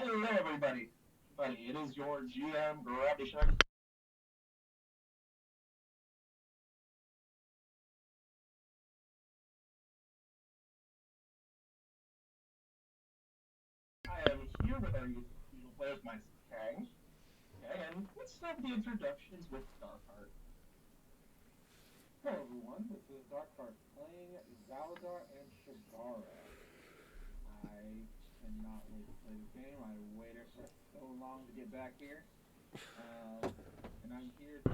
Hello, everybody. It is your GM, Gravity Shark. I am here with our usual players, myself, Kang. Okay, and let's start with the introductions with Darkheart. Hello everyone, this is Darkheart playing Zaladar and Shigara. I cannot wait to play this game. I waited for so long to get back here. And I'm here to...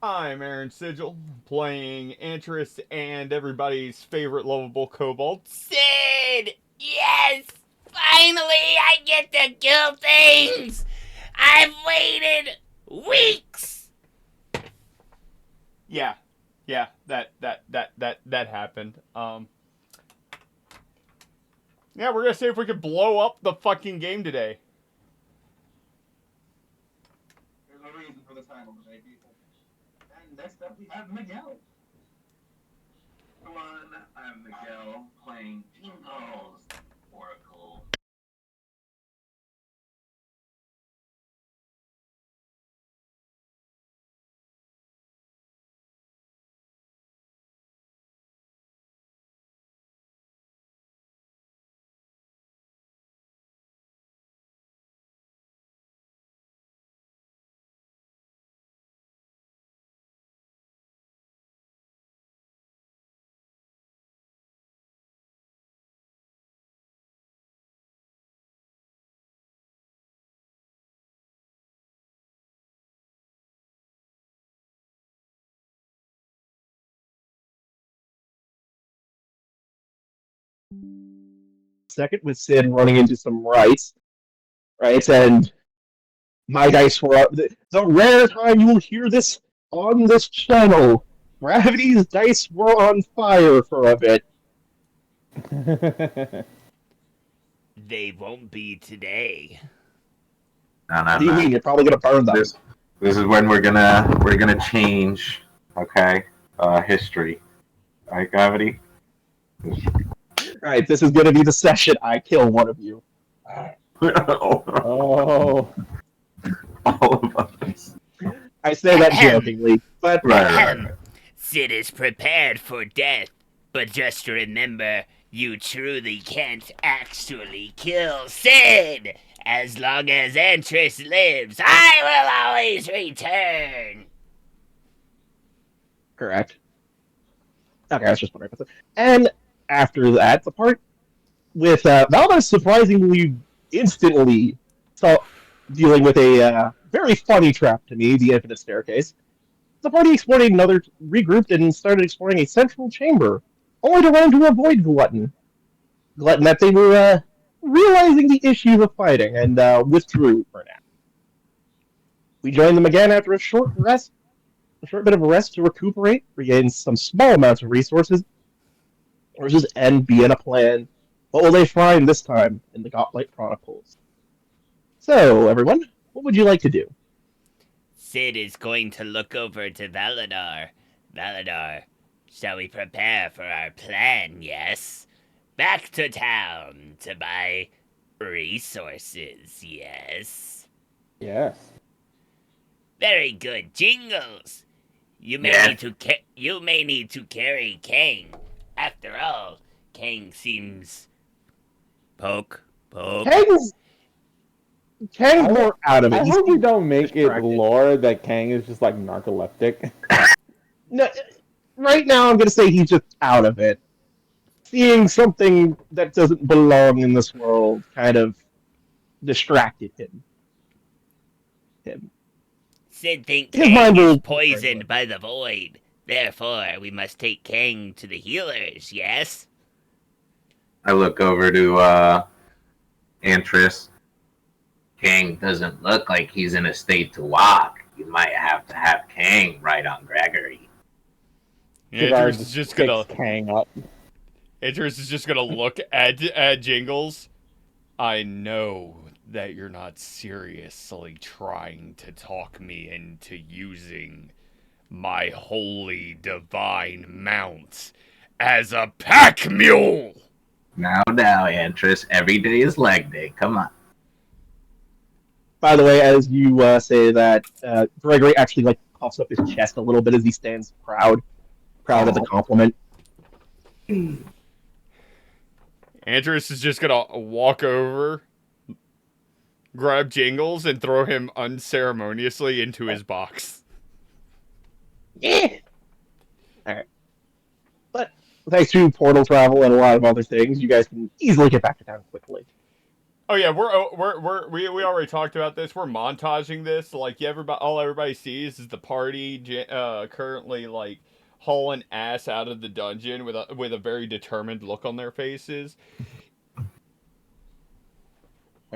I'm Aaron Sigil, playing Antris and everybody's favorite lovable kobold, Sid! Yes! Finally, I get to kill things! I've waited weeks! Yeah, that happened. Yeah, we're gonna see if we can blow up the fucking game today. There's a reason for the title today, people. And next up, we have Miguel. Everyone, I'm Miguel, playing Tingles, Oracle. Second with Sid running into some rights, right? And my dice were up. The rare time you will hear this on this channel, Gravity's dice were on fire for a bit. They won't be today. No, What do you mean? You're probably gonna burn them. This is when we're gonna change. Okay, history. All right, Gravity. Right, this is gonna be the session I kill one of you. Oh. All of us. I say that jokingly, but Right. Sid is prepared for death, but just remember, you truly can't actually kill Sid! As long as Antris lives, I will always return! correct. Okay, I was just wondering. And after that, the part with Valda surprisingly instantly saw dealing with a very funny trap to me, the infinite staircase. The party explored another regrouped and started exploring a central chamber, only to run into a void glutton. Glutton that they were realizing the issues of fighting and withdrew for now. We joined them again after a short bit of a rest to recuperate, regain some small amounts of resources, versus and be in a plan. What will they find this time in the Gauntlight Chronicles? So, everyone, what would you like to do? Sid is going to look over to Valadar. Valadar, shall we prepare for our plan, yes? Back to town to buy resources, yes? Yes. Very good, Jingles. You may Yeah. need to carry Kang. After all, Kang seems poke. Kang's more out of it. I He's hope we don't make it distracted. lore that Kang is just like narcoleptic. No, right now, I'm going to say he's just out of it. Seeing something that doesn't belong in this world kind of distracted him. Sid thinks His Kang mind is will- poisoned by the void. Therefore, we must take Kang to the healers, yes? I look over to Antris. King doesn't look like he's in a state to walk. You might have to have Kang right on Gregory. Andrews is just gonna. Kang up. Andrews is just gonna look at Jingles. I know that you're not seriously trying to talk me into using my holy divine mount as a pack mule. Now, Antris, every day is leg day. Come on. By the way, as you say that, Gregory actually like puffs up his chest a little bit as he stands proud of the compliment. Andrews is just gonna walk over, grab Jingles, and throw him unceremoniously into his box. Yeah. All right. But thanks to portal travel and a lot of other things, you guys can easily get back to town quickly. Oh yeah, we already talked about this. We're montaging this. Like everybody sees is the party currently like hauling ass out of the dungeon with a very determined look on their faces. All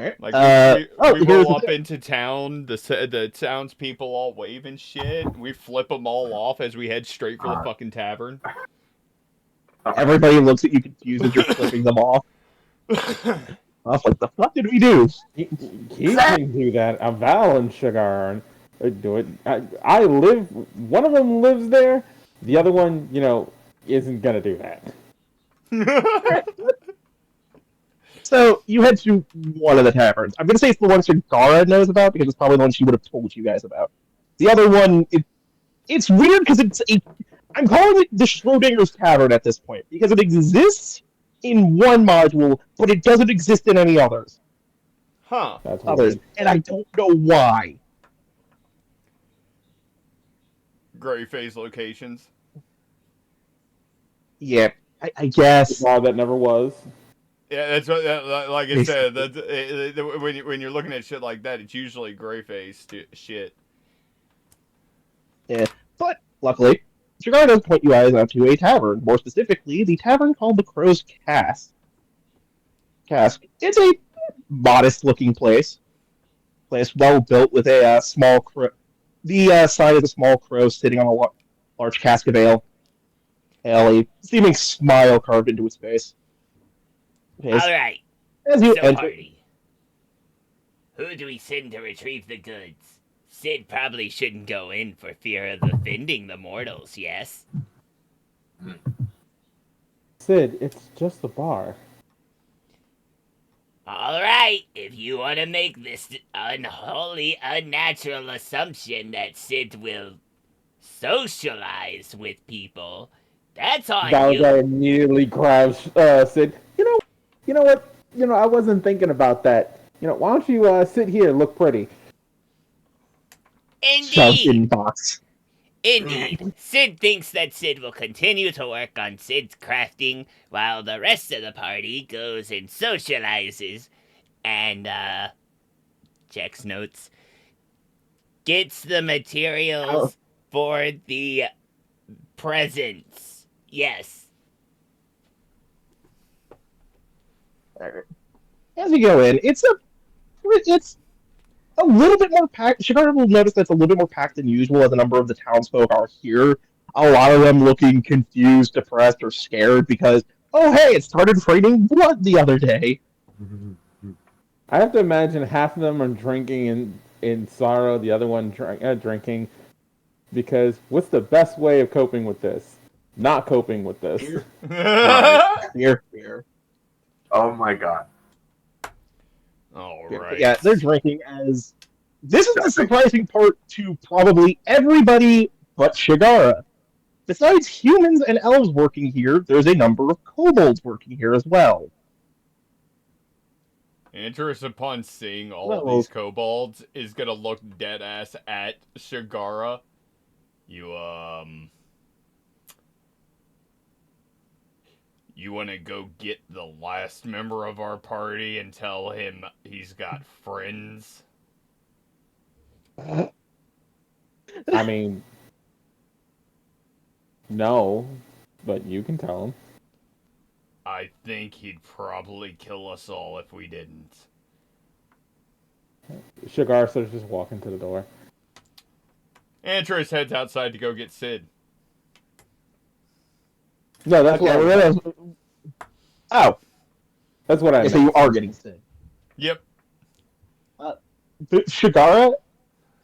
right. Like we roll up into town. The townspeople all wave and shit. We flip them all off as we head straight for the fucking tavern. Everybody looks at you confused as you're flipping them off. I was like, the fuck did we do? He can do that. Val and Sugar do it. I live. One of them lives there. The other one, isn't gonna do that. So you head to one of the taverns. I'm gonna say it's the one Shigara knows about because it's probably the one she would have told you guys about. The other one, it's weird because I'm calling it the Schrodinger's Tavern at this point because it exists in one module, but it doesn't exist in any others. Huh. That's others, and I don't know why. Gray phase locations. Yeah, I guess. Wow, that never was. Yeah, that's what. Like I said, when you're looking at shit like that, it's usually gray face shit. Yeah, but luckily, Shigara does point you guys out to a tavern. More specifically, the tavern called the Crow's Cask. It's a modest-looking place. Well built with a small crow. The sign is a small crow sitting on a large cask of ale. A seeming smile carved into its face. All right. As you so enter, party. Who do we send to retrieve the goods? Sid probably shouldn't go in for fear of offending the mortals, yes? Sid, it's just a bar. All right, if you want to make this unholy, unnatural assumption that Sid will socialize with people, that's on Valgar you. immediately grabs Sid. You know what? I wasn't thinking about that. Why don't you sit here, look pretty? Indeed. box. Indeed. Sid thinks that Sid will continue to work on Sid's crafting while the rest of the party goes and socializes and, checks notes, gets the materials for the presents. Yes. As you go in, it's a little bit more packed. Shigara will notice that it's a little bit more packed than usual as a number of the townsfolk are here. A lot of them looking confused, depressed, or scared because, oh hey, it started raining blood the other day. I have to imagine half of them are drinking in sorrow, the other one drinking. Because what's the best way of coping with this? Not coping with this. Beer. Oh my god. All Yeah, right. yeah, they're drinking as... This is the surprising part to probably everybody but Shigara. Besides humans and elves working here, there's a number of kobolds working here as well. Andrews, upon seeing all of these kobolds, is gonna look dead ass at Shigara. You wanna go get the last member of our party and tell him he's got friends? I mean, no, but you can tell him. I think he'd probably kill us all if we didn't. Shigar starts just walking to the door. Antros heads outside to go get Sid. No, that's Okay, what. we're gonna. Oh, That's what I okay, meant. so you are getting sick. Yep. But Shigara,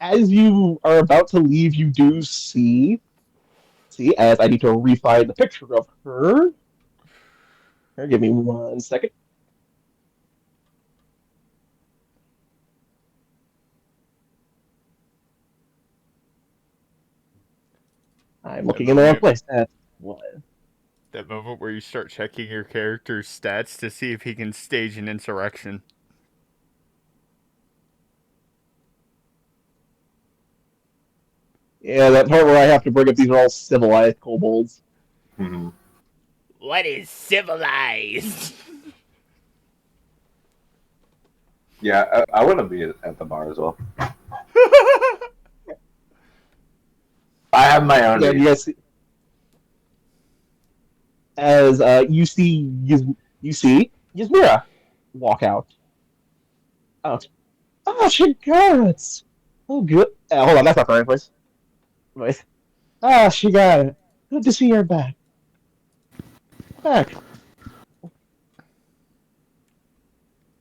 as you are about to leave, you do see, as I need to refine the picture of her. Here, give me 1 second. I'm looking in the wrong place. That's what. That moment where you start checking your character's stats to see if he can stage an insurrection. Yeah, that part where I have to bring up these are all civilized kobolds. Hmm. What is civilized? Yeah, I want to be at the bar as well. I have my own. Yeah, you guys see, as you see Yasmira walk out. Oh, Shigara! Oh, good. Hold on, that's not the right place. Wait. Shigara. Good to see you're back. Back.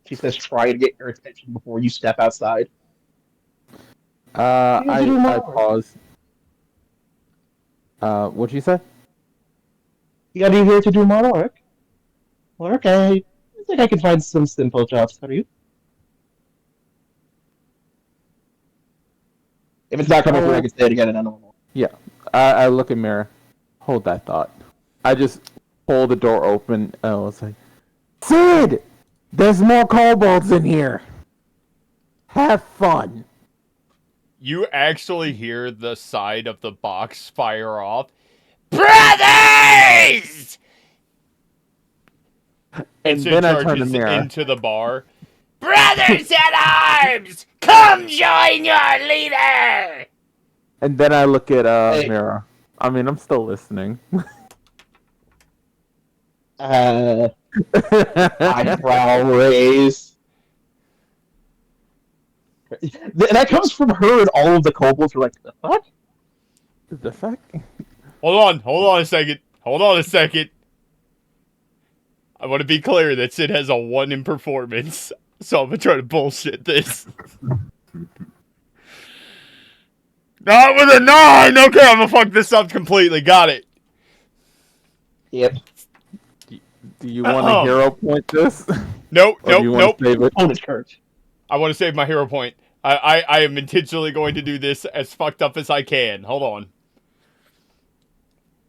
She says, try to get your attention before you step outside. I pause. What'd you say? You gotta be here to do more work. Work? I think I can find some simple jobs for you. If it's not coming through, I can say it again in a normal. Yeah. I look at Mira. Hold that thought. I just pull the door open and I was like, Sid! There's more kobolds in here. Have fun. You actually hear the side of the box fire off. Brothers! And Sid then I turn to charges Mira. into the bar. Brothers at arms! Come join your leader! And then I look at Hey. Mira. I mean, I'm still listening. Eyebrow raise. That comes from her, and all of the kobolds are like, the fuck? The fuck? Hold on a second. I want to be clear that Sid has a 1 in performance, so I'm gonna try to bullshit this. Not with a 9! Okay, I'm gonna fuck this up completely. Got it. Yep. Do you want to hero point this? Nope. Or do you want to save it? Opponent's courage. I want to save my hero point. I am intentionally going to do this as fucked up as I can. Hold on.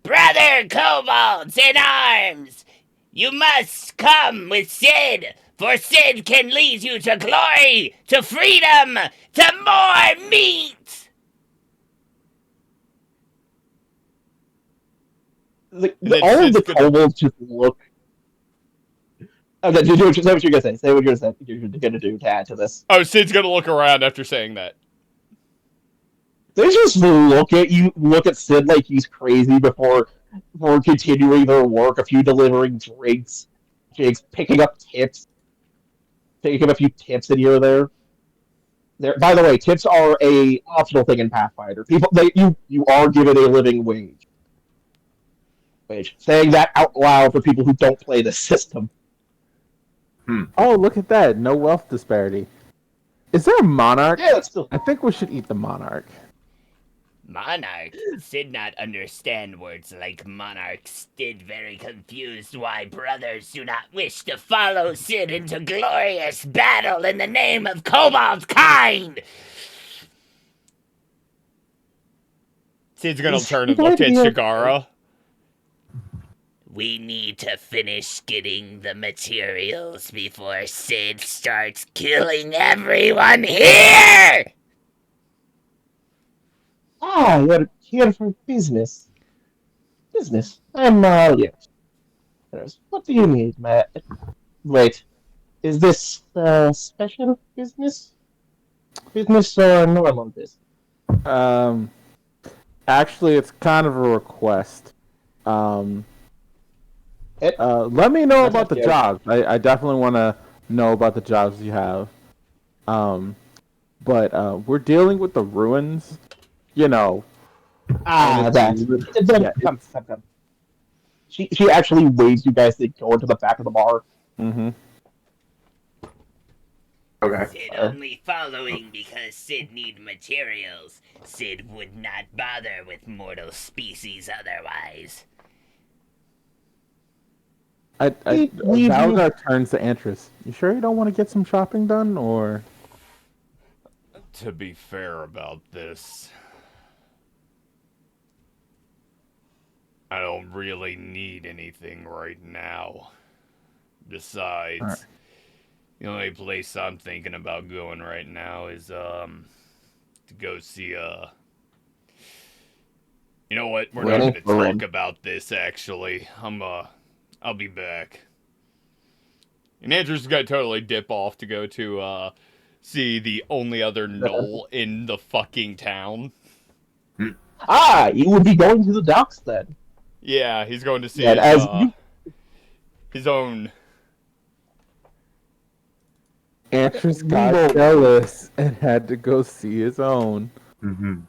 Brother kobolds in arms! You must come with Sid, for Sid can lead you to glory, to freedom, to more meat! All of the kobolds just look. Okay, say what you're gonna say. Say what you're gonna do to add to this. Oh, Sid's gonna look around after saying that. They just look at you, look at Sid like he's crazy before continuing their work. A few delivering drinks, picking up tips, picking up a few tips in here or there. By the way, tips are a optional thing in Pathfinder. You are given a living wage. Saying that out loud for people who don't play the system. Oh, look at that. No wealth disparity. Is there a monarch? Yeah, that's still. I think we should eat the monarch. Monarch did not understand words like monarch. Sid very confused why brothers do not wish to follow Sid into glorious battle in the name of Kobold kind. Sid's gonna turn and look at Shigara. We need to finish getting the materials before Sid starts killing everyone here! You're here for business. Business? Yes. What do you need, Matt? Wait, is this special business? Business or normal business? Actually, it's kind of a request. Let me know about the jobs. I definitely want to know about the jobs you have. but we're dealing with the ruins, you know. And That's yeah, come. She actually waves you guys to go into the back of the bar. mm-hmm. Okay. Sid only following because Sid need materials. Sid would not bother with mortal species otherwise. Valgar turns to Antris. You sure you don't want to get some shopping done, or? To be fair about this, I don't really need anything right now. Besides, Alright. the only place I'm thinking about going right now is to go see You know what? We're not Running going to forward. talk about this actually. I'll be back. And Andrew's gonna totally dip off to go to see the only other knoll in the fucking town. You would be going to the docks then. Yeah, he's going to see Yeah, as you his own. Antris We got will- jealous and had to go see his own. Mm-hmm.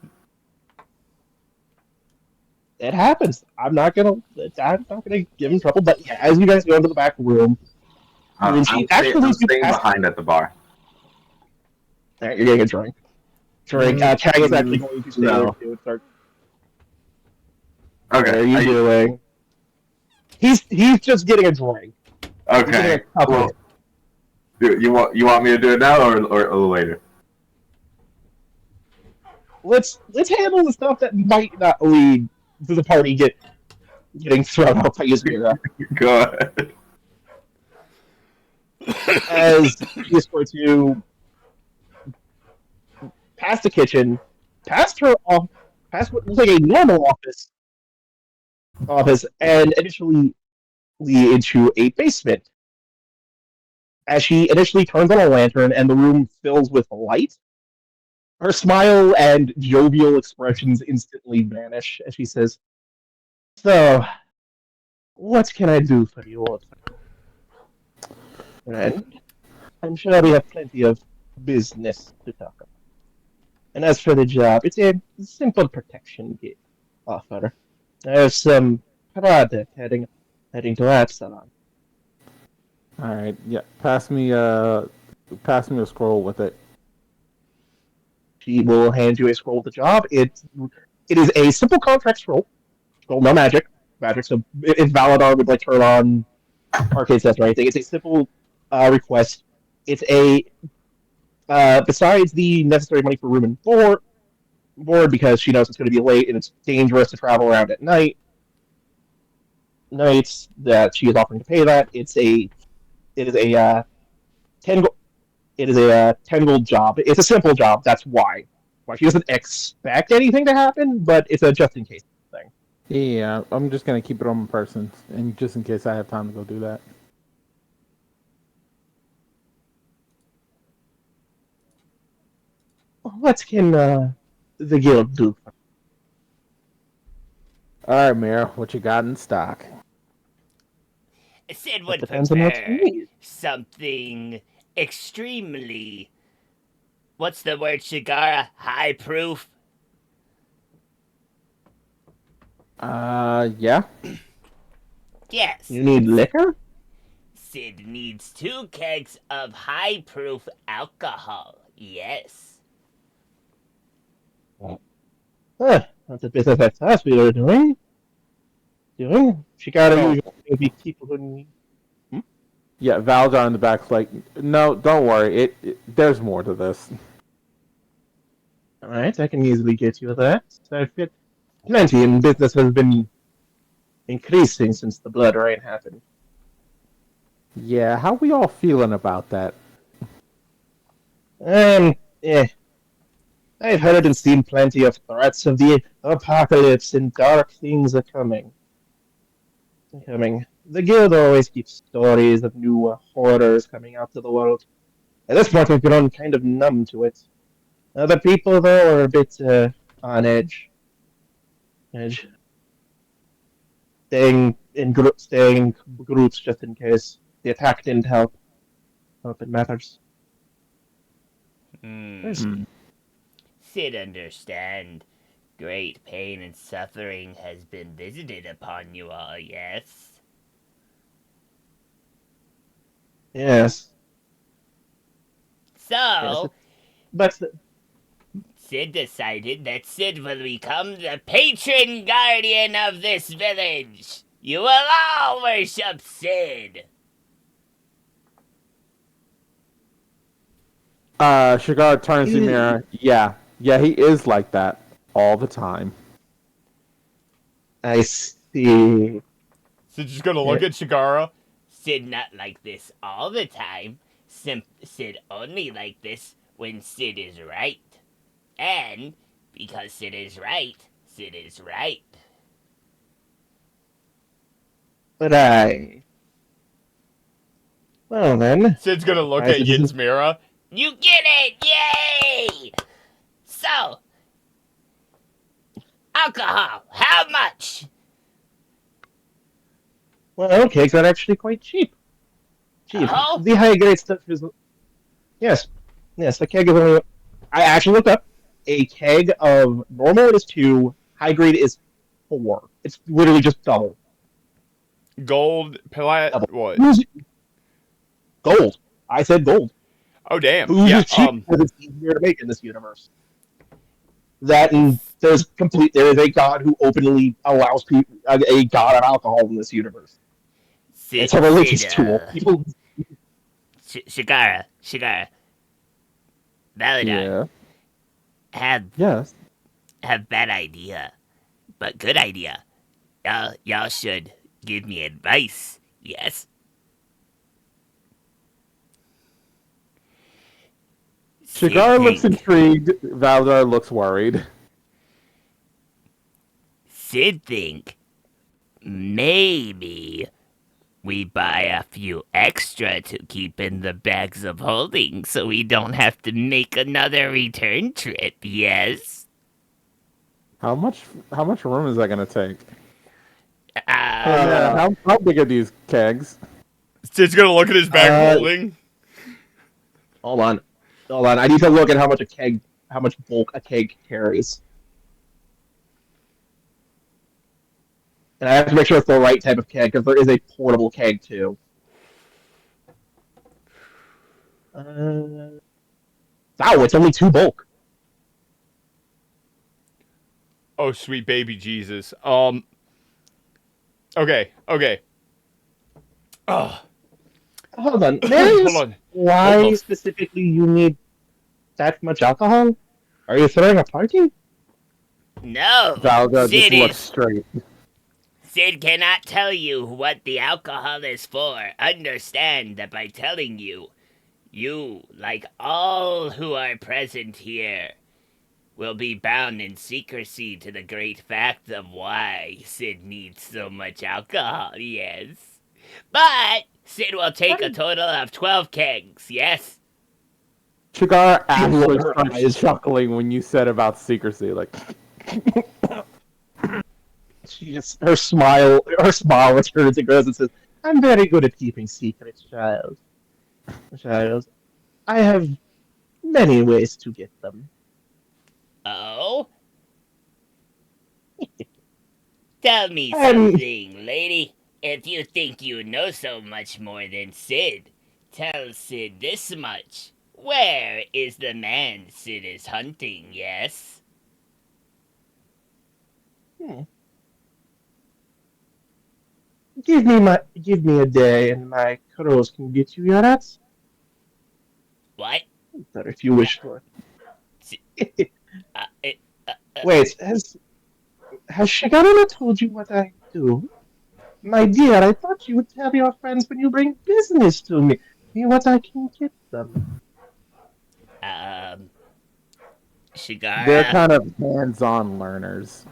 it happens. I'm not gonna give him trouble. But yeah, as you guys go into the back room, I'm she staying actually passed. behind at the bar. Alright, you're getting a drink. Chang is actually going to stay No. there too and start. Okay. What are you doing? He's just getting a drink. He's getting Okay. a cup Well, of- you want me to do it now or a little later? Let's handle the stuff that might not lead to the party getting thrown out by Yasmira. Go ahead. As she is going to past the kitchen, past what looks like a normal office, and initially lead into a basement. As she initially turns on a lantern and the room fills with light, her smile and jovial expressions instantly vanish as she says, "So, what can I do for you, old friend? I'm sure we have plenty of business to talk about. And as for the job, it's a simple protection offer. There's some product heading to Absalom. All right, yeah. Pass me a scroll with it. She will hand you a scroll of the job. It is a simple contract scroll. No magic. So if Valadar would like turn on arcade sets or anything, it's a simple request. It's a besides the necessary money for room and board because she knows it's going to be late and it's dangerous to travel around at nights that she is offering to pay that. It is a 10 gold job. It's a simple job. That's why she doesn't expect anything to happen, but it's a just in case thing. Yeah, I'm just gonna keep it on my person, and just in case I have time to go do that. What can the guild do? All right, Mayor, what you got in stock? Sid It would depends on what you prefer need. something extremely. What's the word, Shigara? High proof? Yeah. Yes. You need liquor? Sid needs 2 kegs of high proof alcohol. Yes. That's a business that's us we are doing. She gotta usually people who need. Yeah, Valdar in the back's like, no, don't worry. There's more to this. Alright, I can easily get you that. I've got plenty, and business has been increasing since the blood rain happened. Yeah, how we all feeling about that? Yeah. I've heard and seen plenty of threats of the apocalypse and dark things are coming. The guild always keeps stories of new horrors coming out to the world. At this point, we've grown kind of numb to it. The people, though, are a bit on edge. Staying in groups just in case. The attack didn't help. Hope it matters. Sid, understand. Great pain and suffering has been visited upon you all, yes? Yes. So, But Sid decided that Sid will become the patron guardian of this village. You will all worship Sid. Shigar turns to Mira. Yeah, he is like that all the time. I see. Sid's just gonna look at Shigara. Sid not like this all the time. Sid only like this when Sid is right. And because Sid is right, Sid is right. But well then. Sid's gonna look at Yinsmira. You get it! Yay! So, alcohol, how much? Well, cakes are actually quite cheap. Oh? The high grade stuff is. Yes. The keg is only. I actually looked up. A keg of normal is 2, high grade is 4. It's literally just double. Gold, Double. what? Gold. I said gold. Oh damn! Booze Yeah. is cheap because it's easier to make in this universe. That and there is a god who openly allows people a god of alcohol in this universe. It's a religious tool. People. Shigara, Valadar, have bad idea, but good idea. Y'all should give me advice. Yes. Shigar looks intrigued. Valadar looks worried. Sid think maybe we buy a few extra to keep in the bags of holding so we don't have to make another return trip, yes? How much room is that gonna take? Uh, How big are these kegs? Sid's gonna look at his bag holding. Hold on. I need to look at how much bulk a keg carries. And I have to make sure it's the right type of keg, because there is a portable keg, too. It's only 2 bulk. Oh, sweet baby Jesus. Okay. Hold on. Hold on. Why specifically you need that much alcohol? Are you throwing a party? no. Valadar just looks straight. Sid cannot tell you what the alcohol is for. Understand that by telling you, like all who are present here, will be bound in secrecy to the great fact of why Sid needs so much alcohol, yes. But Sid will take a total of 12 kegs, yes? Shigar actually starts chuckling when you said about secrecy, like... Her smile returns and grows and says, "I'm very good at keeping secrets, child. I have many ways to get them." Oh? Tell me something, lady. If you think you know so much more than Sid, tell Sid this much. Where is the man Sid is hunting, yes? Give me a day, and my crows can get you your rats. What? Or if you wish for it. Wait, has Shigarama told you what I do? My dear, I thought you would tell your friends when you bring business to me what I can get them. Shigara. They're kind of hands-on learners.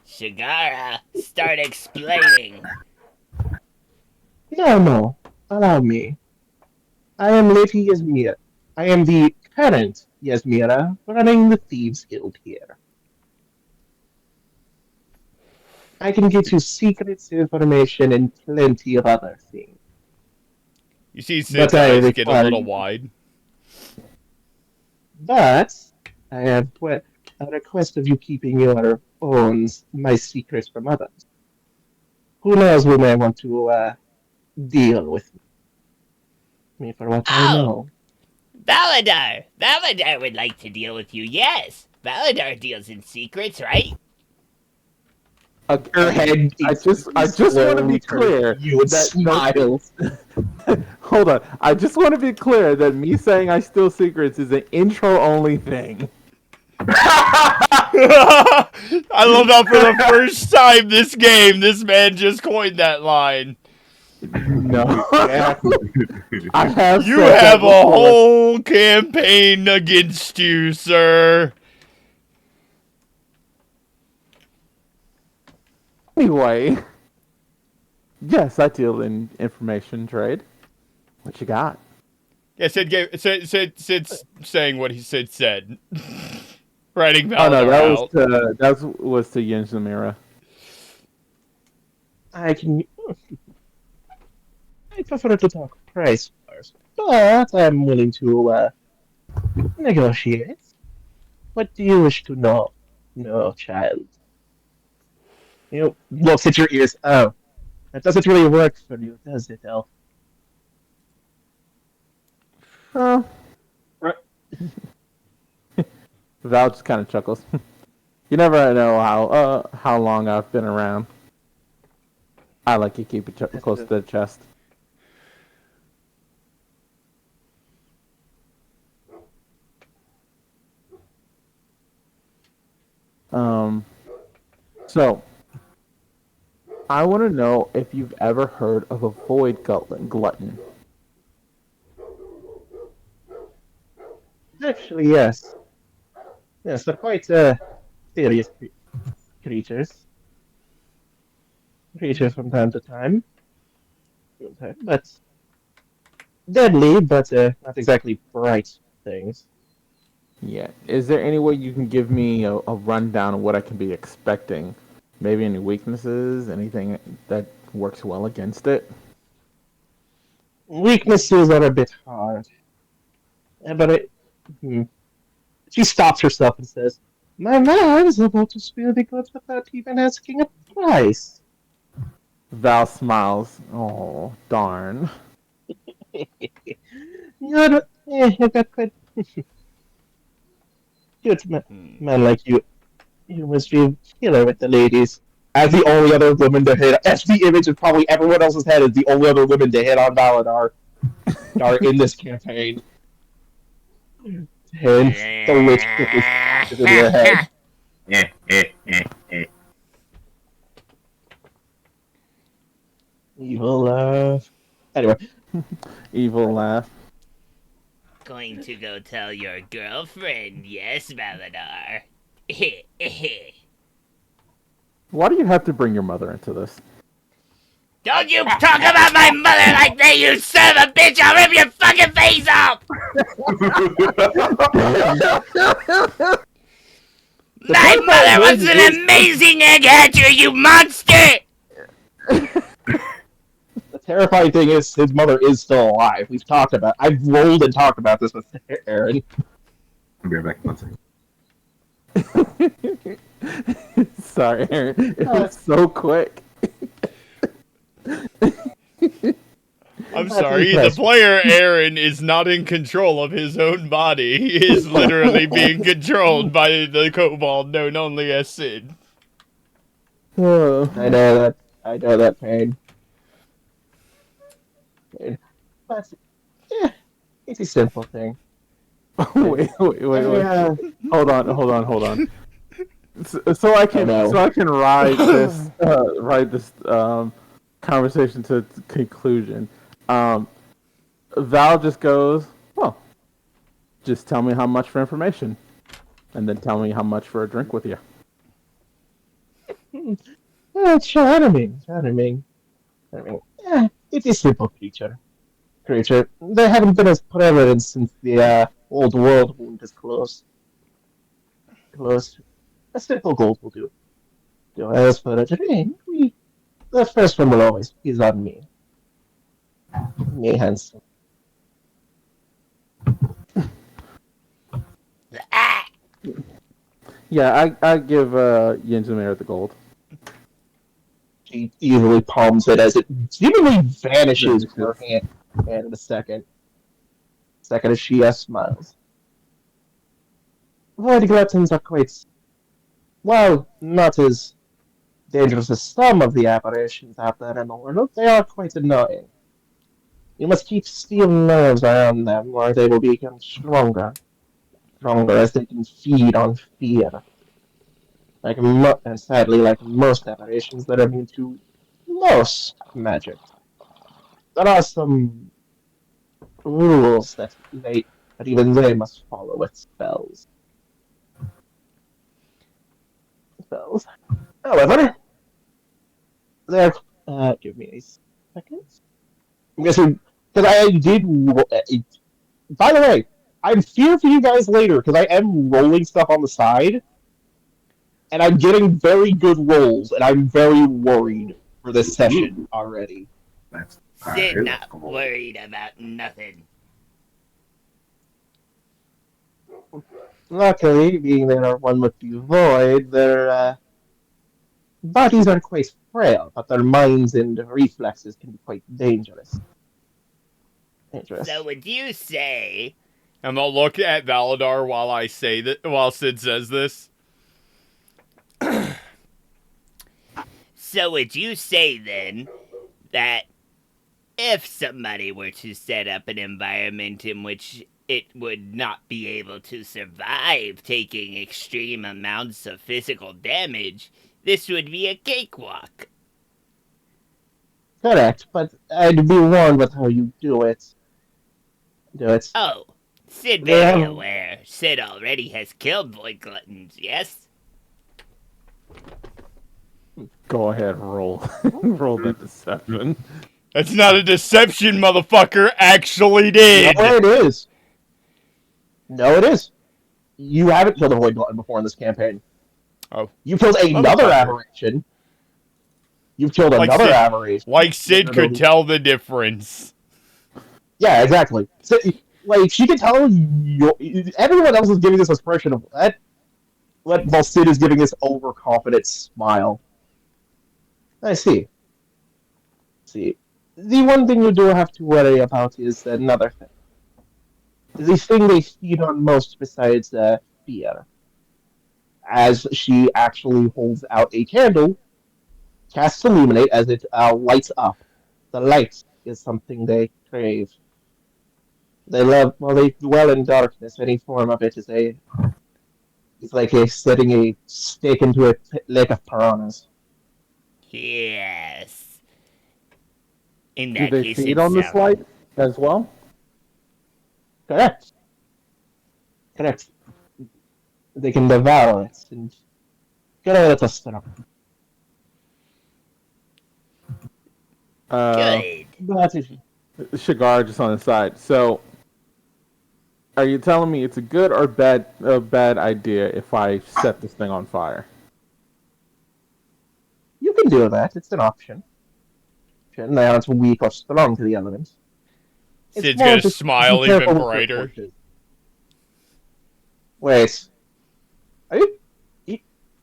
Shigara, start explaining. No, allow me. I am Lady Yasmira. I am the current Yasmira running the Thieves Guild here. I can get you secrets, information, and plenty of other things. You see Sid's eyes get a little wide. But I have a request of you keeping your my secrets from others. Who knows who may want to deal with me for what I Oh, know. Valadar! Valadar would like to deal with you, yes. Valadar deals in secrets, right? Her head I just want to be slowly turns to clear you and that no, smiles. hold on. I just want to be clear that me saying I steal secrets is an intro only thing. I love how for the first time this game, this man just coined that line. No. Exactly. I have You said have that a before. whole campaign against you, sir. Anyway, yes, I deal in information trade. What you got? Yeah, Sid's saying what he said. Writing Oh no, Valadar out. that was to Yin Zamira. I can. I prefer to talk price first, but I'm willing to negotiate. What do you wish to know? No, child. Looks at your ears. Oh, that doesn't really work for you, does it, Elf? Oh, Right. Val just kind of chuckles. You never know how long I've been around. I like to keep it close to the chest. So I want to know if you've ever heard of a void glutton. Actually, yes. Yes, they're quite serious creatures. Creatures from time to time. But deadly, but not exactly bright things. Yeah. Is there any way you can give me a rundown of what I can be expecting? Maybe any weaknesses, anything that works well against it? Weaknesses are a bit hard. But hmm. She stops herself and says, my man is about to spill the goods without even asking a price. Val smiles. Oh, darn. You got quite cute man like you. You must be a killer with the ladies. As the only other woman to hit, as the image of probably everyone else's head is the only other woman to hit on Valadar are in this campaign. Hence, the witch quickly flashes in your head. Evil laugh. Anyway, Evil laugh. Going to go tell your girlfriend, yes, Valadar. Why do you have to bring your mother into this? Don't you talk about my mother like that, you son of a bitch! I'll rip your fucking face off! My mother was an amazing egg hatcher, you monster! the terrifying thing is his mother is still alive. I've rolled and talked about this with Aaron. I'll be right back in 1 second. Sorry, Aaron. It was so quick. I'm sorry, the player Aaron is not in control of his own body. He is literally being controlled by the kobold known only as Sid. I know that pain. But yeah, it's a simple thing. wait. Yeah. Hold on. So I can ride this conversation to its conclusion. Val just goes, well, just tell me how much for information, and then tell me how much for a drink with you. Charming. Yeah, it's a simple creature. They haven't been as prevalent since the old world wound is closed. A simple gold will do. As for a drink, the first one will always is on me. Me handsome. Ah! Yeah, I give Yinzumir the gold. She easily palms it as it seemingly vanishes from her Vanishes. hand in a second. Second as she smiles. Void gluttons are quite, well, not as dangerous as some of the apparitions out there in the world. They are quite annoying. You must keep steel nerves around them, or they will become stronger. Stronger as they can feed on fear. And sadly, like most apparitions that are immune to most magic. There are some rules that even they must follow with spells. Spells. However, they're give me a second. I'm guessing because I did. By the way, I'm fear for you guys later because I am rolling stuff on the side, and I'm getting very good rolls, and I'm very worried for this session already. That's Sid that's not cool. worried about nothing. Luckily, being they are one with the void, their bodies are quite frail, but their minds and reflexes can be quite dangerous. So Dangerous. would you say? I'm gonna look at Valadar while I say that while Sid says this. So would you say then that if somebody were to set up an environment in which it would not be able to survive taking extreme amounts of physical damage, this would be a cakewalk? Correct, but I'd be warned with how you do it. Do it. Oh, Sid They very have aware. Sid already has killed void gluttons, yes? Go ahead, roll. Roll the deception. That's not a deception, motherfucker. Actually did. No, it is. No, it is. You haven't killed a void glutton before in this campaign. Oh. You killed another Motherfucker. aberration. You've killed Like another Sid- aberration. Like Sid could tell the difference. Yeah, exactly. So, like, she could tell everyone else is giving this expression of that, while Sid is giving this overconfident smile. I see. See. The one thing you do have to worry about is another thing. The thing they feed on most besides fear. As she actually holds out a candle, casts Illuminate as it lights up. The light is something they crave. They love, well, they dwell in darkness. Any form of it it's like setting a stake into a lake of piranhas. Yes. In Do that they case, feed it on this sounds... light as well? Correct. Correct. They can devour it and get out of the stuff. Good. But if Shigar just on the side. So, are you telling me it's a good or bad idea if I set this thing on fire? you can do that, it's an option. They aren't weak or strong to the elements. It's Sid's more gonna just smile be careful even with your brighter. torches. Wait, are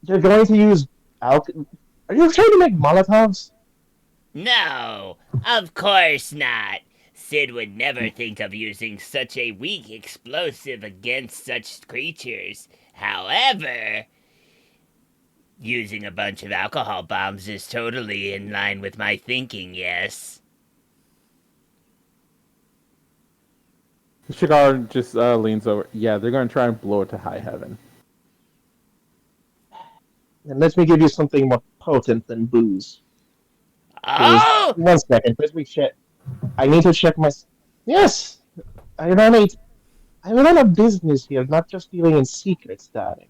you're going to use Are you trying to make Molotovs? No, of course not. Sid would never think of using such a weak explosive against such creatures. However, using a bunch of alcohol bombs is totally in line with my thinking, yes. Shigar just leans over. Yeah, they're going to try and blow it to high heaven. And let me give you something more potent than booze. Oh! 1 second, let me check. I need to check my. Yes, I run a business here, not just dealing in secrets, darling.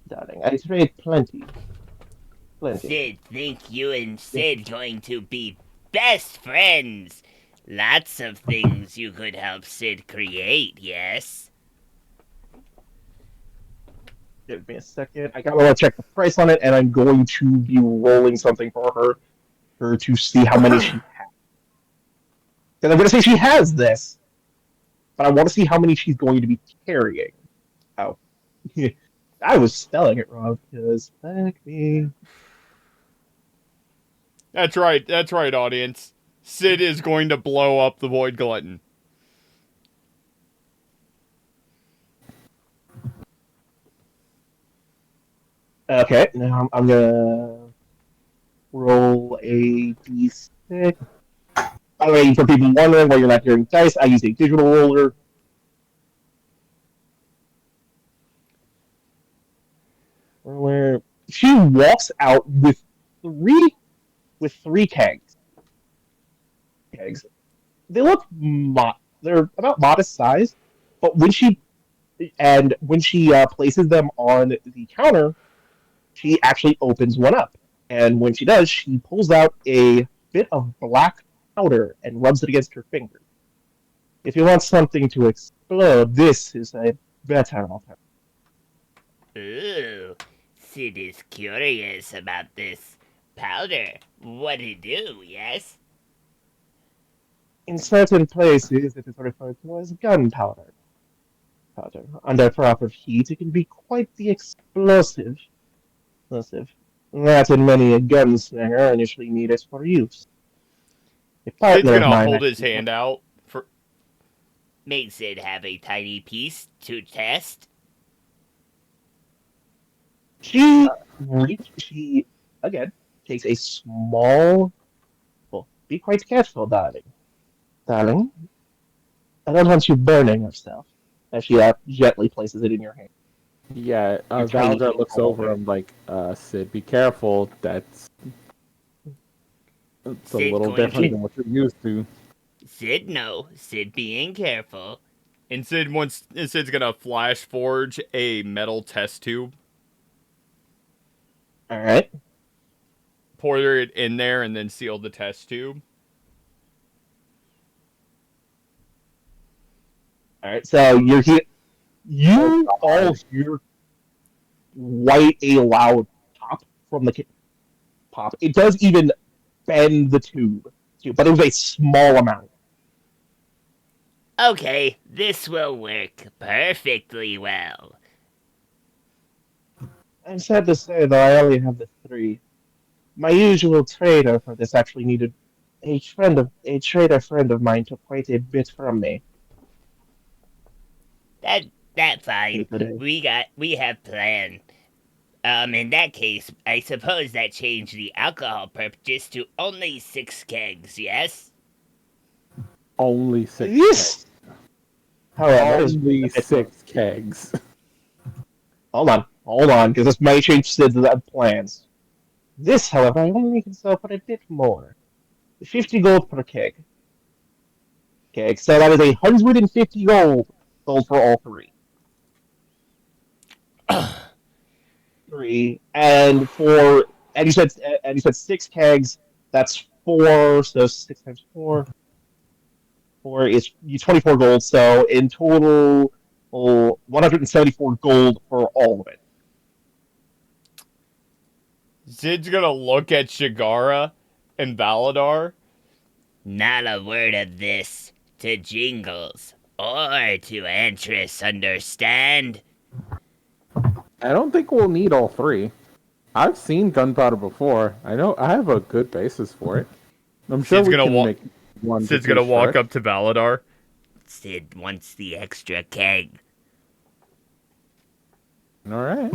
Darling, I trade plenty. Plenty. Sid, think you and Sid going to be best friends. Lots of things you could help Sid create, yes? Give me a second. I gotta check the price on it, and I'm going to be rolling something for her to see how many she has. Because I'm gonna say she has this, but I want to see how many she's going to be carrying. Oh. I was spelling it wrong because fuck me. That's right, audience. Sid is going to blow up the Void Glutton. Okay, now I'm gonna roll a d6. By the way, for people wondering why you're not hearing dice, I use a digital roller. Where she walks out three with three kegs. They look they're about modest size, but when she places them on the counter, she actually opens one up. And when she does, she pulls out a bit of black powder and rubs it against her finger. If you want something to explode, this is a better alternative. Ooh, Sid is curious about this powder. What it do, yes? In certain places, it is referred to as gunpowder. Under proper heat, it can be quite the explosive. That and many a gunslinger initially need it for use. A Sid's partner of gonna mine hold his actually. hand out for. May Sid have a tiny piece to test? She again takes a small. Well, be quite careful, darling. Darling, I don't want you burning yourself. As she gently places it in your hand. Yeah, Your tiny Valgar looks hand. over him like, Sid, be careful. It's a Sid little going different to- than what you're used to. Sid, no. Sid being careful. And Sid's gonna flash forge a metal test tube, All right. pour it in there, and then seal the test tube. All right. So you all hear quite a loud pop from the pop. It does even bend the tube, but it was a small amount. Okay, this will work perfectly well. I'm sad to say that I only have the three. My usual trader for this actually needed a trader friend of mine took quite a bit from me. That's fine. Today. We have plan. In that case, I suppose that changed the alcohol purchase to only 6 kegs, yes? Only 6 Yes. However, Only 6 kegs. hold on, because this may change Sid's plans. This, however, I only can sell for a bit more. 50 gold per keg. So that is 150 gold for all three. And you said 6 kegs. That's 4. So 6 times 4. 4 is 24 gold. So in total, 174 gold for all of it. Sid's gonna look at Shigara and Valadar. Not a word of this to Jingles or to Antris, understand? I don't think we'll need all 3. I've seen gunpowder before. I know I have a good basis for it. I'm sure Sid's we gonna can make one. Sid's gonna walk up to Valadar. Sid wants the extra keg. All right.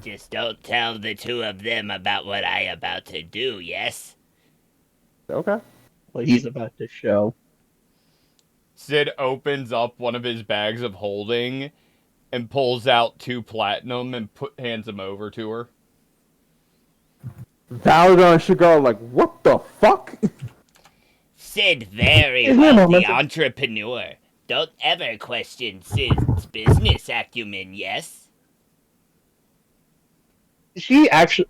Just don't tell the two of them about what I about to do, yes? Okay. What he's about to show. Sid opens up one of his bags of holding and pulls out 2 platinum and hands them over to her. Valadar and Shigar are like, what the fuck? Sid, very Isn't it a wealthy moment? entrepreneur. Don't ever question Sid's business acumen, yes? She actually.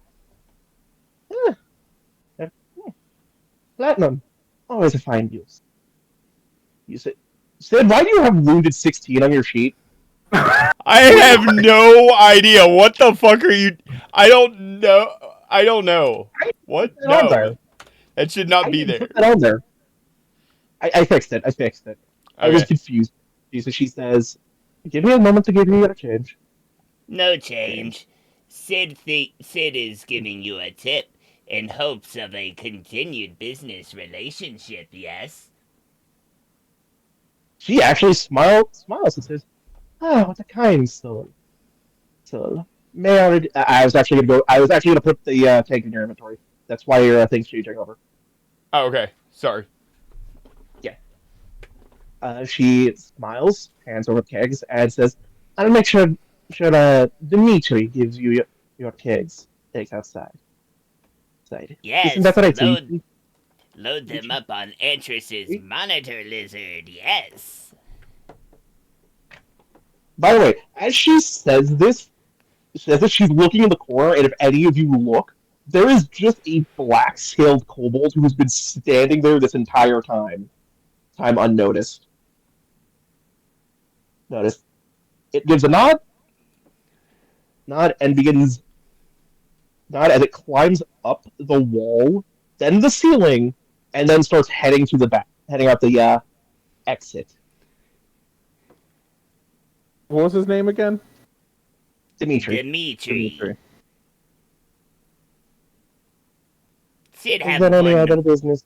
Platinum. Always a fine use. You said, Sid, why do you have wounded 16 on your sheet? I have no idea. What the fuck are you? I don't know. What? Put it on No. there. That should not I be didn't there. put that on there. I fixed it. I was Okay. confused. She says, "Give me a moment to give you your change." No change. Sid is giving you a tip in hopes of a continued business relationship, yes? She actually smiles and says, "Ah, what a kind soul." So, may I, I was actually gonna go. I was actually gonna put the tank in your inventory. That's why your thing's changing over. Oh, okay. Sorry. Yeah. She smiles, hands over kegs, and says, "I'll make sure Dimitri gives you your kegs. Takes outside. Isn't that Yes, right, load them Dimitri? up on Entris's monitor lizard, yes. By the way, as she says this, she says that she's looking in the corner, and if any of you look, there is just a black-scaled kobold who has been standing there this entire time unnoticed. Notice it gives a nod, and begins nod as it climbs up the wall, then the ceiling, and then starts heading to the back, heading out the exit. What was his name again? Dimitri. Dimitri. Sid Is there any other business?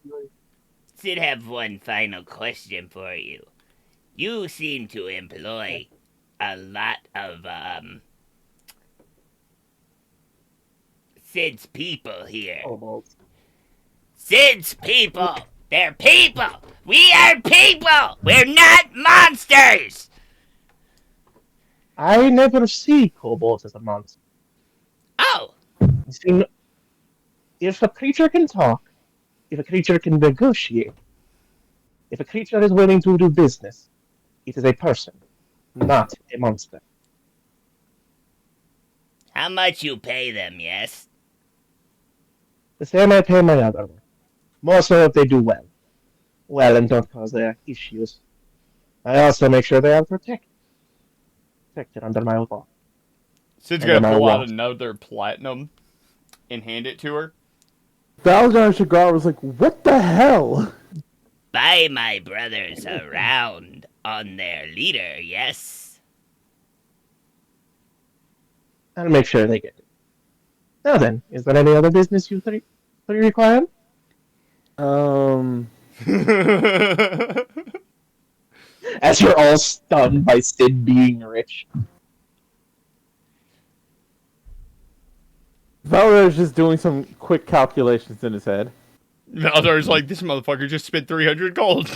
Sid have one final question for you. You seem to employ a lot of Sid's people here. Kobolds. Sid's people! They're people! We are people! We're not monsters! I never see kobolds as a monster. Oh! You see, if a creature can talk, if a creature can negotiate, if a creature is willing to do business, it is a person, not a monster. How much you pay them, yes? The same I pay my other one. More so if they do well. Well and don't cause issues. I also make sure they are protected under my law. Sid's Under gonna my pull out watch. another platinum and hand it to her. Balgar and Shigar was like, what the hell? Buy my brothers around on their leader, yes? I'll make sure they get it. Now then, is there any other business you three require? As you're all stunned by Sid being rich. Valgar's just doing some quick calculations in his head. Valdar's like, this motherfucker just spent 300 gold.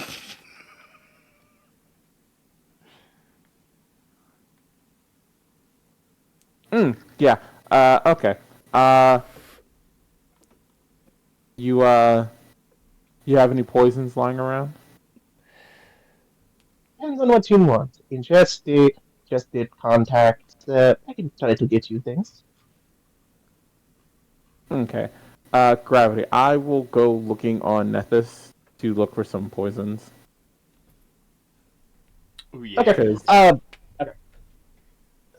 Yeah. Okay. You have any poisons lying around? Depends on what you want. Ingest it, contact. I can try to get you things. Okay. Gravity. I will go looking on Nethys to look for some poisons. Ooh, yeah. Okay. Okay.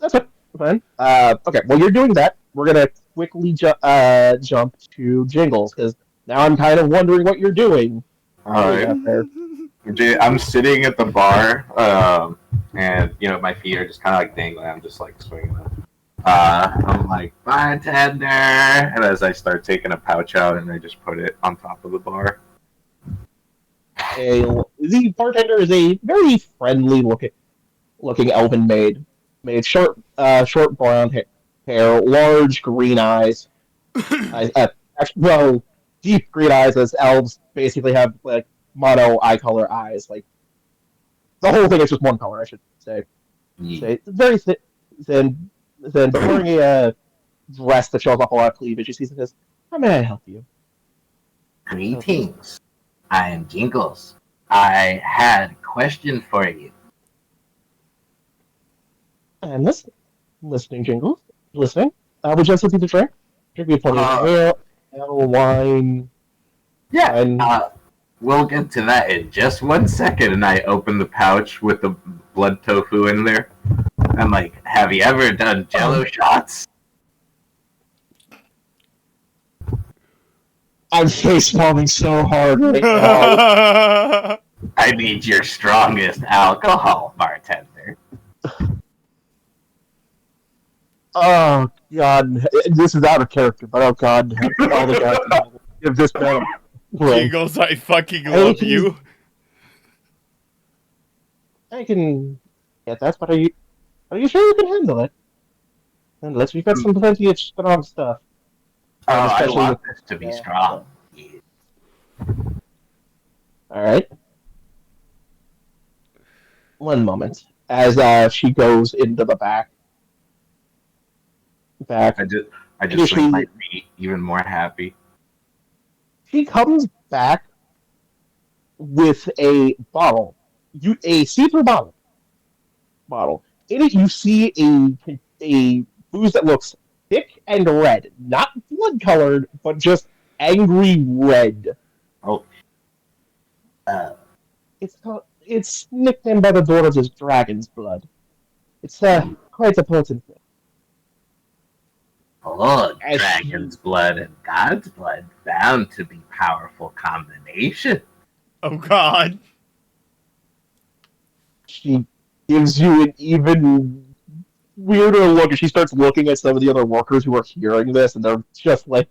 That's fine. Okay. While you're doing that, we're gonna quickly jump to Jingles because now I'm kind of wondering what you're doing. Alright. I'm sitting at the bar, and my feet are just kind of like dangling. I'm just like swinging them. I'm like, bartender, and as I start taking a pouch out, and I just put it on top of the bar. The bartender is a very friendly looking elven maid, short brown hair, large green eyes. Deep green eyes, as elves basically have like mono eye color eyes. Like the whole thing is just one color, I should say. Yeah. Very thin, but wearing a dress that shows off a lot of cleavage. She sees and says, "How may I help you?" Greetings. I am Jingles. I had a question for you. And listening, Jingles, listening. Would you like something to drink? Drink me plenty of ale, wine. Yeah. And We'll get to that in just 1 second. And I open the pouch with the blood tofu in there. I'm like, have you ever done Jello shots? I'm face palming so hard right now. I need your strongest alcohol, bartender. Oh god, this is out of character, but oh god, all the gods give this man a break. Jingles, I fucking Hey, love can you. I can get that, but are you sure you can handle it? And let's we've got some plenty of strong stuff. Oh, I especially want with- this to be yeah. strong. Alright. One moment. As she goes into the back. I just Initially- might be even more happy. She comes back with a bottle. A see-through bottle. In it you see a booze that looks thick and red. Not blood colored, but just angry red. Oh. It's nicknamed by the dwarves as Dragon's Blood. It's quite a potent thing. Blood, As dragon's blood, and God's blood bound to be powerful combination. Oh god. She gives you an even weirder look as she starts looking at some of the other workers who are hearing this, and they're just like,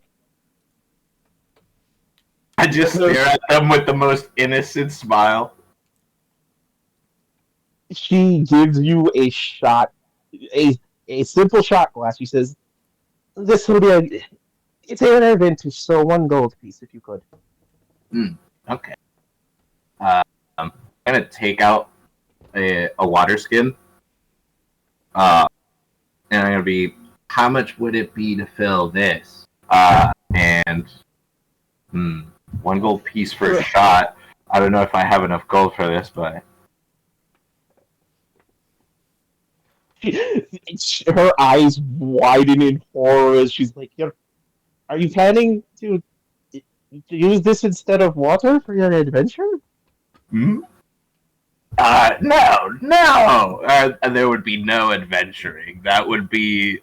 I just stare at them with the most innocent smile. she gives you a shot, a simple shot glass. She says, "This will be it's an advantage, so 1 gold piece if you could." Okay. I'm gonna take out a water skin. And I'm gonna be, how much would it be to fill this? And 1 gold piece for a shot. I don't know if I have enough gold for this, but Her eyes widen in horror as she's like, "Are you planning to use this instead of water for your adventure?" no. There would be no adventuring. That would be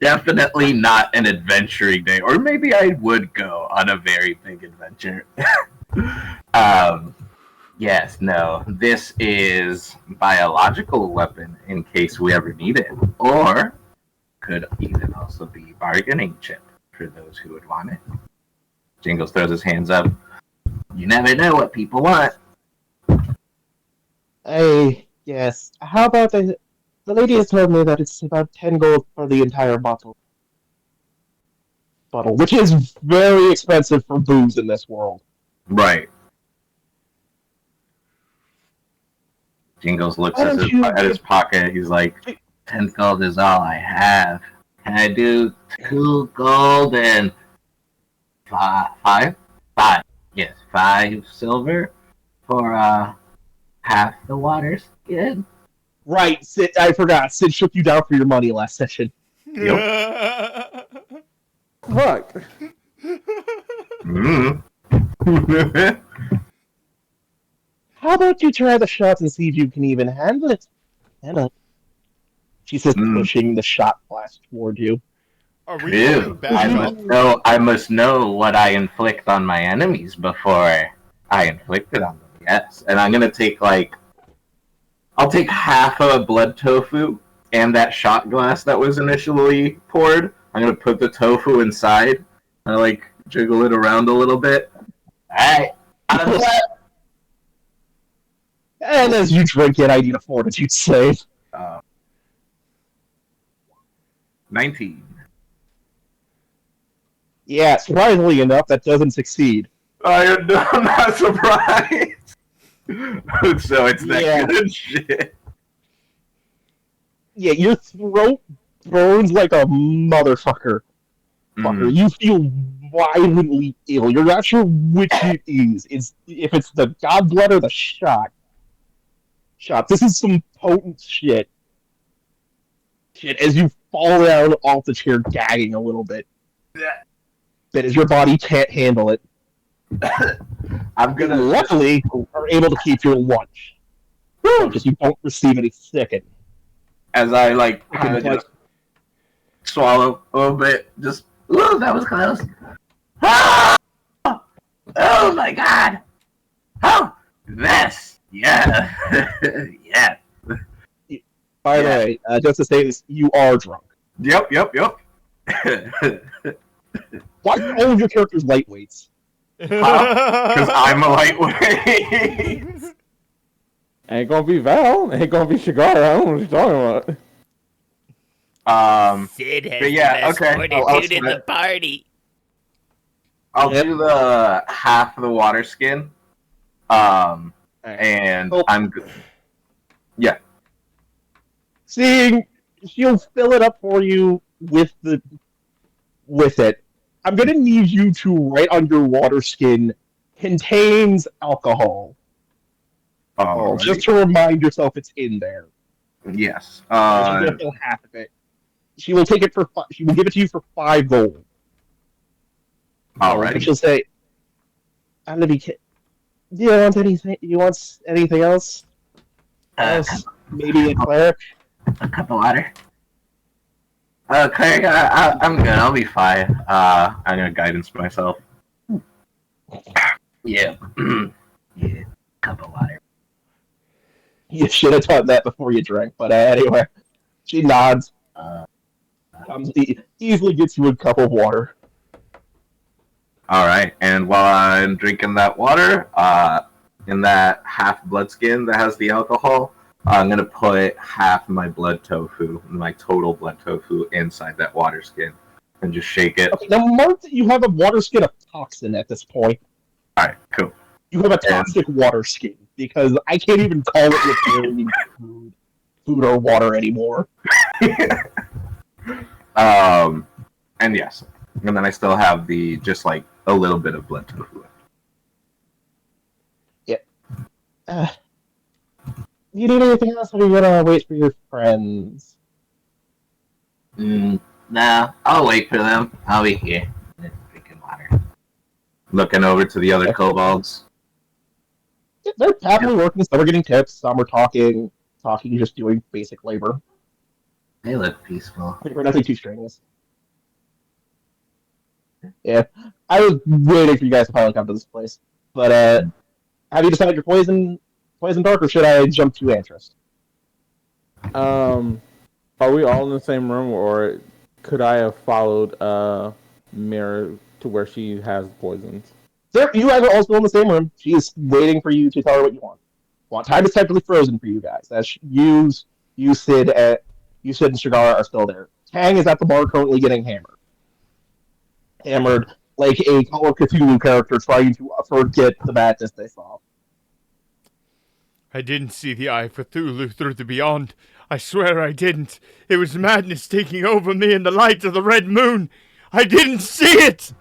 definitely not an adventuring day. Or maybe I would go on a very big adventure. Yes, no. This is biological weapon in case we ever need it. Or could even also be bargaining chip for those who would want it. Jingles throws his hands up. You never know what people want. Yes. How about the lady has told me that it's about 10 gold for the entire bottle, which is very expensive for booze in this world. Right. Jingles looks Why don't you at his pocket. He's like, 10 gold is all I have. Can I do 2 gold and 5? 5. Yes, 5 silver for half the water skin. Right, Sid, I forgot. Sid shook you down for your money last session. Fuck. How about you try the shots and see if you can even handle it? She says, pushing the shot glass toward you. Are we going Ew, back up? I must know what I inflict on my enemies before I inflict it on them. Yes, and I'm gonna take I'll take half a blood tofu and that shot glass that was initially poured. I'm gonna put the tofu inside. I jiggle it around a little bit. Alright. And as you drink it, I need a fortitude save. 19. Yeah, surprisingly enough, that doesn't succeed. I'm not surprised. So it's that good shit. Yeah, your throat burns like a motherfucker. You feel violently ill. You're not sure which it is. If it's the god blood or the shot. This is some potent shit. As you fall down off the chair, gagging a little bit. That as your body can't handle it. I'm gonna luckily are able to keep your lunch. Because you don't receive any second. As I kind of just swallow a little bit, just ooh, that was close. Ah! Oh my god! Oh, This, yeah, yeah, By the Yeah. way, just to say this, you are drunk. yep. Why are all of your characters lightweights? Because I'm a lightweight. Ain't gonna be Val. Ain't gonna be Shigara. I don't know what you're talking about. Sid has but yeah, the best okay. fortitude in the party. I'll Yep. do the half of the water skin. And Oh. I'm good. Yeah. Seeing she'll fill it up for you with it. I'm gonna need you to write on your water skin contains alcohol. Alrighty. Just to remind yourself it's in there. Yes. She's gonna fill half of it. She will take it for. She will give it to you for 5 gold. Alrighty. And she'll say, "Olivia, do you want anything? You want anything else? Maybe a cleric." A cup of water. Craig, I'm good. I'll be fine. I'm gonna guidance myself. Yeah. Yeah. Cup of water. You should have done that before you drank. But anyway, she nods. Comes easily gets you a cup of water. All right. And while I'm drinking that water, in that half blood skin that has the alcohol, I'm gonna put half my blood tofu, my total blood tofu, inside that water skin, and just shake it. Okay, now mark that you have a water skin of toxin at this point. All right. Cool. You have a toxic water skin because I can't even call it repairing food or water anymore. And yes, and then I still have the just like a little bit of blood tofu. You need anything else, or are you gonna wait for your friends? Nah, I'll wait for them. I'll be here. Drinking water. Looking over to the other kobolds. They're happily working. Some are getting tips. Some are talking, just doing basic labor. They look peaceful. For nothing too strenuous. Yeah, I was waiting for you guys to finally come to this place. But have you decided your poison dark, or should I jump to interest? Are we all in the same room, or could I have followed Mirror to where she has poisons? Sir, you guys are all still in the same room. She is waiting for you to tell her what you want. Time is technically frozen for you guys. As you, Sid, and Shigara are still there. Tang is at the bar currently getting hammered like a Call of Cthulhu character trying to forget the madness they saw. I didn't see the eye of Cthulhu through the beyond. I swear I didn't. It was madness taking over me in the light of the red moon. I didn't see it!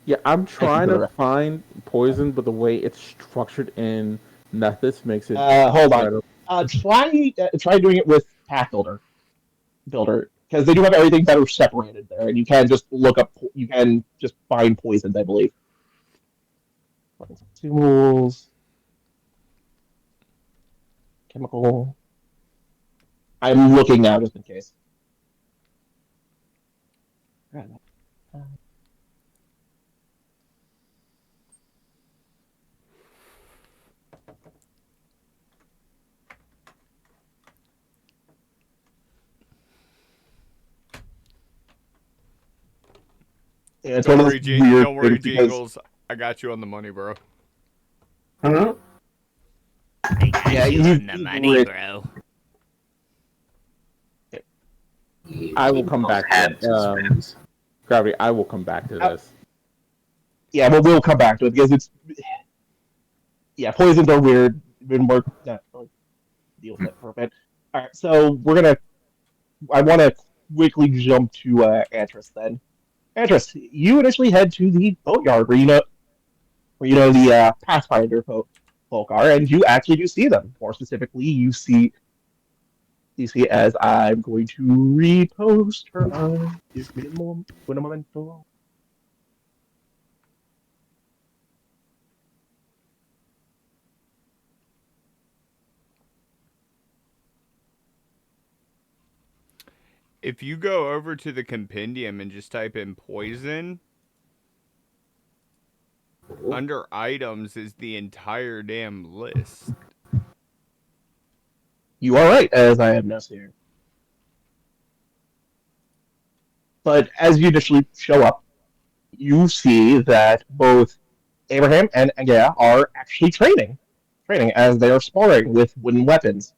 Yeah, I'm trying to find poison, but the way it's structured in Nethys makes it... Hold on. Try doing it with Path Builder, because they do have everything that are separated there, and you can just look up. You can just find poisons, I believe. Tools, chemical. I'm looking now, just in case. Yeah, it's Don't one of worry, those weird don't worry, things because- Jingles. I got you on the money, bro. Huh? I got Yeah, you you- on the you money, would- bro. I will come back to Suspense. Gravity, I will come back to this. Yeah, but we'll come back to it because it's. Yeah, poisons are weird. Been more not really deal with it for a bit. All right, so we're gonna. I want to quickly jump to Antris then. Antris, you initially head to the boatyard where you know the Pathfinder folk are, and you actually do see them. More specifically, you see as I'm going to repost her. Give me a momento. If you go over to the compendium and just type in poison, Under items is the entire damn list. You are right, as I have now seen. But as you initially show up, you see that both Abraham and Agaya are actually training as they are sparring with wooden weapons.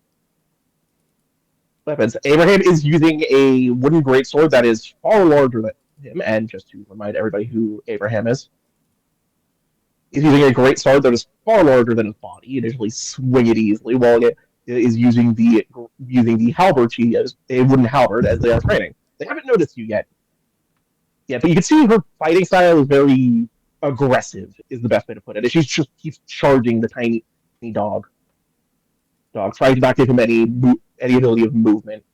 Abraham is using a wooden greatsword that is far larger than him, and just to remind everybody who Abraham is, he's using a greatsword that is far larger than his body. He initially swing it easily, while it is using the halberd. She has a wooden halberd as they are training. They haven't noticed you yet. Yeah, but you can see her fighting style is very aggressive. Is the best way to put it. And she just keeps charging the tiny dog. Trying to not give him any ability of movement.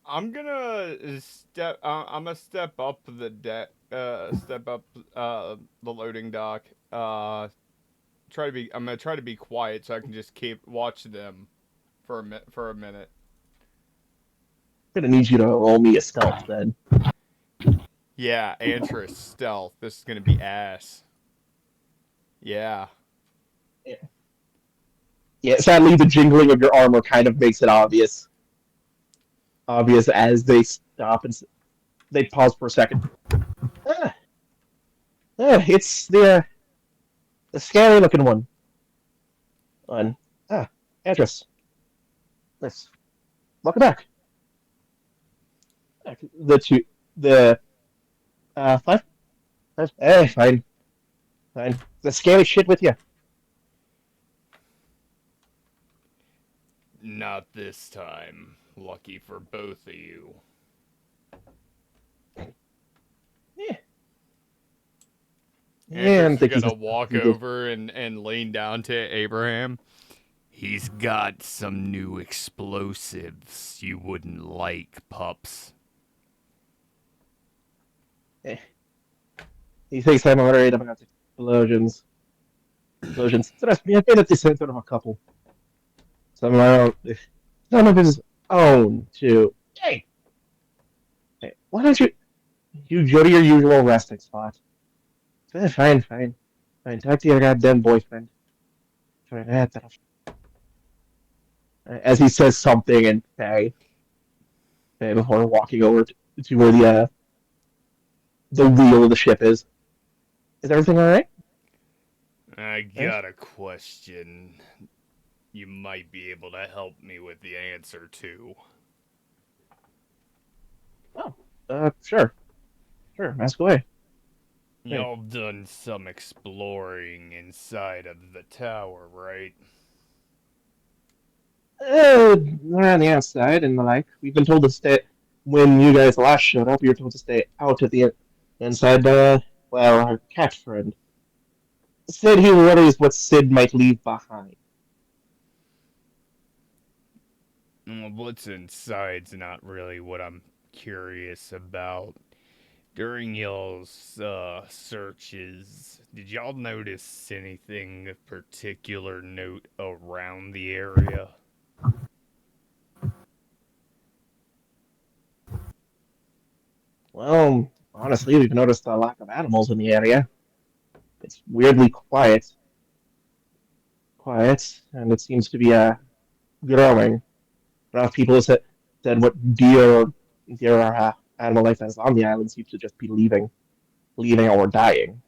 I'm gonna step. I'm gonna step up the deck. Step up the loading dock. Try to be. I'm gonna try to be quiet so I can just keep watch them for a minute. I'm gonna need you to roll me a stealth then. Yeah, Antris stealth. This is gonna be ass. Yeah. Yeah, sadly, the jingling of your armor kind of makes it obvious. Obvious as they stop and they pause for a second. Ah, it's the scary looking one. Address. Nice. Welcome back. The five. Fine. The scary shit with you. Not this time. Lucky for both of you. Yeah. Andrew's gonna walk over and lean down to Abraham. He's got some new explosives you wouldn't like, pups. He thinks I'm worried about explosions. Trust me, I've been at the center of a couple. Some of my own. Some of his own, too. Hey! Why don't you go to your usual resting spot? Fine. Talk to your goddamn boyfriend. As he says something and before walking over to where the wheel of the ship is. Is everything all right? I got a question. You might be able to help me with the answer to. Oh, sure. Ask away. Y'all done some exploring inside of the tower, right? We're on the outside and the like. We've been told to stay. When you guys last showed up, you were told to stay out at the inside. Our cat friend said he worries what Sid might leave behind. What's inside's not really what I'm curious about. During y'all's searches, did y'all notice anything of particular note around the area? Well, honestly, we've noticed a lack of animals in the area. It's weirdly quiet, and it seems to be growing. Enough people have said what deer or animal life that's on the island seems to just be leaving or dying.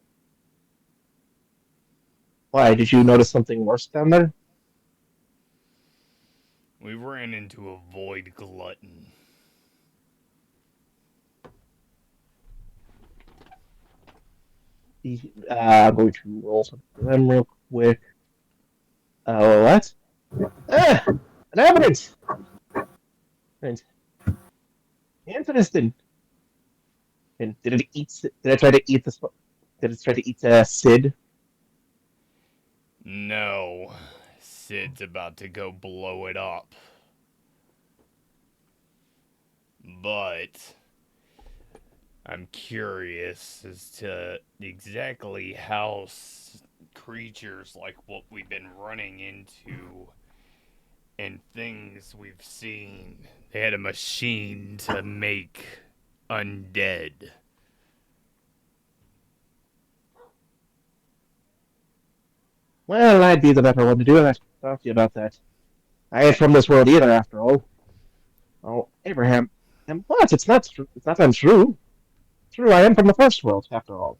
Why? Did you notice something worse down there? We ran into a void glutton. I'm going to roll something for them real quick. What? An evidence! Right. Interesting. And did it eat? Did it try to eat this? Did it try to eat Sid? No. Sid's about to go blow it up. But I'm curious as to exactly how creatures like what we've been running into and things we've seen. They had a machine to make undead. Well, I'd be the better one to do that. Talk to you about that. I ain't from this world either, after all. Oh, Abraham. And what? It's not. It's not untrue. True, I am from the first world, after all.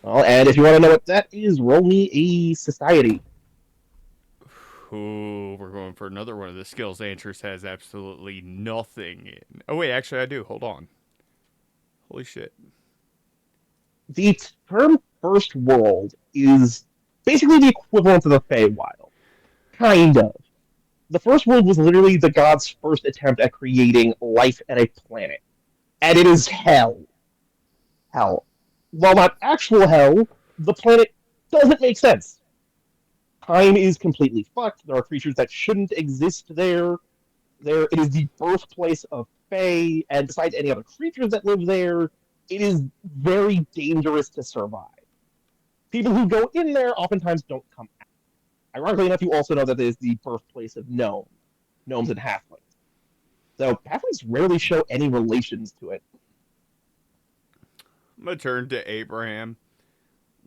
Well, and if you want to know what that is, roll me a society. Ooh, we're going for another one of the skills Antris has absolutely nothing in. Oh, wait, actually, I do. Hold on. Holy shit. The term first world is basically the equivalent of the Feywild. Kind of. The first world was literally the gods' first attempt at creating life at a planet. And it is hell. Hell. While not actual hell, the planet doesn't make sense. Time is completely fucked. There are creatures that shouldn't exist there. It is the birthplace of Fae, and besides any other creatures that live there, it is very dangerous to survive. People who go in there oftentimes don't come out. Ironically enough, you also know that it is the birthplace of gnomes and halflings. So halflings rarely show any relations to it. I'm going to turn to Abraham.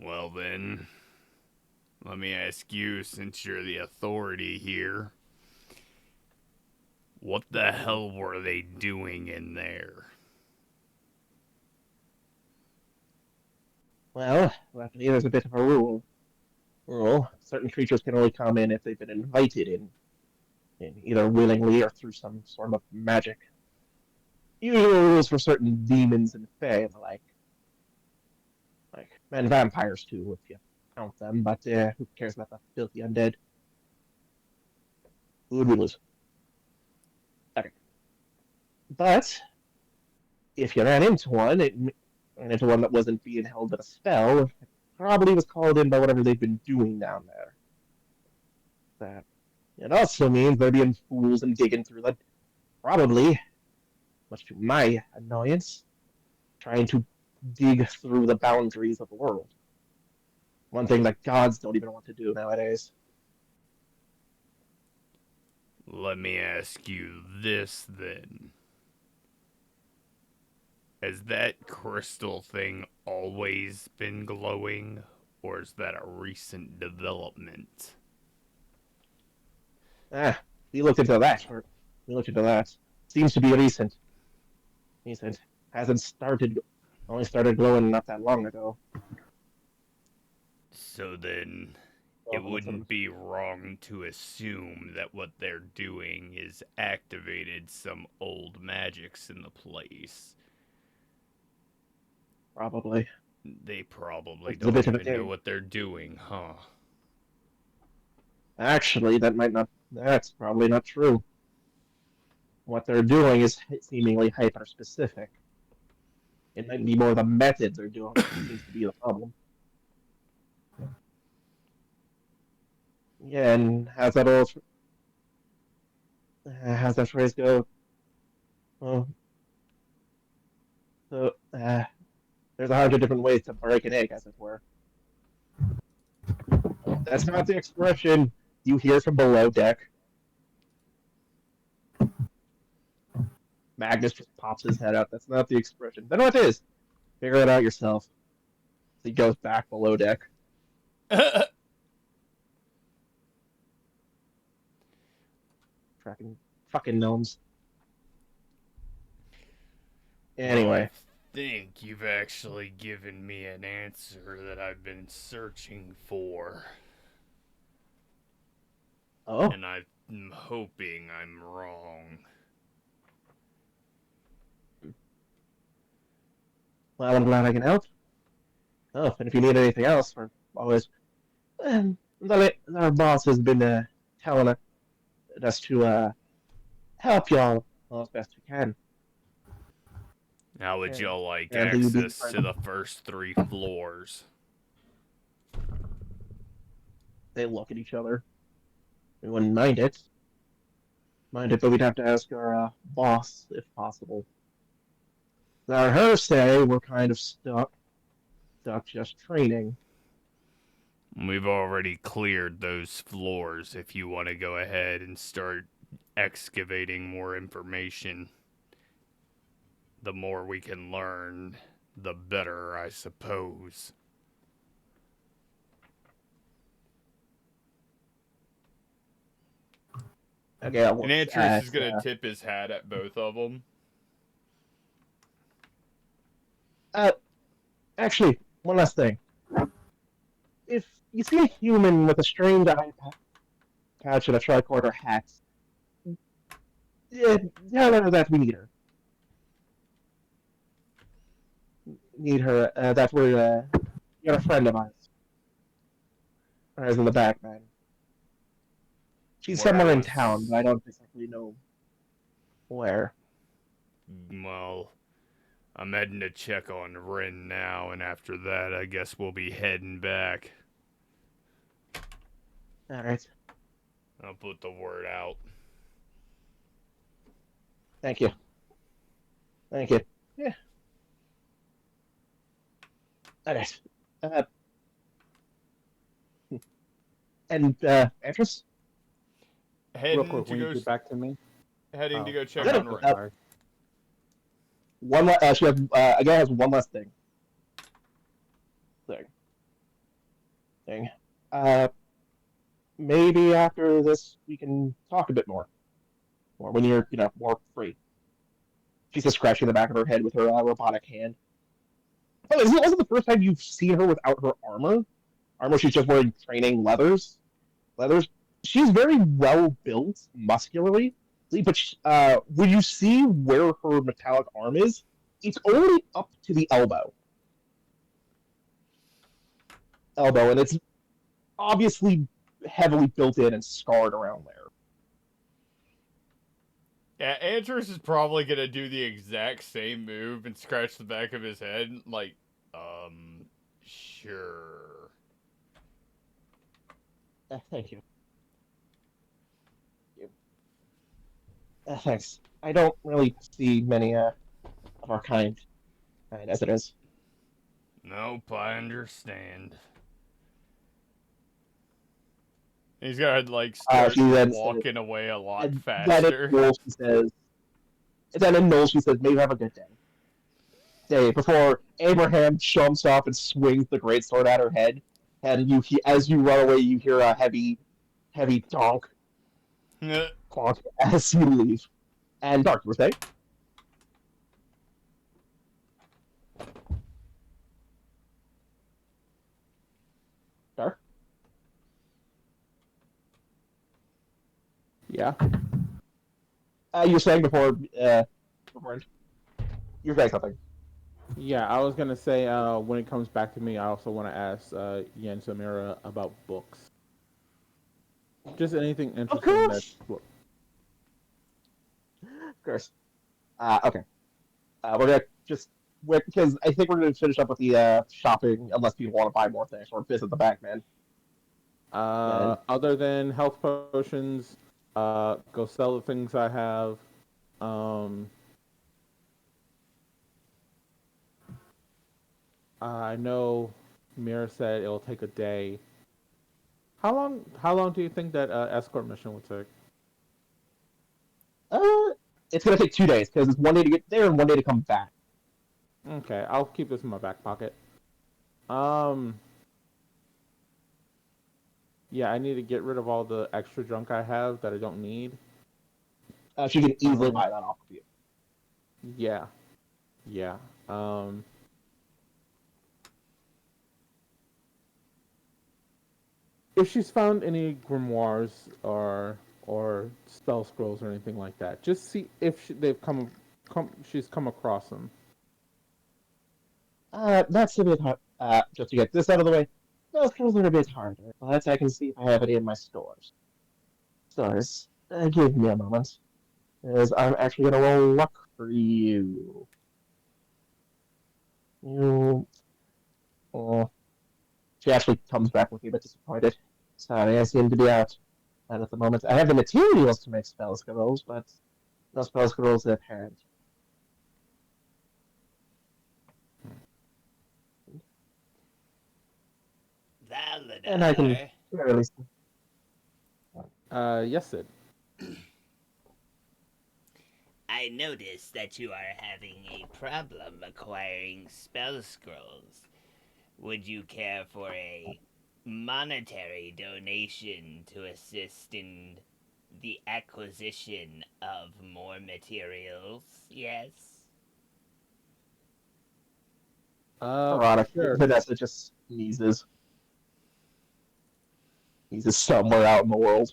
Well, then, let me ask you, since you're the authority here, what the hell were they doing in there? Well, luckily there's a bit of a rule. Certain creatures can only come in if they've been invited in either willingly or through some sort of magic. Usual rules for certain demons and fae and the like, and vampires too, if you count them. But who cares about the filthy undead? Who would we lose? Okay, but if you ran into one, into one that wasn't being held in a spell, it probably was called in by whatever they've been doing down there. That it also means they're being fools and digging through the probably, much to my annoyance, trying to dig through the boundaries of the world. One thing that gods don't even want to do nowadays. Let me ask you this, then. Has that crystal thing always been glowing, or is that a recent development? Ah, we looked into that. We looked into that. Seems to be recent. Recent. Hasn't started. Only started glowing not that long ago. So then, it Well, wouldn't be wrong to assume that what they're doing is activated some old magics in the place. probably. They probably It's a don't bit of a even know game. what they're doing, huh? Actually, that might not. That's probably not true. What they're doing is seemingly hyper specific. It might be more the methods they're doing that seems to be the problem. Yeah, and how's that phrase go? Well, so there's 100 different ways to break an egg, as it were. That's not the expression you hear from below deck. Magnus just pops his head out. That's not the expression. Then what is? Figure it out yourself. He goes back below deck. Tracking fucking gnomes. Well, Anyway. I think you've actually given me an answer that I've been searching for. Oh. And I'm hoping I'm wrong. Well, I'm glad I can help. Oh, and if you need anything else, we're always. Our boss has been telling us to help y'all as best we can. How would And y'all like apparently you'd be access to the first 3 floors? They look at each other. We wouldn't mind it. But we'd have to ask our boss if possible. Now, her say we're kind of stuck just training. We've already cleared those floors if you want to go ahead and start excavating more information. The more we can learn, the better, I suppose. Okay, that And works. Andrews is gonna tip his hat at both of them. Actually, one last thing. If you see a human with a strange eye patch and a tricorder hat, yeah, tell her that we need her. Need her. That you're a friend of ours. Ours in the back, man. She's somewhere in town, but I don't exactly know where. Well, I'm heading to check on Rin now, and after that, I guess we'll be heading back. All right. I'll put the word out. Thank you. Thank you. Yeah. All right. And Andrus? Real Heading quick, to when you go. get back to me. Heading to go check Yeah, on Rin. Sorry. She has, again has one last thing. Thing. Maybe after this we can talk a bit more. Or when you're, more free. She's just scratching the back of her head with her robotic hand. Oh, is it also the first time you've seen her without her armor? Armor, she's just wearing training leathers. She's very well built, muscularly, but when you see where her metallic arm is, it's only up to the elbow. And it's obviously heavily built in and scarred around there. Yeah, Andrews is probably gonna do the exact same move and scratch the back of his head, like, sure. Thank you. Thanks. I don't really see many of our kind as it is. Nope, I understand. He's gonna, like, start She then walking away a lot and faster. then in Knowles she says, maybe have a good day. Before Abraham jumps off and swings the greatsword at her head, and as you run away, you hear a heavy donk clonk as you leave. And Dark, you were saying? Dark? Yeah. You were saying before you were saying something. Yeah, I was gonna say when it comes back to me, I also want to ask Yen Samira about books. Just anything interesting that's Of course. Okay. We're gonna just because I think we're gonna finish up with the shopping unless people want to buy more things or visit the back, man. Other than health potions, go sell the things I have. I know Mira said it'll take a day. How long do you think that escort mission would take? It's gonna take 2 days because it's 1 day to get there and 1 day to come back. Okay, I'll keep this in my back pocket. Yeah, I need to get rid of all the extra junk I have that I don't need. She can easily buy that off of you. Yeah. Yeah. If she's found any grimoires or spell scrolls or anything like that, just see if she's come across them. That's a bit hard. Just to get this out of the way, those skills are a bit harder, but I can see if I have it in my stores. Give me a moment, because I'm actually gonna roll luck for you. You. She actually comes back with you, but disappointed. Sorry, I seem to be out. And at the moment, I have the materials to make spell scrolls, but no spell scrolls at hand. And I can release them. Yes, Sid. I noticed that you are having a problem acquiring spell scrolls. Would you care for a monetary donation to assist in the acquisition of more materials, yes? Veronica, Sure. Vanessa just sneezes. Sneezes somewhere out in the world.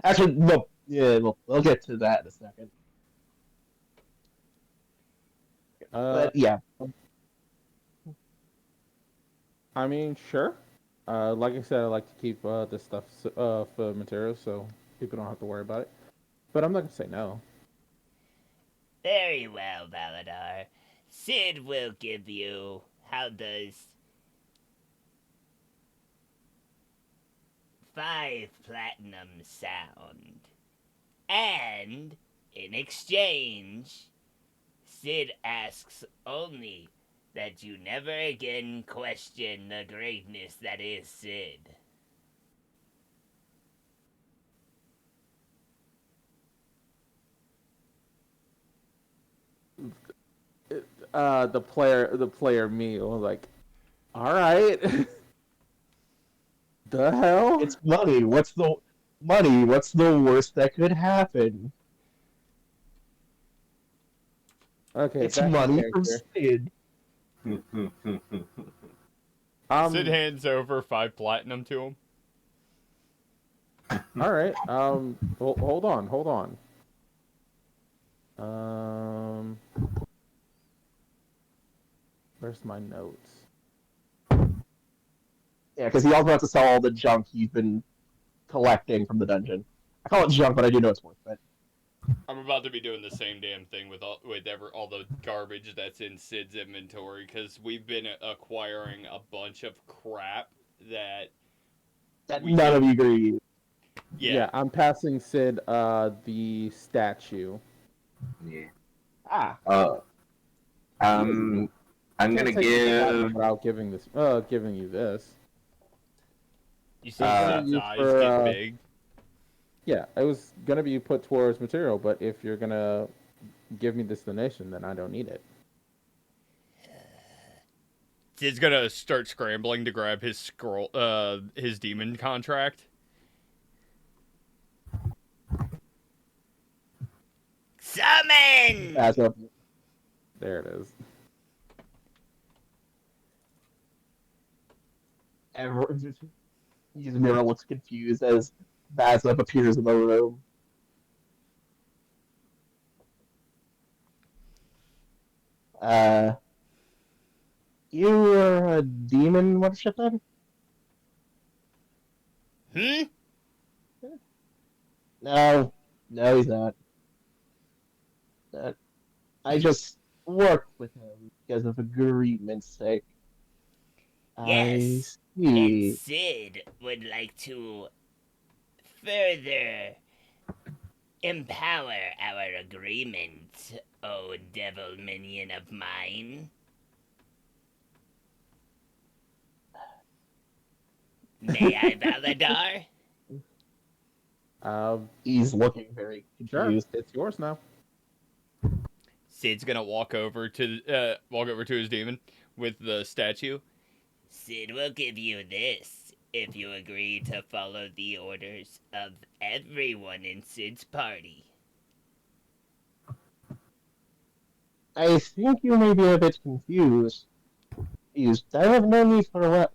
Actually, no. Yeah, we'll get to that in a second. Uh, But yeah, I mean, sure. Like I said, I like to keep this stuff for materials, so people don't have to worry about it. But I'm not gonna say no. Very well, Valadar. Sid will give you. How does 5 platinum sound? And in exchange, Sid asks only that you never again question the greatness that is Sid. The player me was like, all right, the hell. it's money. What's the worst that could happen? Okay, It's back in money from character. Sid. Sid Um, hands over 5 platinum to him. all right. Hold on, hold on. Um, where's my notes? Yeah, because he also has to sell all the junk he's been collecting from the dungeon. I call it junk, but I do know it's worth it. I'm about to be doing the same damn thing with all the garbage that's in Sid's inventory because we've been acquiring a bunch of crap that That we none did. of you agree. Yeah. I'm passing Sid the statue. Yeah. Ah, I'm gonna Can't take the platinum give. without giving you this. You It was see gonna Uh, be Sid's used eyes for get big. yeah, it was gonna be put towards material, but if you're gonna give me this donation, then I don't need it. Sid's gonna start scrambling to grab his demon contract. Summon! as of There it is. ever, Yuzumira looks confused as Vazev appears in the room. Uh, you were a demon worship then? Hmm? No, no, he's not. Uh, I just work with him because of agreement's sake. I Yes. And see. Sid would like to further empower our agreement, oh devil minion of mine. May I, Valadar? He's looking very Sure, confused. it's yours now. Sid's gonna walk over to his demon with the statue. Sid will give you this if you agree to follow the orders of everyone in Sid's party. I think you may be a bit confused. I have no need for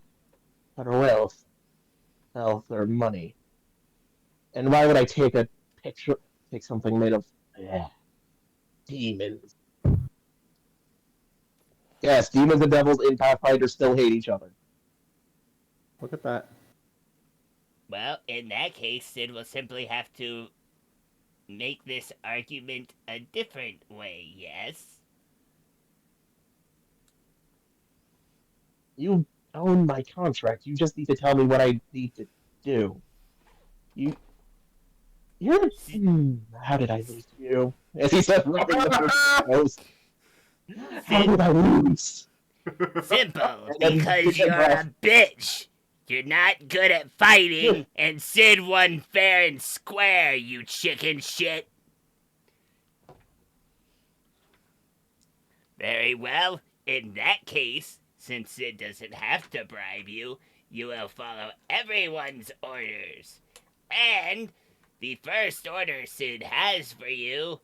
wealth or money. And why would I take something made of demons? Yes, demons and devils in Pathfinder still hate each other. Look at that. Well, in that case, Sid will simply have to make this argument a different way, yes? You own my contract. You just need to tell me what I need to do. You, you're. How did I lose you? As he says, rubbing the nose. How did I lose? Simple, And then because take a you're breath. a bitch. You're not good at fighting, and Sid won fair and square, you chicken shit. Very well, in that case, since Sid doesn't have to bribe you, you will follow everyone's orders. And the first order Sid has for you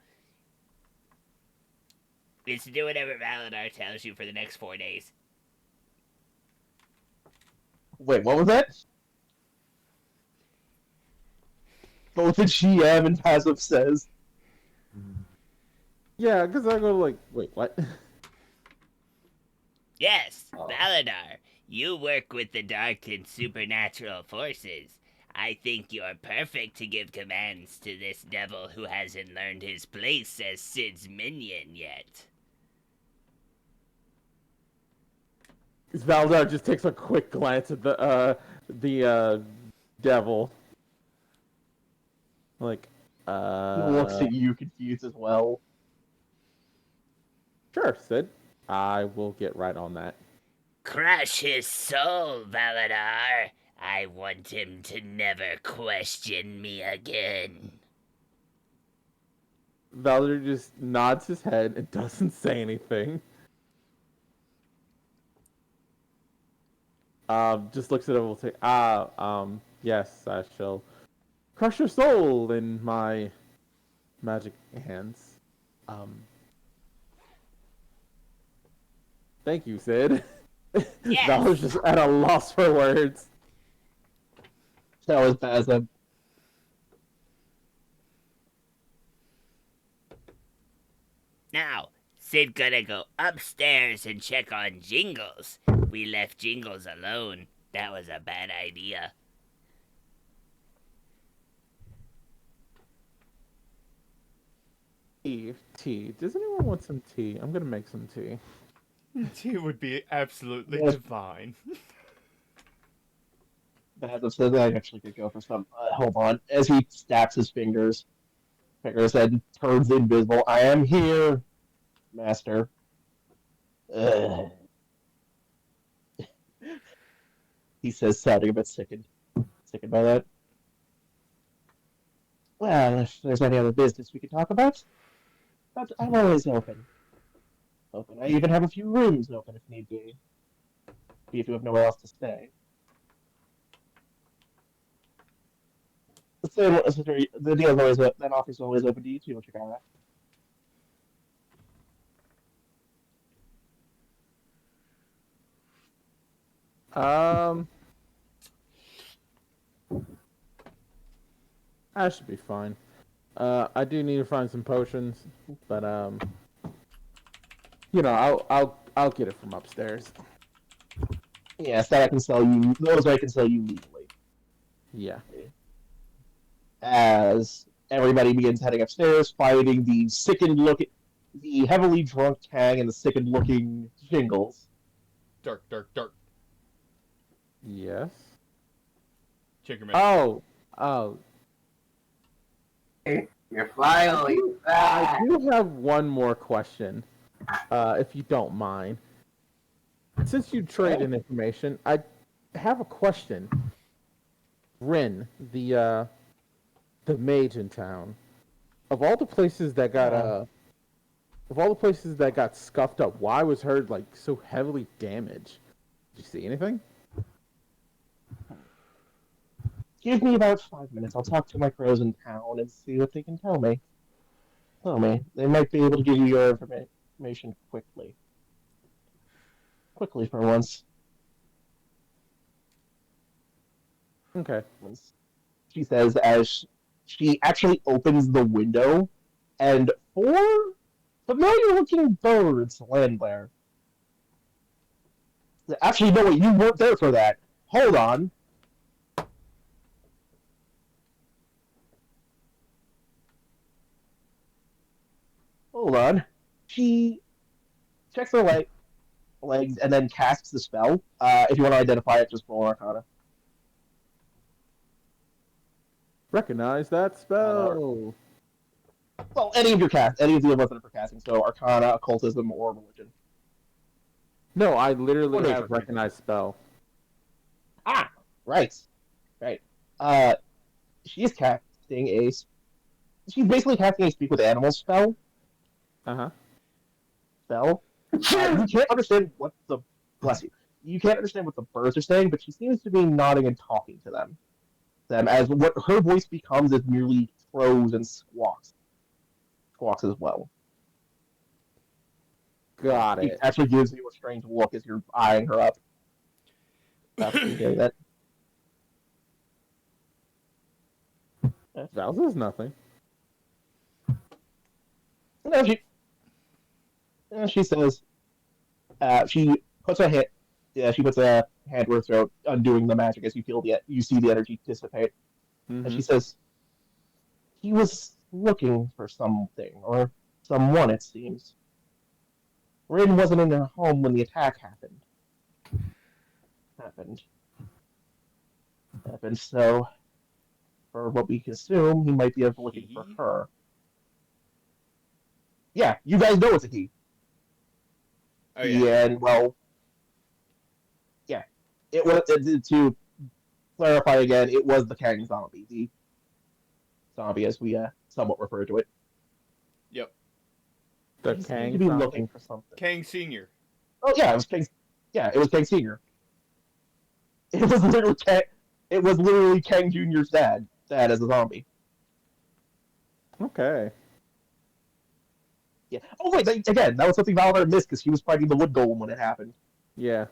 is to do whatever Valadar tells you for the next 4 days. Wait, what was that? Both the GM and passive says. Yeah, because I go like, wait, what? Yes, Valadar, you work with the dark and supernatural forces. I think you're perfect to give commands to this devil who hasn't learned his place as Sid's minion yet. Valdar just takes a quick glance at the devil. Like, He looks at you confused as well. Sure, Sid. I will get right on that. Crush his soul, Valadar. I want him to never question me again. Valdar just nods his head and doesn't say anything. Just looks at it and will say, yes, I shall crush your soul in my magic hands. Thank you, Sid. Yes. Valar's just at a loss for words. That was passive. Now, Sid gonna go upstairs and check on Jingles. We left Jingles alone. That was a bad idea. Tea. Does anyone want some tea? I'm gonna make some tea. Tea would be absolutely Yes. divine. Passive says I actually could go for some. Hold on. As he snaps his fingers and turns invisible. I am here, Master. Ugh. He says, sounding a bit sickened. Sickened by that. Well, if there's any other business we could talk about, but I'm always open. I even have a few rooms open if need be. If you have nowhere else to stay. The deal's always that office is always open to you too. Check out that. I should be fine. I do need to find some potions, but I'll get it from upstairs. Yes, that I can sell you. Those I can sell you legally. Yeah. As everybody begins heading upstairs, fighting the heavily drunk Tang and the sickened-looking Jingles. Dark. Yes. Check your Oh. You're finally I back. do have one more question, if you don't mind. Since you traded information, I have a question. Rin, the mage in town, of all the places that got scuffed up, why was her like so heavily damaged? Did you see anything? Give me about 5 minutes. I'll talk to my crows in town and see what they can tell me. They might be able to give you your information quickly. Quickly for once. Okay. She says as she actually opens the window, and 4 familiar-looking birds land there. Actually, no, wait, you weren't there for that. Hold on. Hold on. She checks her legs and then casts the spell. If you want to identify it, just roll Arcana. Recognize that spell. Well, any of the above that are for casting, so Arcana, Occultism, or Religion. No, I literally What is have it? recognized spell. Ah, right. She's casting she's basically casting a Speak with Animals spell. Uh-huh. You can't understand bless you. you can't understand what the birds are saying, but she seems to be nodding and talking to them as what her voice becomes is merely crows and squawks as well. Got She it. actually gives you a strange look as you're eyeing her up after hearing that. Val says nothing. No, she says, she puts a hand, yeah, she puts a hand to her throat, undoing the magic as you see the energy dissipate. And Mm-hmm. she says, he was looking for something, or someone, it seems. Rin wasn't in her home when the attack happened. So, for what we can assume, he might be looking for He? her. Yeah, you guys know it's a he. Oh yeah. And, well, yeah. It was, to clarify again, it was the Kang zombie, the zombie as we somewhat refer to it. Yep. The He seemed to Kang be zombie. looking for something. Kang Senior. Oh yeah, it was Kang. Yeah, it was Kang Senior. It was literally Kang. It was literally Kang Junior's dad as a zombie. Okay. Yeah. Oh wait, again, that was something Valadar missed because he was fighting the wood golem when it happened. Yeah.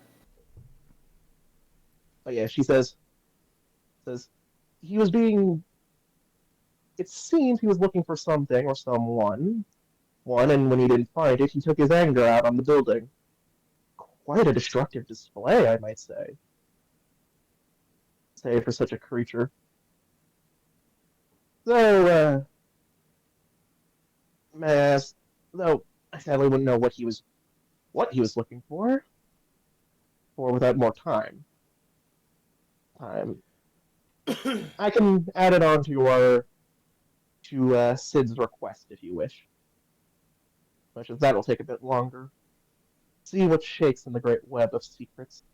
But yeah, she says he was being. It seems he was looking for something or someone. And when he didn't find it, he took his anger out on the building. Quite a destructive display, I might say. Say for such a creature. So, Mass, though I sadly wouldn't know what he was looking for, or without more time. I can add it on to Sid's request if you wish. Much as that'll take a bit longer. See what shakes in the great web of secrets.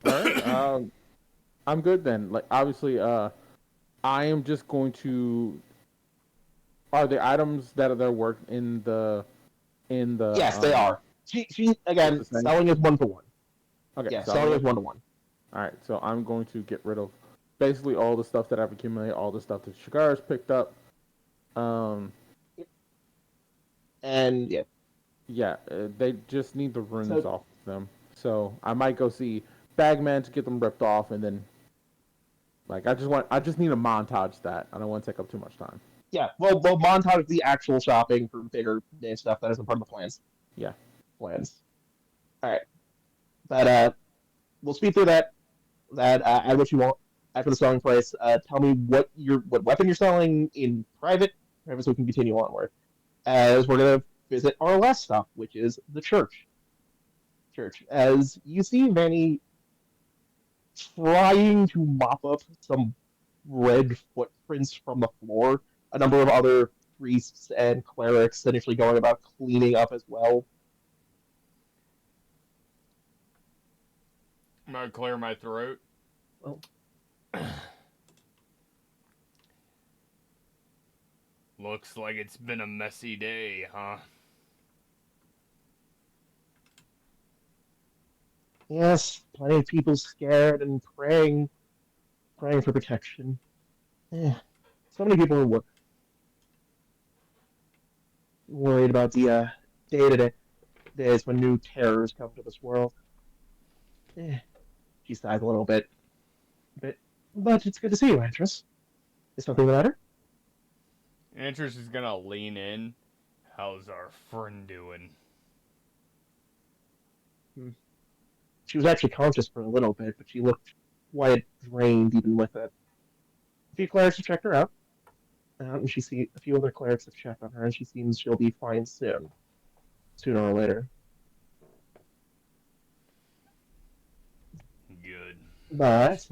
All right. I'm good then. Like obviously, I am just going to. Are the items that are there work in the Yes, they are. She again, selling is 1-to-1. Okay. Yeah, So selling is 1-to-1. All right. So I'm going to get rid of basically all the stuff that I've accumulated, all the stuff that Shigar's picked up. And yeah. Yeah, they just need the runes So, off them. So I might go see Bagman to get them ripped off, and then like I just need a montage that. I don't want to take up too much time. yeah, well, montage the actual shopping for bigger name stuff that isn't part of the plans. Yeah. Plans. All right, but we'll speed through that. Add what you want after the selling price. Tell me what weapon you're selling in private, so we can continue onward. As we're gonna visit our last stop, which is the church. As you see Vanny trying to mop up some red footprints from the floor. A number of other priests and clerics initially going about cleaning up as well. I'm gonna clear my throat. Well, Looks like it's been a messy day, huh? yes, plenty of people scared and praying for protection. So many people were worried about the day-to-day days when new terrors come to this world. She sighs a little bit. But it's good to see you, Andrus. Is something the matter? Andrus is gonna lean in. How's our friend doing? She was actually conscious for a little bit, but she looked quite drained even with it. A few clerics have checked her out, and she see a few other clerics have checked on her, and she seems she'll be fine soon, sooner or later. Good. But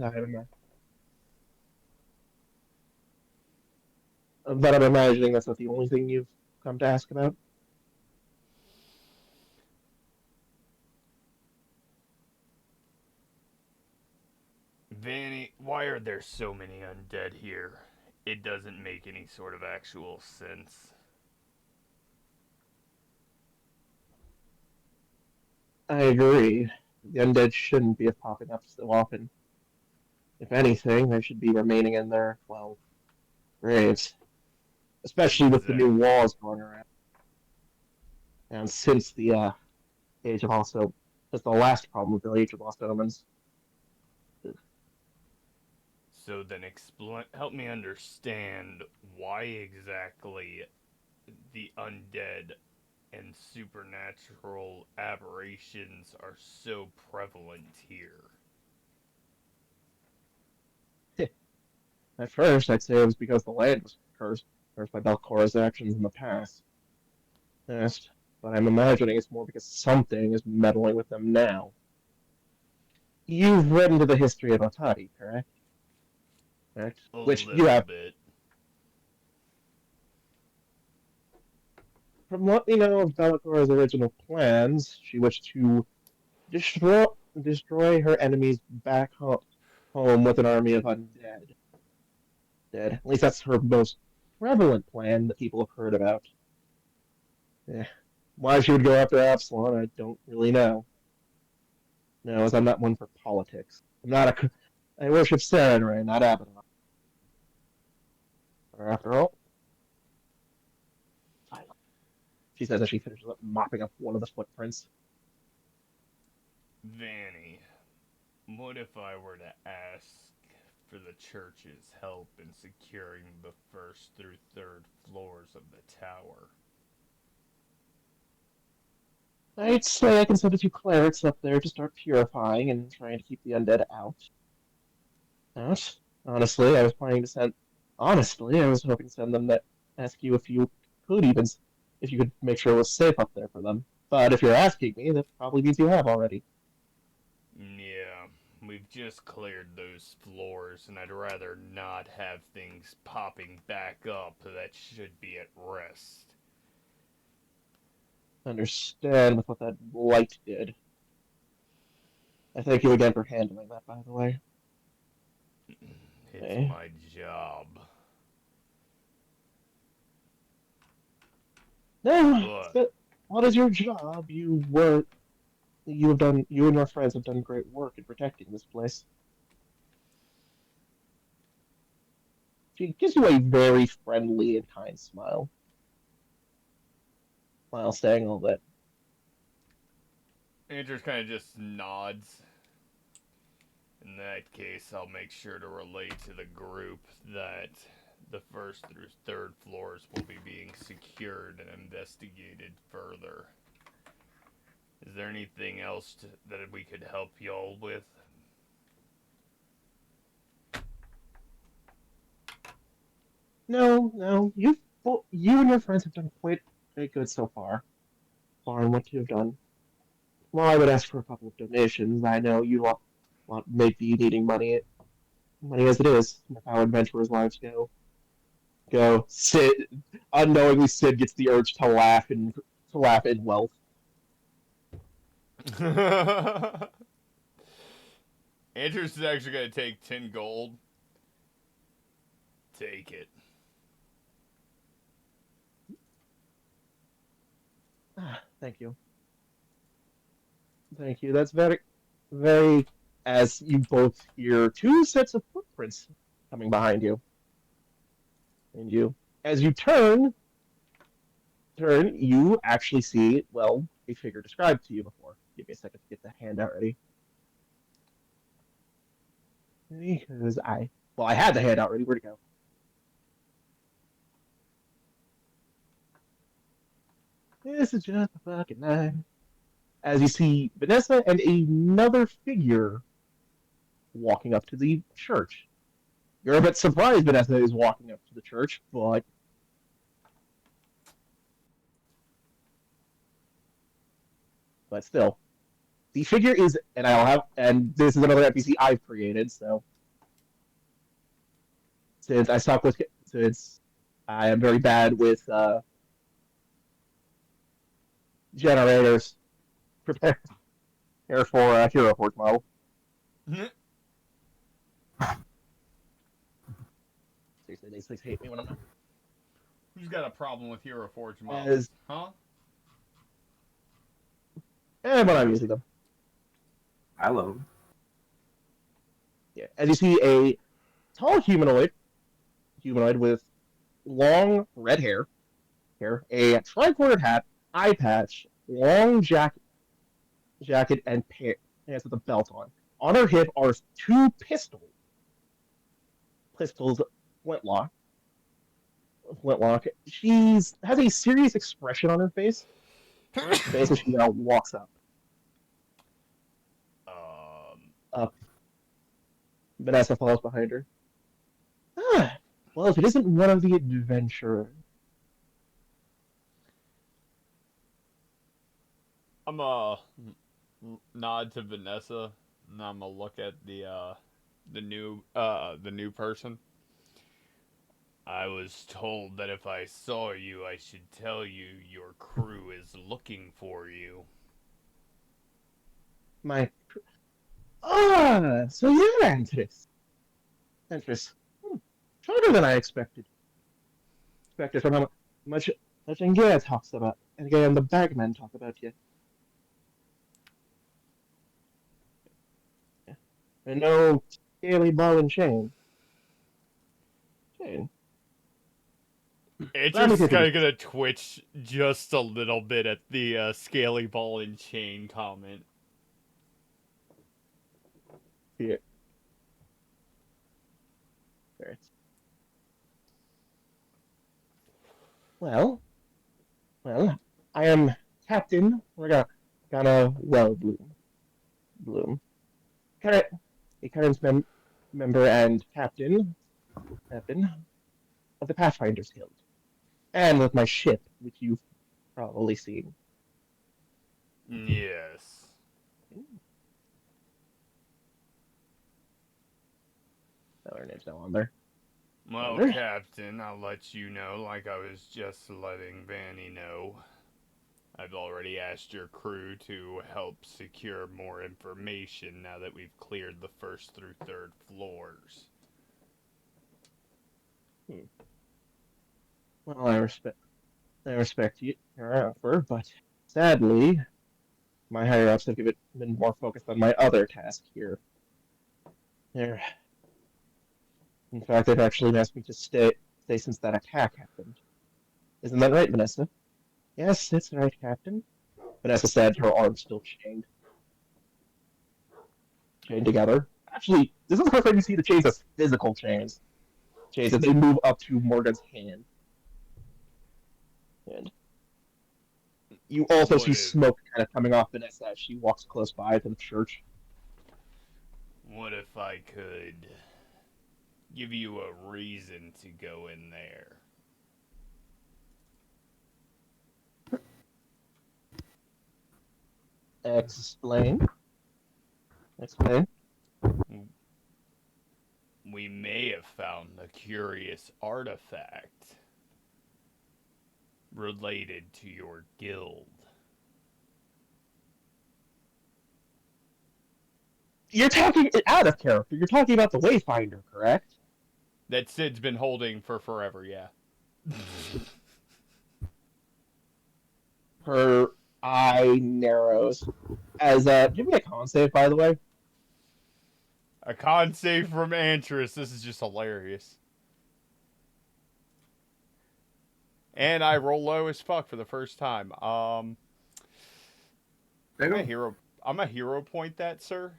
I'm imagining that's not the only thing you've come to ask about. Vanny, why are there so many undead here? It doesn't make any sort of actual sense. I agree. The undead shouldn't be popping up so often. If anything, they should be remaining in their, well, graves. Especially with the new Exactly. walls going around. And since the Age of also is the last problem with the Age of Lost Omens. So then explain, help me understand why exactly the undead and supernatural aberrations are so prevalent here. At first, I'd say it was because the land was cursed by Belcora's actions in the past. Yes, but I'm imagining it's more because something is meddling with them now. You've read into the history of Otari, correct? Correct? A Which you little have. bit. From what we know of Belcora's original plans, she wished to destroy destroy her enemies back home with an army of undead. Dead. At least that's her most prevalent plan that people have heard about. Eh. Why she would go after Absalom, I don't really know. No, as I'm not one for politics. I'm not a. I worship Sarenrae, not Abaddon. Or after all, she says as she finishes up mopping up one of the footprints. Vanny, what if I were to ask for the church's help in securing the first through third floors of the tower? I'd say I can send a few clerics up there to start purifying and trying to keep the undead out. Out. Honestly, I was planning to send. Honestly, I was hoping to send them that. Ask you if you could even, if you could make sure it was safe up there for them. But if you're asking me, that probably means you have already. Yeah, we've just cleared those floors, and I'd rather not have things popping back up that should be at rest. Understand with what that light did. I thank you again for handling that, by the way. It's Okay. my job. No, But but what is your job? You and your friends have done great work in protecting this place. She gives you a very friendly and kind smile while saying all that. Andrews kind of just nods. In that case, I'll make sure to relay to the group that the first through third floors will be being secured and investigated further. Is there anything else that we could help y'all with? No, no, you and your friends have done quite good so far. Far in what you have done. Well, I would ask for a couple of donations. I know you may be needing money as it is. With how adventurers' lives go. Sid, unknowingly, Sid gets the urge to laugh in wealth. Andrews is actually going to take 10 gold. Take it. Thank you. Thank you. That's very. As you both hear two sets of footprints coming behind you, and as you you actually see a figure described to you before. Give me a second to get the handout ready. Because I had the handout ready. Where'd it go? This is just a fucking night. As you see Vanessa and another figure walking up to the church. You're a bit surprised Vanessa is walking up to the church, but still, the figure is, and this is another NPC I've created. So since I suck with, since I am very bad with generators, prepare for Hero Forge model. Seriously, these things hate me when I'm not. Who's got a problem with Hero Forge models? As Huh? and when I'm using them. I love them. Yeah, as you see, a tall humanoid with long red hair, a tri-cornered hat, eye patch, long jacket, and pants with a belt on. On her hip are two pistols, flintlock. She has a serious expression on her face. As she now walks Um, up. Vanessa follows behind her. Ah, well, if it isn't one of the adventurers. I'm nod to Vanessa, and I'm gonna look at the new person. I was told that if I saw you, I should tell you your crew is looking for you. My so you're Andres. Shorter than I expected. Expected from how much Angea talks about, and again the bagmen talk about you. Yeah. And no scaly ball and chain. It's Let me just take kind it. of gonna twitch just a little bit at the scaly ball and chain comment. Here. There. Well, I am Captain Regana Well Bloom. Current, a current member and captain of the Pathfinders Guild, and with my ship, which you've probably seen. Yes. Oh, her name's no on there. Well, Wonder? Captain, I'll let you know, like I was just letting Vanny know. I've already asked your crew to help secure more information now that we've cleared the first through third floors. Well, I respect your offer, but sadly, my higher ups have been more focused on my other task here. They're, in fact, they've actually asked me to stay since that attack happened. Isn't that right, Vanessa? Yes, it's right, Captain. Vanessa said, her arms still chained together. Actually, this is the first time you see the chains as physical chains that they move up to Morgan's hand. And you also What see if smoke kind of coming off Vanessa as she walks close by to the church. what if I could give you a reason to go in there? Explain. Explain. We may have found a curious artifact related to your guild. You're talking out of character. You're talking about the Wayfinder, correct? That Sid's been holding for forever, yeah. Her eye narrows. Give me a con save, by the way. A con save from Antris. This is just hilarious. And I roll low as fuck for the first time. I'm a hero. I'm a hero point that, sir.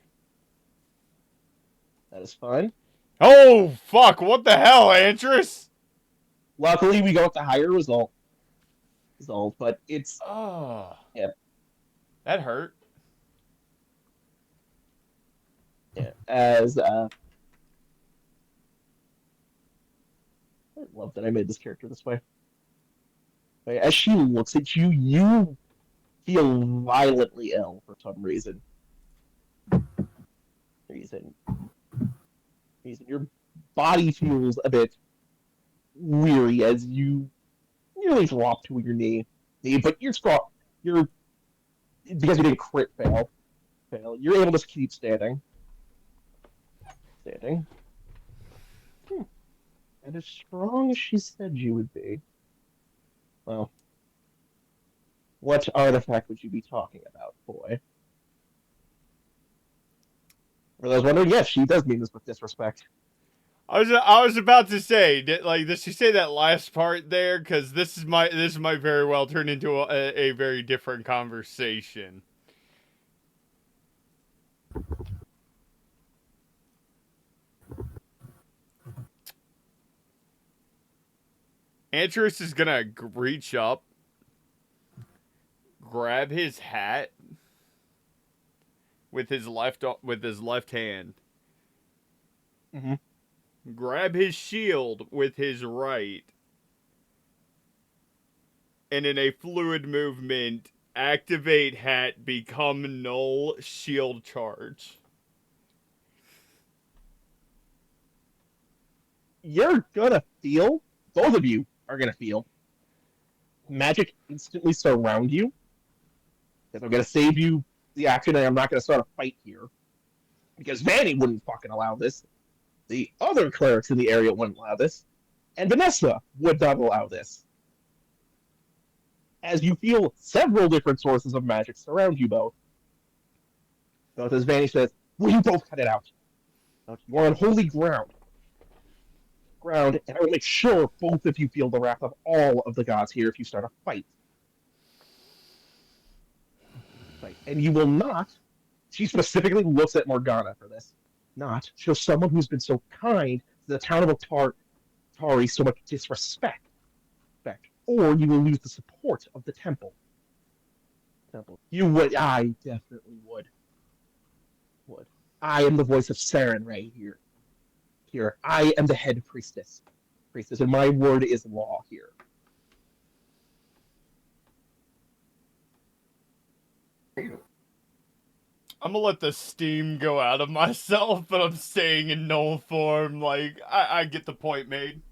That is fine. Oh fuck! What the hell, Antris? Luckily, we got the higher result, but it's Oh, yeah, that hurt. yeah. I love that I made this character this way. As she looks at you, you feel violently ill for some reason. Your body feels a bit weary as you nearly drop to your knee. But you're strong. You're because you didn't crit fail. You're able to keep standing. And as strong as she said you would be. Well, What artifact would you be talking about, boy? For those wondering, yes, she does mean this with disrespect. I was about to say, does she say that last part there? Because this might very well turn into a very different conversation. Andrews is gonna reach up, grab his hat with his left hand, Mm-hmm. grab his shield with his right, and in a fluid movement, activate hat, become null, shield charge. You're gonna feel, both of you are gonna feel, magic instantly surround you. Because I'm gonna save you the action, and I'm not gonna start a fight here. Because Vanny wouldn't fucking allow this. The other clerics in the area wouldn't allow this. And Vanessa would not allow this. As you feel several different sources of magic surround you both. Both as Vanny says, will you both cut it out? You are on holy ground. And I will make sure both of you feel the wrath of all of the gods here if you start a fight. And you will not, she specifically looks at Morgana for this, not show someone who's been so kind to the town of Otari so much disrespect. Or you will lose the support of the temple. You would, I definitely would. I am the voice of Saren Ray here. I am the head priestess, and my word is law here. I'm gonna let the steam go out of myself, but I'm staying in null form. Like, I get the point made.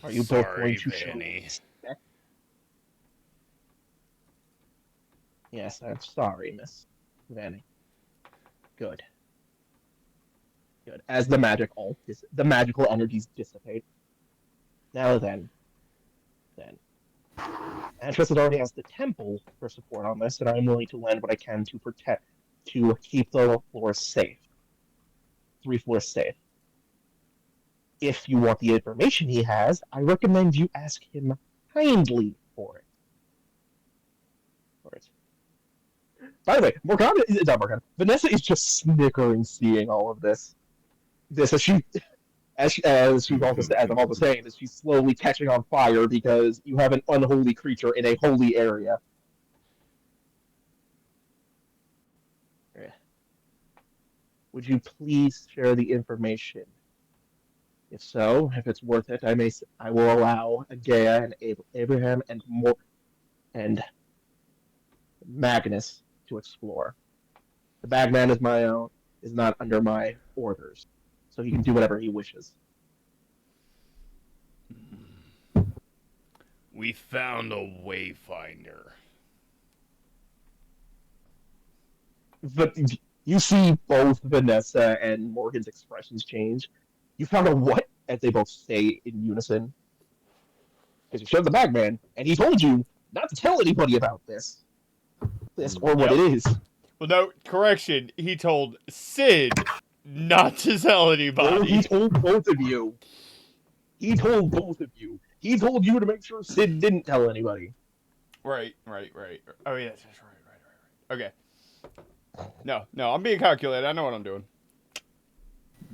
Are you both going to show respect? Yes, I'm sorry, Miss Vanny. Good. As the magical energies dissipate. Now then. Antris already has the temple for support on this, and I'm willing to lend what I can to keep the floors safe. 3 floors safe. If you want the information he has, I recommend you ask him kindly for it. By the way, Vanessa is just snickering seeing all of this. As I'm also saying, that she's slowly catching on fire because you have an unholy creature in a holy area. Would you please share the information? If so, if it's worth it, I will allow Agea and Abraham and Magnus to explore. The Bagman is not under my orders, so he can do whatever he wishes. We found a wayfinder. But you see both Vanessa and Morgan's expressions change. You found a what? As they both say in unison. Because you showed the Bagman, and he told you not to tell anybody about this. Or what it is. Well, no, correction. He told Sid not to tell anybody. No, he told both of you. He told you to make sure Sid didn't tell anybody. Right. Oh, yeah, that's right. Okay. No, I'm being calculated. I know what I'm doing.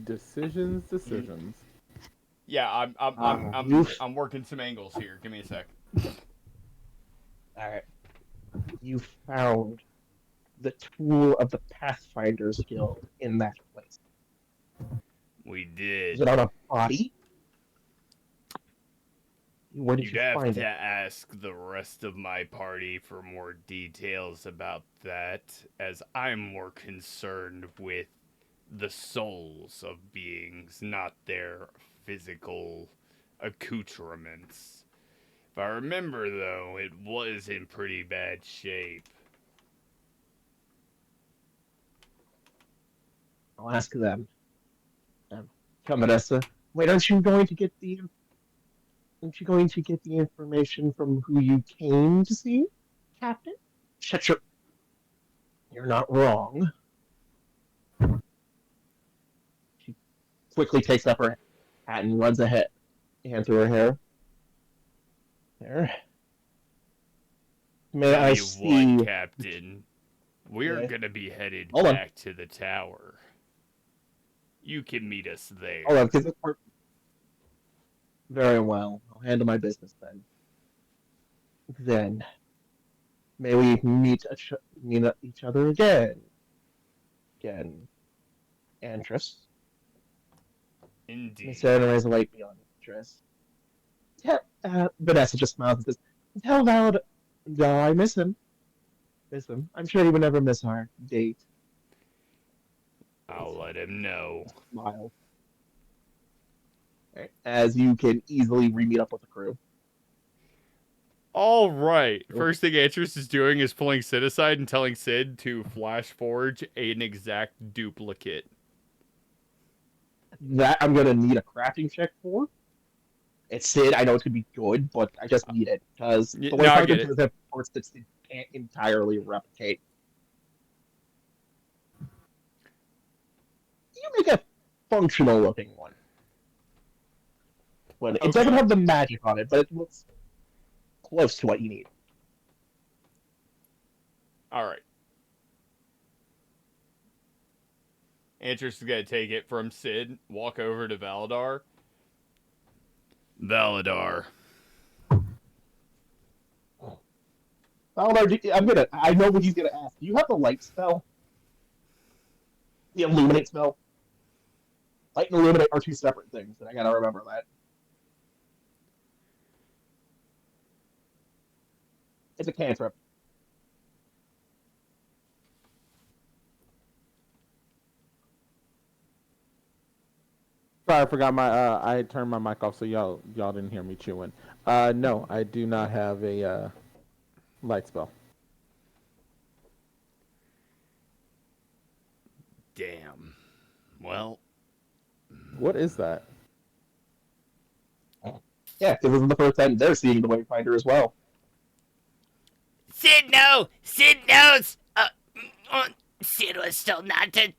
Decisions. Yeah, I'm working some angles here. Give me a sec. All right. You found the tool of the Pathfinder's Guild in that place. We did. Is it on a body? Where did You'd you have find to it? ask the rest of my party for more details about that, as I'm more concerned with the souls of beings, not their physical accoutrements. If I remember, though, it was in pretty bad shape. I'll ask them. Come, Vanessa. Wait, aren't you going to get the Aren't you going to get the information from who you came to see, Captain? Shut your... You're not wrong. She quickly takes up her hat and runs ahead, hand through her hair. There. May Tell I you see... what, Captain. We're Yeah. gonna be headed Hold on. back to the tower. You can meet us there. Hold on, because it's part... Very well. I'll handle my business then. Then, may we meet each other again. Again. Antris. Indeed. Miss Anna is light beyond interest. Vanessa just smiles and says, tell Val I miss him. Miss him. I'm sure he would never miss our date. I'll let him know. Smile. Right. As you can easily re-meet up with the crew. All right. First thing Antris is doing is pulling Sid aside and telling Sid to flash forge an exact duplicate. That I'm going to need a crafting check for. It's Sid. I know it's going to be good, but I just need it. Because the way I get it. does have parts that Sid can't entirely replicate. You make a functional looking one. When it doesn't have the magic on it, but it looks close to what you need. All right. Antris is going to take it from Sid, walk over to Valadar. Valadar. Valadar, I know what he's gonna ask. Do you have the light spell? The illuminate spell? Light and illuminate are two separate things, and I gotta remember that. It's a cantrip. Sorry, I forgot my. I turned my mic off, so y'all didn't hear me chewing. No, I do not have a light spell. Damn. Well. What is that? Yeah, because this is the first time they're seeing the Wayfinder as well. Sid, no! Sid knows! Sid was still not to...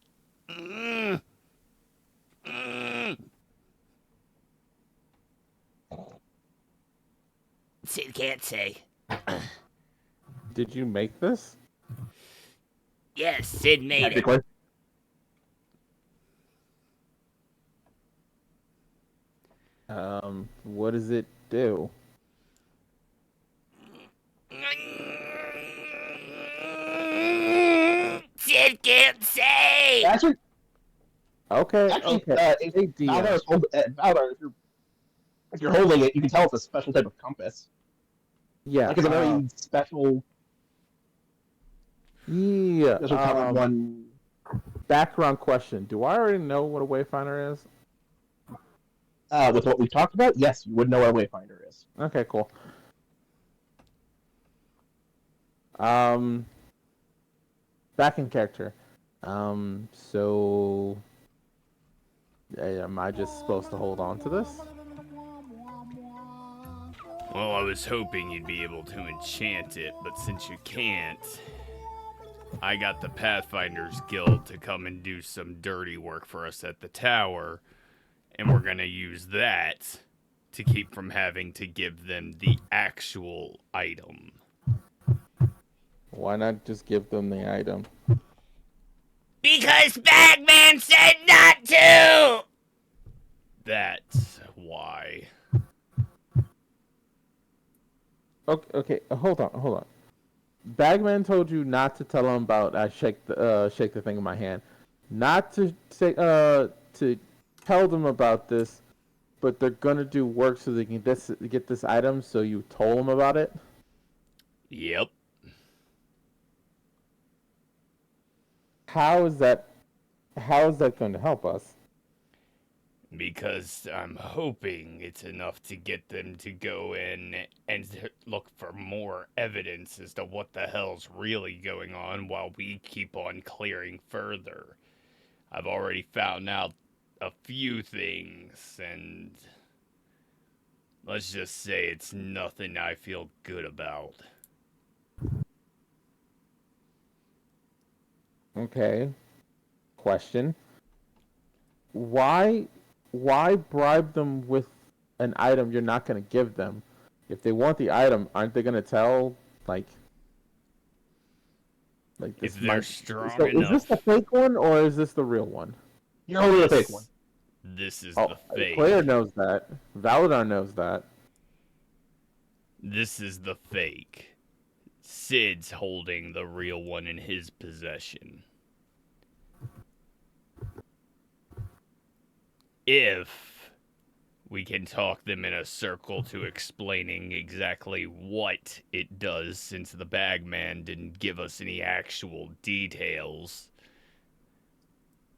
Sid can't say. Did you make this? Yes, Sid made it. Technically. What does it do? Sid can't say! Actually, Okay. Valdar, if you're holding it, you can tell it's a special type of compass. Yeah. Like it's a very special Yeah. colored one. Background question: do I already know what a wayfinder is? With what we've talked about, yes, you would know what a Wayfinder is. Okay, cool. Back in character. So am I just supposed to hold on to this? Well, I was hoping you'd be able to enchant it, but since you can't, I got the Pathfinders Guild to come and do some dirty work for us at the tower, and we're gonna use that to keep from having to give them the actual item. Why not just give them the item? Because Bagman said not to! That's why. Okay, hold on. Bagman told you not to tell him about I shake the thing in my hand, not to say to tell them about this, but they're gonna do work so they can get this item. So you told them about it. Yep. How is that going to help us? Because I'm hoping it's enough to get them to go in and look for more evidence as to what the hell's really going on while we keep on clearing further. I've already found out a few things, and Let's just say it's nothing I feel good about. Okay. Question. Why bribe them with an item you're not going to give them? If they want the item, aren't they going to tell like this If they're might strong So is this enough. the fake one or is this the real one? You're only the fake one. This is Oh, the the fake. player knows that. Valadar knows that. This is the fake. Sid's holding the real one in his possession. If we can talk them in a circle to explaining exactly what it does, since the bagman didn't give us any actual details,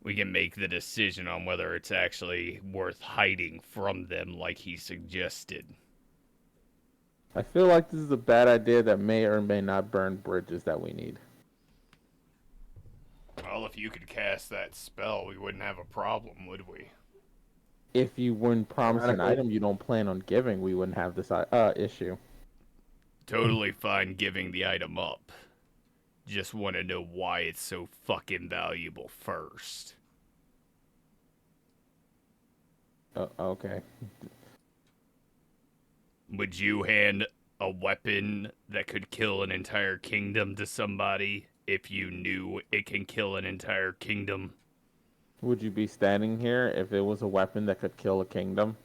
we can make the decision on whether it's actually worth hiding from them like he suggested. I feel like this is a bad idea that may or may not burn bridges that we need. Well, if you could cast that spell, we wouldn't have a problem, would we? If you wouldn't promise an Theoretically. item you don't plan on giving, we wouldn't have this issue. Totally fine giving the item up. Just want to know why it's so fucking valuable first. Okay. Would you hand a weapon that could kill an entire kingdom to somebody if you knew it can kill an entire kingdom? Would you be standing here if it was a weapon that could kill a kingdom?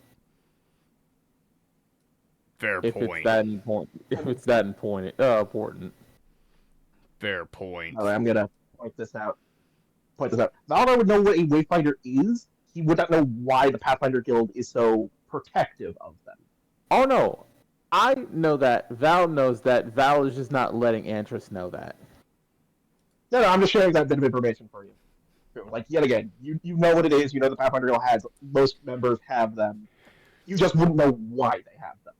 Fair If point. it's that important. If it's that important. Fair point. All right, I'm gonna point this out. Valadar would know what a Wayfinder is. He would not know why the Pathfinder Guild is so protective of them. Oh no, I know that. Val knows that. Val is just not letting Antris know that. No, I'm just sharing that bit of information for you. Like, yet again, you know what it is. You know the Pathfinder Guild has. Most members have them. You just wouldn't know why they have them.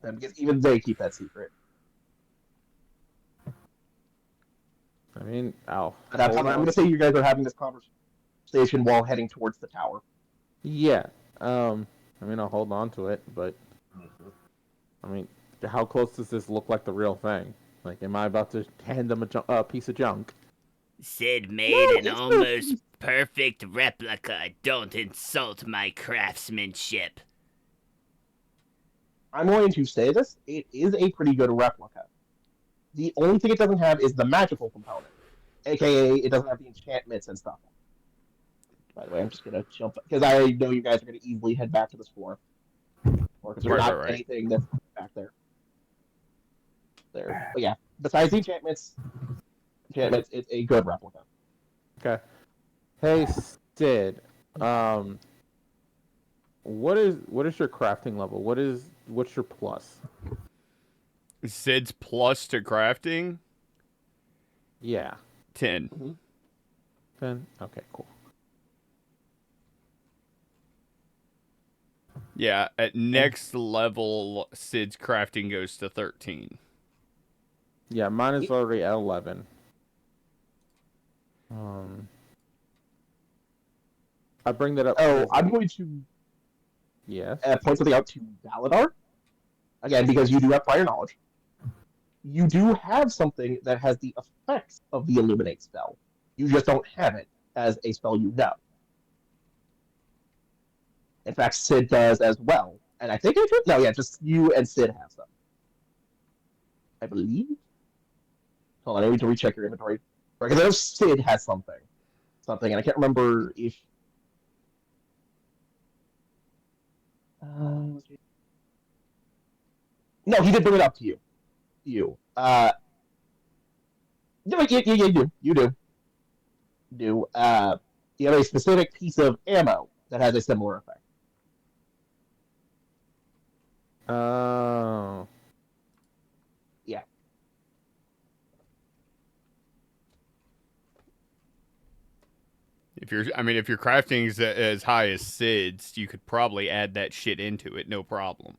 And because even they keep that secret. I mean, Al. But I'm going to say you guys are having this conversation while heading towards the tower. Yeah. I mean, I'll hold on to it, but I mean, how close does this look like the real thing? Like, am I about to hand them a piece of junk? Sid made an it's almost perfect replica. Don't insult my craftsmanship. I'm going to say this. It is a pretty good replica. The only thing it doesn't have is the magical component, aka it doesn't have the enchantments and stuff. By the way, I'm just gonna jump because I know you guys are gonna easily head back to this floor, or because there's not anything that's back there. But yeah, besides the enchantments, it's a good replica. Okay. Hey, Sid. What is your crafting level? What's your plus? Sid's plus to crafting? Yeah. 10. 10? Okay, cool. Yeah, at next level, Sid's crafting goes to 13. Yeah, mine is already at 11. I bring that up. Oh, I'm going to point something out to Valadar. Again, because you do have prior knowledge. You do have something that has the effects of the Illuminate spell. You just don't have it as a spell you know. In fact, Sid does as well. And I think just you and Sid have some. I believe. Hold on, I need to recheck your inventory. Because I know Sid has something, and I can't remember if. No, he did bring it up to you. No, you do. You do. You have a specific piece of ammo that has a similar effect. Oh. Yeah. If your crafting is as high as Sid's, you could probably add that shit into it, no problem.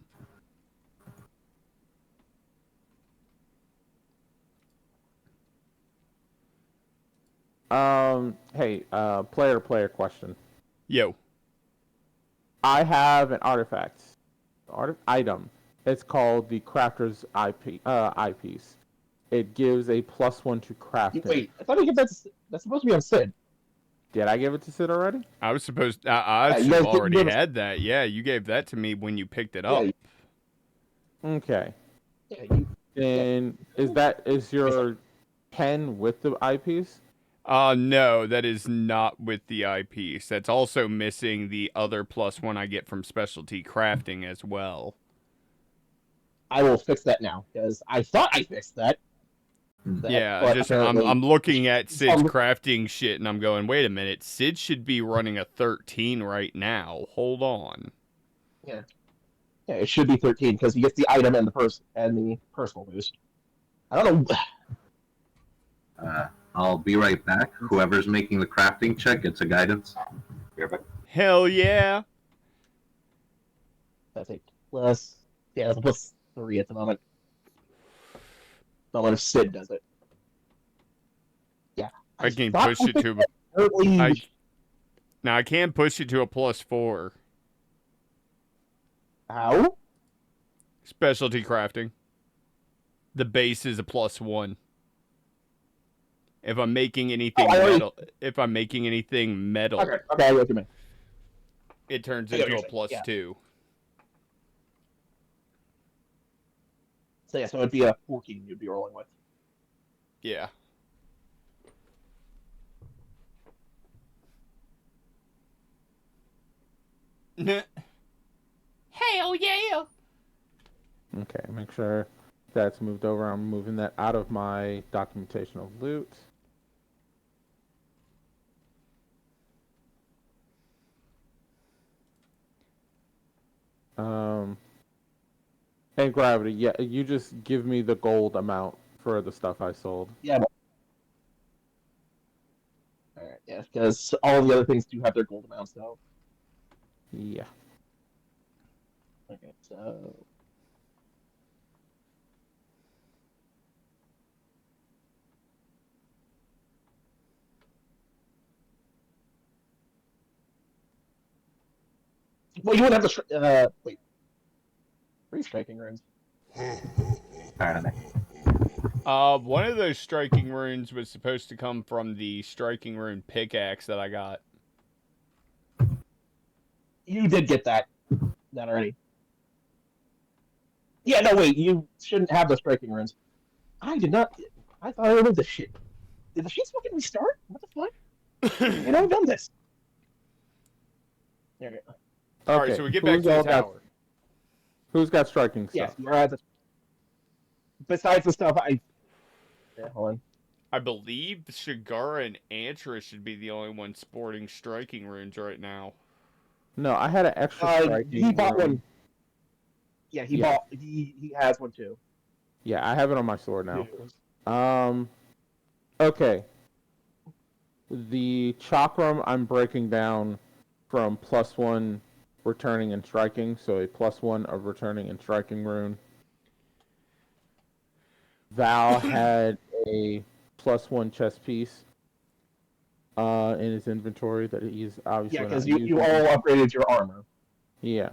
Hey, player question. Yo. I have an item. It's called the Crafter's eyepiece. It gives a +1 to crafting. Wait, I thought that's supposed to be on Sid. Did I give it to Sid already? I was supposed. I Yeah, should you have guys already gave us- had that. Yeah, you gave that to me when you picked it up. Yeah, Okay. yeah, And is your pen with the eyepiece? No, that is not with the eyepiece. That's also missing the other +1 I get from specialty crafting as well. I will fix that now because I thought I fixed that. Yeah, but just apparently- I'm looking at Sid's Um, crafting shit and I'm going, wait a minute, Sid should be running a 13 right now. Hold on. Yeah, it should be 13 because he gets the item and the personal boost. I don't know. I'll be right back. Whoever's making the crafting check gets a guidance. Be right back. Hell yeah. That's a plus. Yeah, that's a +3 at the moment. Not if Sid does it. Yeah, I can thought push I it to fixed that. Apparently- Now I can push it to a +4. How? Specialty crafting. The base is a +1. If I'm making anything metal, Okay, I know what you mean. it turns I get into what a you're saying, +2. So yeah, so it'd be a 14 you'd be rolling with. Yeah. Hell yeah! Okay, make sure that's moved over. I'm moving that out of my documentation of loot. And gravity, yeah, you just give me the gold amount for the stuff I sold. Yeah. Alright, yeah, because all the other things do have their gold amounts though. Yeah. Okay, so well, you wouldn't have the wait. 3 striking runes. Alright, One of those striking runes was supposed to come from the striking rune pickaxe that I got. You did get that already. Yeah, no, wait, you shouldn't have the striking runes. I did not. I thought I removed the shit. Did the sheets fucking restart? What the fuck? You know, I've done this. There we go. Alright, so we get back who's to the all got- tower. Who's got striking stuff? Yes, you're at the. Besides the stuff hold on. I believe Shigara and Antra should be the only ones sporting striking runes right now. No, I had an extra striking. He bought rune. one. Yeah, he has one too. Yeah, I have it on my sword now. Okay. The chakram I'm breaking down from +1 returning and striking, so a +1 of returning and striking rune. Val had a +1 chest piece in his inventory that he's obviously Yeah, not because you using. all upgraded your armor. Yeah.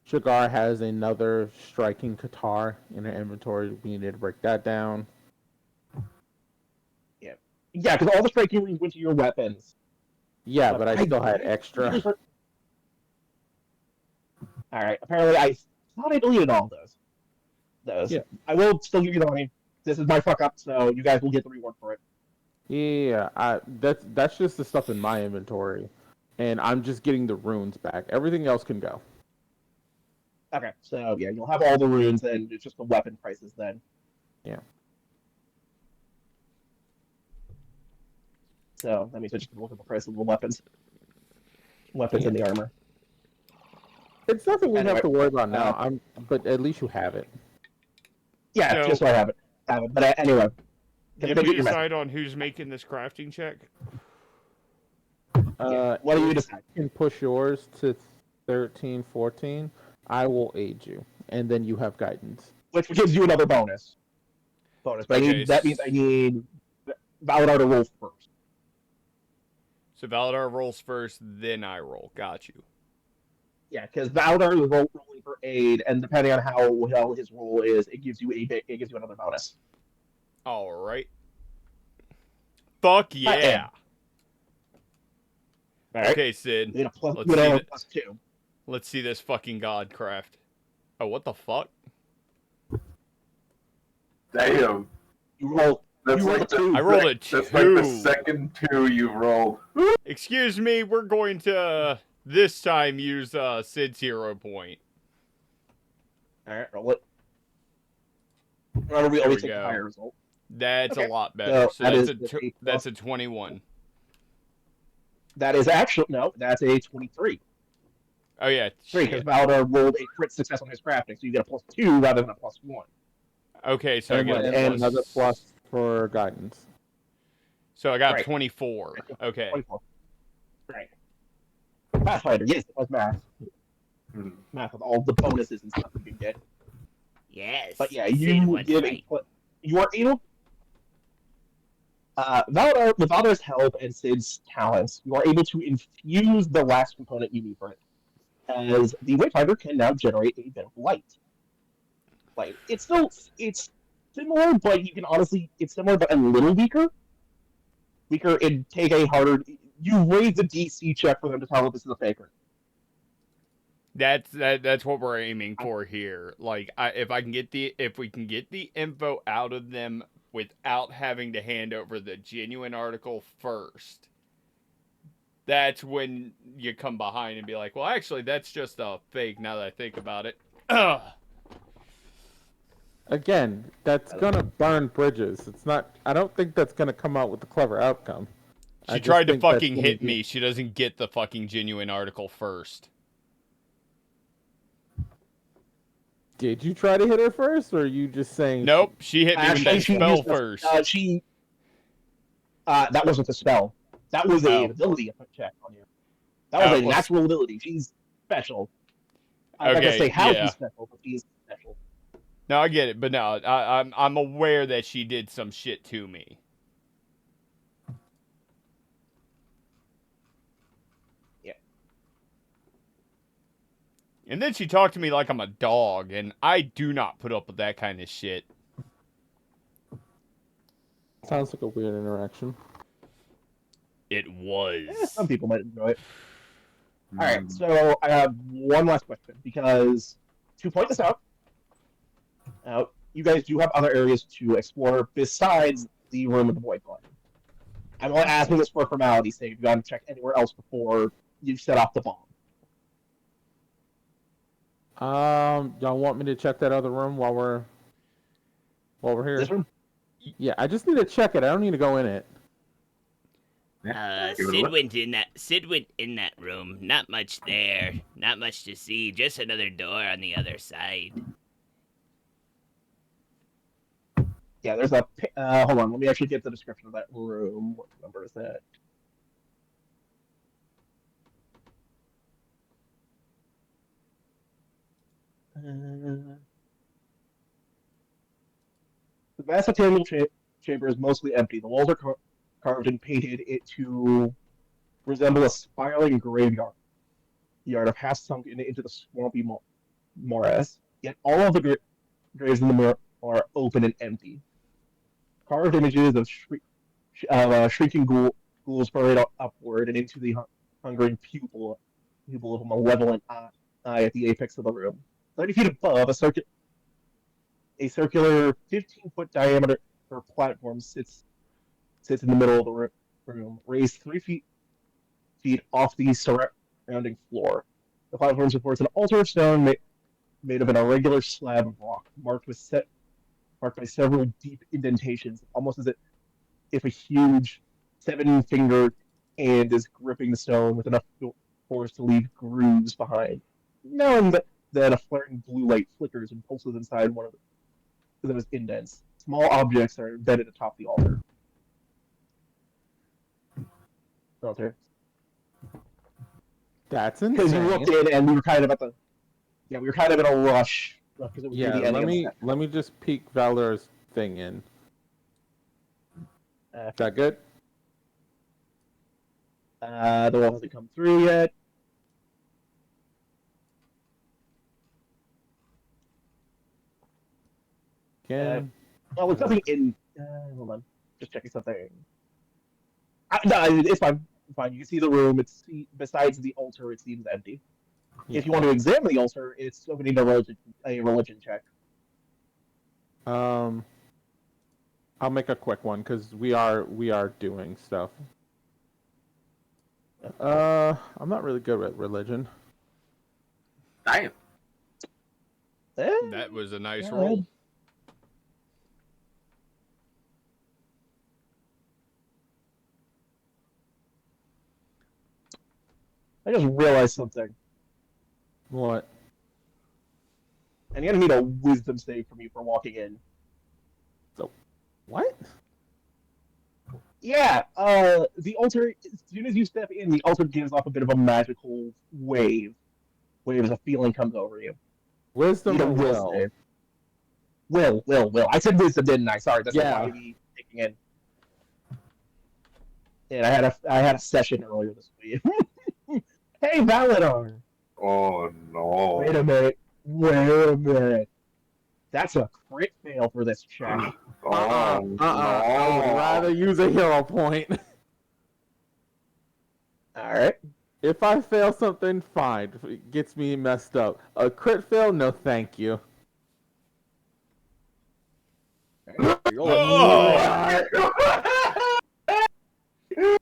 Shigar has another striking Qatar in her inventory. We need to break that down. Yeah, because all the striking runes went to your weapons. Yeah, but I still had extra. Alright, apparently I thought I deleted all those. Yeah. I will still give you the money. This is my fuck up, so you guys will get the reward for it. Yeah, that's just the stuff in my inventory, and I'm just getting the runes back. Everything else can go. Okay, so yeah, you'll have all the runes, and it's just the weapon prices then. Yeah. So that means I just look at the price of the weapons. Weapons and the armor. It's nothing we Anyway, have to worry about now. But at least you have it. Yeah, So- just so I have it. But anyway. Did we decide on who's making this crafting check? What do you decide? You can push yours to 13, 14. I will aid you, and then you have guidance. Which gives you another bonus. But Okay, that means I need Valadar to roll first. So Valadar rolls first, then I roll. Got you. Yeah, because Valadar is rolling for aid, and depending on how well his roll is, it gives you another bonus. All right. Fuck yeah. All right. Okay, Sid. You get a plus, Let's see plus 2. Let's see this fucking godcraft. Oh, what the fuck? Damn. You roll. That's You rolled like a 2. I rolled a 2. That's like the second 2 you've rolled. Excuse me, we're going to this time use Sid's hero point. All right, roll it. Remember, we There always we take the go. higher result. That's Okay. a lot better. So that that's a 21. That is actually no. That's a 23. Oh yeah, 3 because shit. Valadar rolled a crit success on his crafting, so you get a plus 2 rather than a plus 1. Okay, so I And got a another plus. plus for guidance. So I got Right. 24. Okay. 24. Right. Pathfinder, yes, it was math. Hmm. Math with all the bonuses and stuff you can get. Yes. But yeah, Sid you wants give right. you are able. Valadar, with Valadar's help and Sid's talents, you are able to infuse the last component you need for it, as the Wayfinder can now generate a bit of light. Like it's similar, but you can honestly it's similar but a little weaker. It'd take a harder. You raise the DC check for them to tell if this is a faker. That's what we're aiming for here. Like, if we can get the info out of them without having to hand over the genuine article first, that's when you come behind and be like, well, actually, that's just a fake. Now that I think about it, Again, that's gonna burn bridges. It's not. I don't think that's gonna come out with a clever outcome. she tried to fucking hit me. She doesn't get the fucking genuine article first. Did you try to hit her first, or are you just saying? Nope, she hit me with that spell first. That wasn't a spell. That was an ability check on you. That was a natural ability. She's special. I'm not gonna say how she's special, but she's special. No, I get it, but no, I'm aware that she did some shit to me. Yeah. And then she talked to me like I'm a dog, and I do not put up with that kind of shit. Sounds like a weird interaction. It was. Some people might enjoy it. All right, so I have one last question because to point this out, you guys do have other areas to explore besides the room of the Void Blood. I'm only asking this for formality's sake. You got to check anywhere else before you set off the bomb. Y'all want me to check that other room while we're here? This room? Yeah, I just need to check it. I don't need to go in it. Sid went in that room. Not much there. Not much to see. Just another door on the other side. Yeah, there's a. Hold on, let me actually get the description of that room. What number is that? The vast octagonal chamber is mostly empty. The walls are carved and painted it to resemble a spiraling graveyard. The yard of half sunk into the swampy morass. Yet all of the graves in the mirror are open and empty. Carved images of shrinking ghouls buried upward and into the hungering pupil of a malevolent eye at the apex of the room. 30 feet above, a circular 15-foot diameter platform sits in the middle of the room, raised 3 feet off the surrounding floor. The platform supports an altar of stone made of an irregular slab of rock, marked by several deep indentations, almost as if a huge 7-finger hand is gripping the stone with enough force to leave grooves behind. Now and then a flaring blue light flickers and pulses inside one of those indents. Small objects are embedded atop the altar. That's Because you looked insane. in and we were kind of in a rush. Because it was near Yeah, the ending let me just peek Valar's thing in. Is that good? The wall hasn't come through yet. Again. Well, it's nothing in. Hold on, just checking something. No, it's fine. It's fine. You can see the room. It's besides the altar, it seems empty. Yeah. If you want to examine the altar, it's still going to need a religion check. I'll make a quick one because we are doing stuff. I'm not really good at religion. Damn. That was a nice Yeah. roll. I just realized something. What? And you're going to need a wisdom save from you for walking in. What? Yeah, the altar, as soon as you step in, the altar gives off a bit of a magical wave. Waves, a feeling comes over you. Wisdom Need a or will? save. Will. I said wisdom, didn't I? Sorry, that's Yeah. why me taking in. And I had a session earlier this week. Hey, Valadar! Oh no. Wait a minute. That's a crit fail for this check. Oh I would rather use a hero point. Alright. If I fail something, fine. If it gets me messed up. A crit fail? No, thank you. Oh!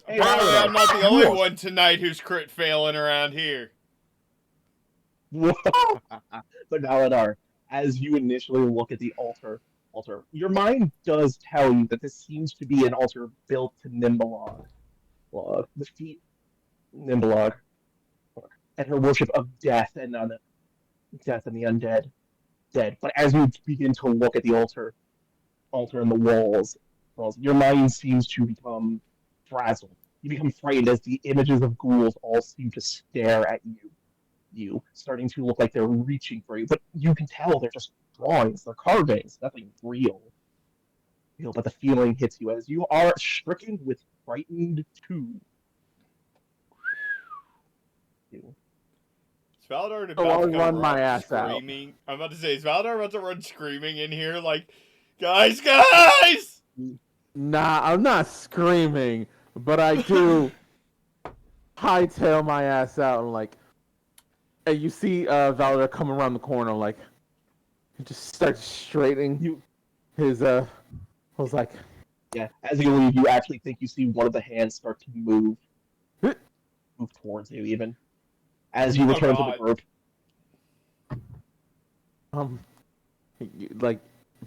Hey, Apparently, I'm not the Valadar. only one tonight who's crit failing around here. Whoa. But Valadar, as you initially look at the altar, your mind does tell you that this seems to be an altar built to Nimbalog. Defeat Nimbalog and her worship of death and the undead. But as you begin to look at the altar and the walls, your mind seems to become frazzled. You become frightened as the images of ghouls all seem to stare at you, starting to look like they're reaching for you. But you can tell they're just drawings, they're carvings, nothing real. But the feeling hits you as you are stricken with frightened too. Is Valdar Oh, about I'll to come run my ass out. screaming? I'm about to say, is Valdar about to run screaming in here like, guys! Nah, I'm not screaming, but I do hightail my ass out and like, and you see Valor come around the corner, like, he just starts straightening his I was like, Yeah, as you leave, you actually think you see one of the hands start to move towards you, even as you return to the group. like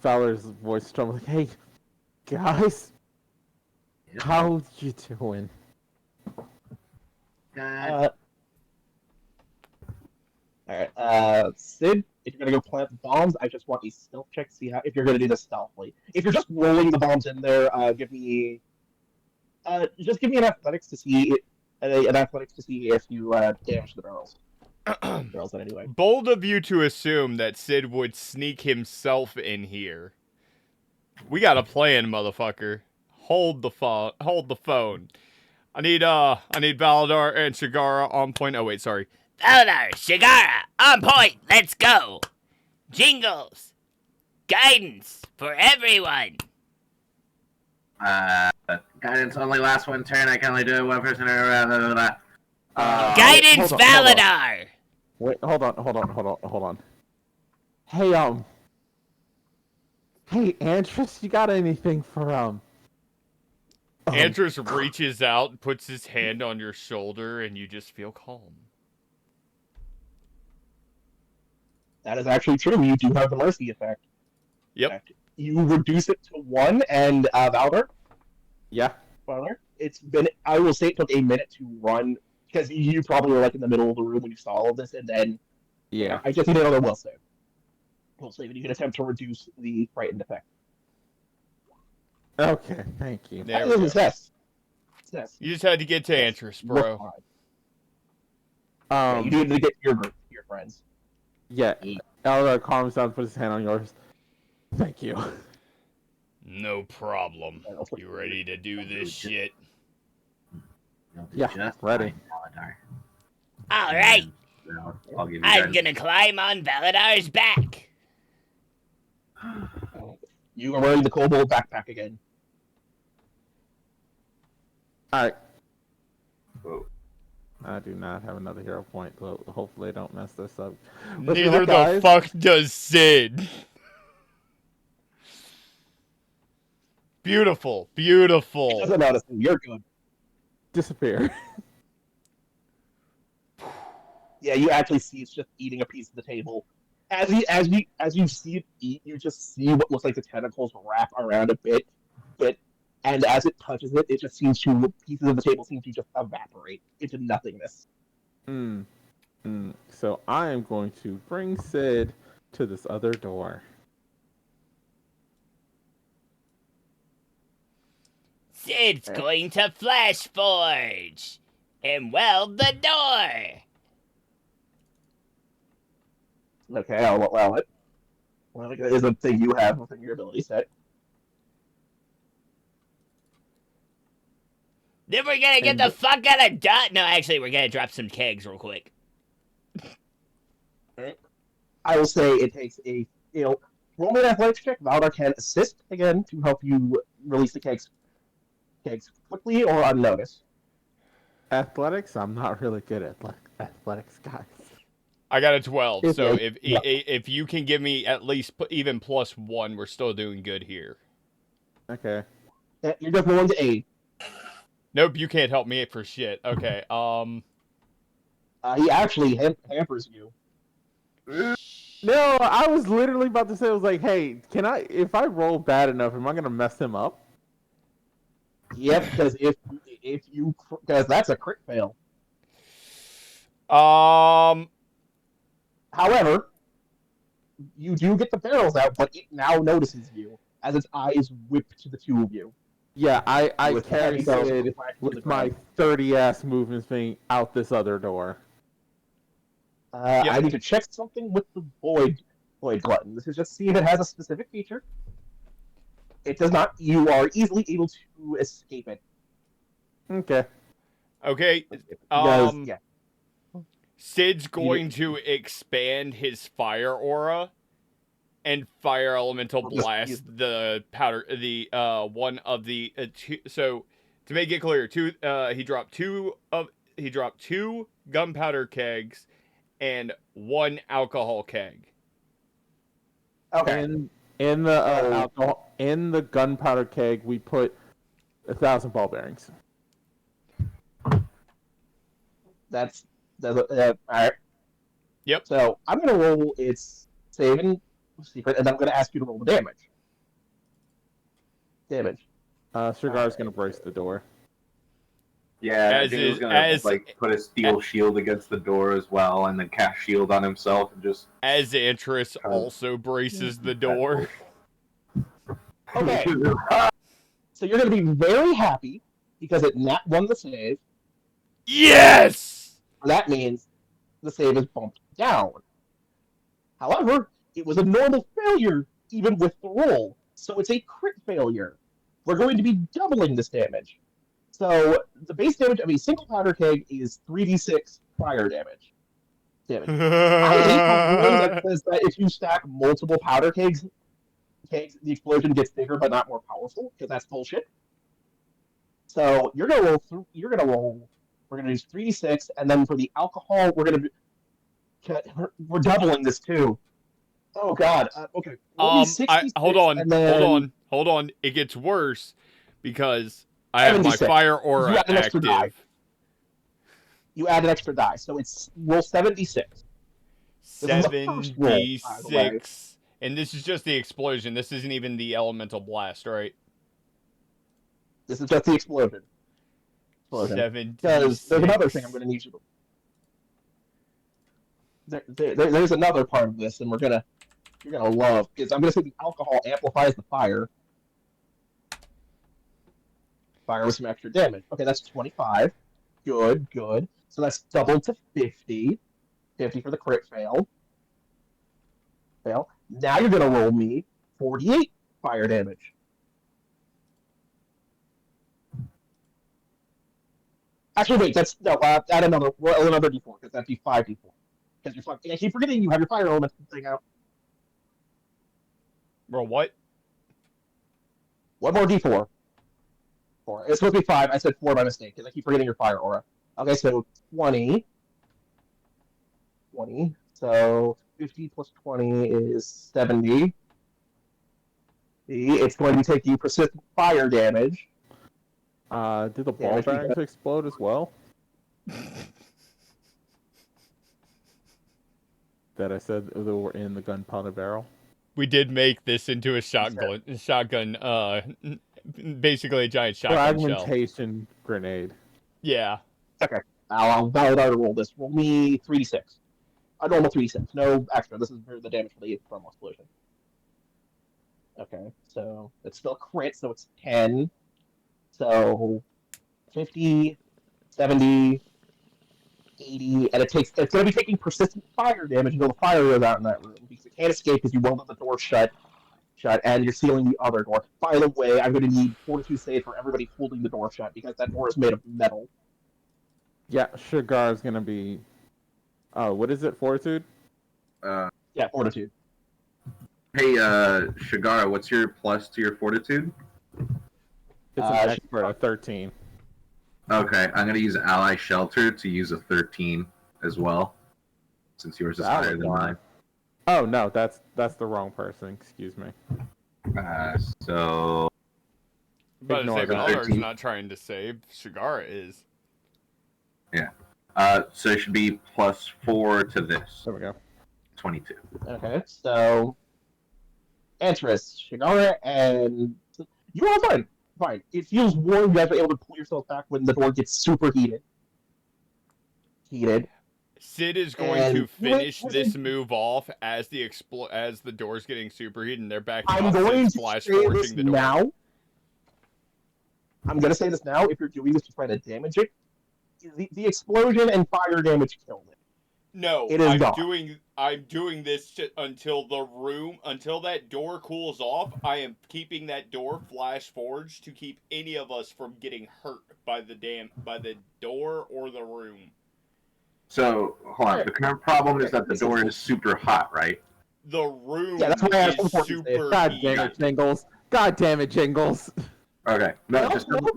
Valor's voice trembled, like, hey, guys, how you doing? Alright, Sid, if you're gonna go plant bombs, I just want a stealth check to see if you're gonna do this stealthily. If you're just rolling the bombs in there, give me an athletics to see if you damage the barrels. Barrels in any way. Bold of you to assume that Sid would sneak himself in here. We got a plan, motherfucker. Hold the phone. I need Valadar and Shigara on point. Oh wait, sorry. Valadar, Shigara, on point, let's go. Jingles, guidance for everyone. Guidance only lasts one turn. I can only do it one person. Guidance, hold on. Valadar. Wait, hold on. Hey, Antris, you got anything for, Andrews reaches out, puts his hand on your shoulder, and you just feel calm. That is actually true. You do have the mercy effect. Yep. You reduce it to 1, and Valder, yeah. I will say it took a minute to run, because you probably were like in the middle of the room when you saw all of this, and then Yeah. I guess you did another will save. Will save, and you can attempt to reduce the frightened effect. Okay, thank you. There That we is go. a success. You just had to get to Antris, bro. You need to get your friends. Yeah. Eldar calms down, puts his hand on yours. Thank you. No problem. And also- You ready to do this shit? You'll do Yeah, just ready. fine, Valadar. All right, And, I'll give you I'm guys. gonna climb on Valadar's back. You are wearing the kobold backpack again. Alright. Whoa. I do not have another hero point, but hopefully I don't mess this up. Wish me Neither luck, the guys. fuck does Sid. Beautiful, It beautiful. doesn't notice you. You're good. Disappear. Yeah, you actually see it's just eating a piece of the table. As you see it eat, you just see what looks like the tentacles wrap around a bit, and as it touches it, it just seems to pieces of the table seem to just evaporate into nothingness. So I am going to bring Sid to this other door. Sid's going to Flash Forge and weld the door. Okay, I'll allow it. Well, it is a thing you have within your ability set. Then we're gonna get the fuck out of dot. No, actually, we're gonna drop some kegs real quick. I will say it takes a roll me an athletics check. Valdar can assist again to help you release the kegs quickly or unnoticed. Athletics? I'm not really good at athletics, guys. I got a 12, If so you- if you can give me at least even +1, we're still doing good here. Okay. You're just going to aid. Nope, you can't help me for shit. Okay, He actually hampers you. No, I was literally about to say, I was like, hey, if I roll bad enough, am I going to mess him up? Yep, because because that's a crit fail. However, you do get the barrels out, but it now notices you as its eyes whip to the two of you. Yeah, I With carry heavy barrels Sid whacked to the with my ground. 30-ass movement thing out this other door. Yep. I need to check something with the void glutton. This is just see if it has a specific feature. It does not. You are easily able to escape it. Okay. okay, Because, yeah. Sid's going to expand his fire aura and fire elemental I'll just blast use- the powder, the one of the two. So to make it clear, he dropped two gunpowder kegs and one alcohol keg. Okay. In the alcohol, in the gunpowder keg, we put 1,000 ball bearings. That's all right. Yep. So I'm gonna roll its saving secret, and I'm gonna ask you to roll the damage. Sugar's gonna brace the door. Yeah, As Jingle's is- gonna as- put a steel shield against the door as well, and then cast shield on himself and just. As Antris also braces the door. Okay. So you're gonna be very happy because it not won the save. Yes! That means the save is bumped down. However, it was a normal failure even with the roll, so it's a crit failure. We're going to be doubling this damage. So the base damage of a single powder keg is 3d6 fire damage. I hate the ruling that says that if you stack multiple powder kegs, the explosion gets bigger but not more powerful, because that's bullshit. So you're gonna roll. We're gonna use 3d6, and then for the alcohol, we're doubling this too. Oh God. Okay. Roll me 66, hold on, and then hold on. It gets worse because I have my 76. fire You aura have an extra die. active. You add an extra die, so it's roll 76. This is the first roll, by the way. 7d6. And this is just the explosion. This isn't even the elemental blast, right? This is just the explosion. 7d6. Because there's another thing I'm going to need you to. There's another part of this, and you're gonna love, because I'm gonna say the alcohol amplifies the fire. Fire with some extra damage. Okay, that's 25. Good. So that's doubled to 50. 50 for the crit fail. Now you're gonna roll me 48 fire damage. Actually, wait. That's no. Add another d4 because that'd be 5d4. Because I keep forgetting you have your fire element thing out. Roll what? One more d4. 4. It's supposed to be 5. I said 4 by mistake because I keep forgetting your fire aura. Okay, so 20. 20. So 50 plus 20 is 70. It's going to take you persistent fire damage. Did the ball bearings explode as well? That I said they were in the gunpowder barrel. We did make this into a shotgun, basically a giant shotgun shell. Fragmentation grenade. Yeah. Okay. I'll validate to roll this. Roll me 3d6. A normal 3d6. No extra. This is the damage for the thermal explosion. Okay. So it's still crit, so it's 10. So 50, 70, 80, and it's going to be taking persistent fire damage until the fire goes out in that room because it can't escape because you won't let the door shut, and you're sealing the other door. By the way, I'm going to need Fortitude save for everybody holding the door shut because that door is made of metal. Yeah, Sugar is going to be. What is it? Fortitude? Yeah, Fortitude. Hey, Shigara, what's your plus to your fortitude? It's an expert, a 13. Okay, I'm gonna use Ally Shelter to use a 13 as well, since yours is higher than mine. Oh no, that's the wrong person. Excuse me. So. But to say, the Valdar's 13. not trying to save. Shigara is. Yeah. So it should be plus 4 to this. There we go. 22. Okay, so Antris, Shigara, and you are fine. Fine. It feels warm. You guys are able to pull yourself back when the door gets super heated. Sid is going to finish this move off as the door's getting superheated and they're backing I'm off. going Sid's to flash say forging this the door. now. I'm going to say this now. If you're doing this to try to damage it, the explosion and fire damage killed it. No, It is I'm gone. doing this until that door cools off. I am keeping that door flash forged to keep any of us from getting hurt by the door or the room. So, hold on. The current problem is that the door is super hot, right? The room Yeah, that's why I asked is for super God heated. damn it, Jingles. God damn it, Jingles. Okay. No, just double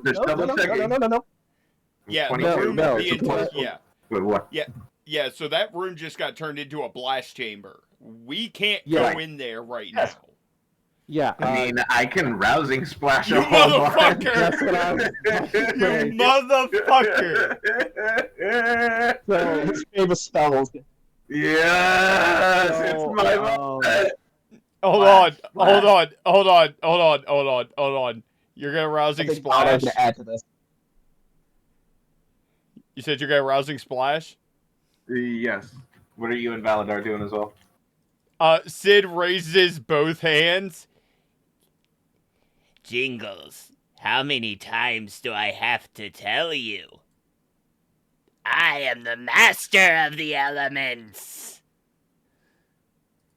checking. No. Yeah, 22. the room, No, the it's entire, close. yeah. Wait, what? Yeah, so that room just got turned into a blast chamber. We can't Yeah. go in there right Yes. now. Yeah, I mean, I can rousing splash You a whole bunch. motherfucker! that's what I was You motherfucker! So his famous spells. Yes, it's So, my moment. Hold on. You're gonna I rousing think splash. I'm going to add to this. You said you're gonna rousing splash? Yes. What are you and Valadar doing as well? Sid raises both hands. Jingles, how many times do I have to tell you? I am the master of the elements.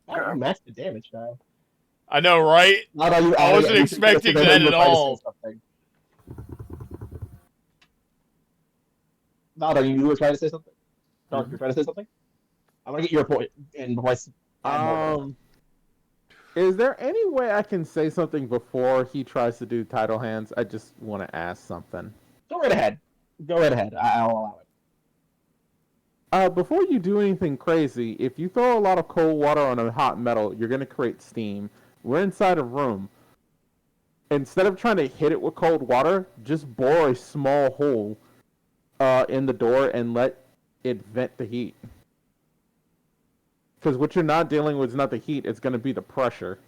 Oh, match the damage now. I know, right? I wasn't expecting that at all. Nada, you were trying to say something? Dark, you're trying to say something? I want to get your point in voice. Is there any way I can say something before he tries to do tidal hands? I just want to ask something. Go right ahead. I'll allow it. Before you do anything crazy, if you throw a lot of cold water on a hot metal, you're going to create steam. We're inside a room. Instead of trying to hit it with cold water, just bore a small hole in the door and let it vent the heat. Because what you're not dealing with is not the heat, it's going to be the pressure.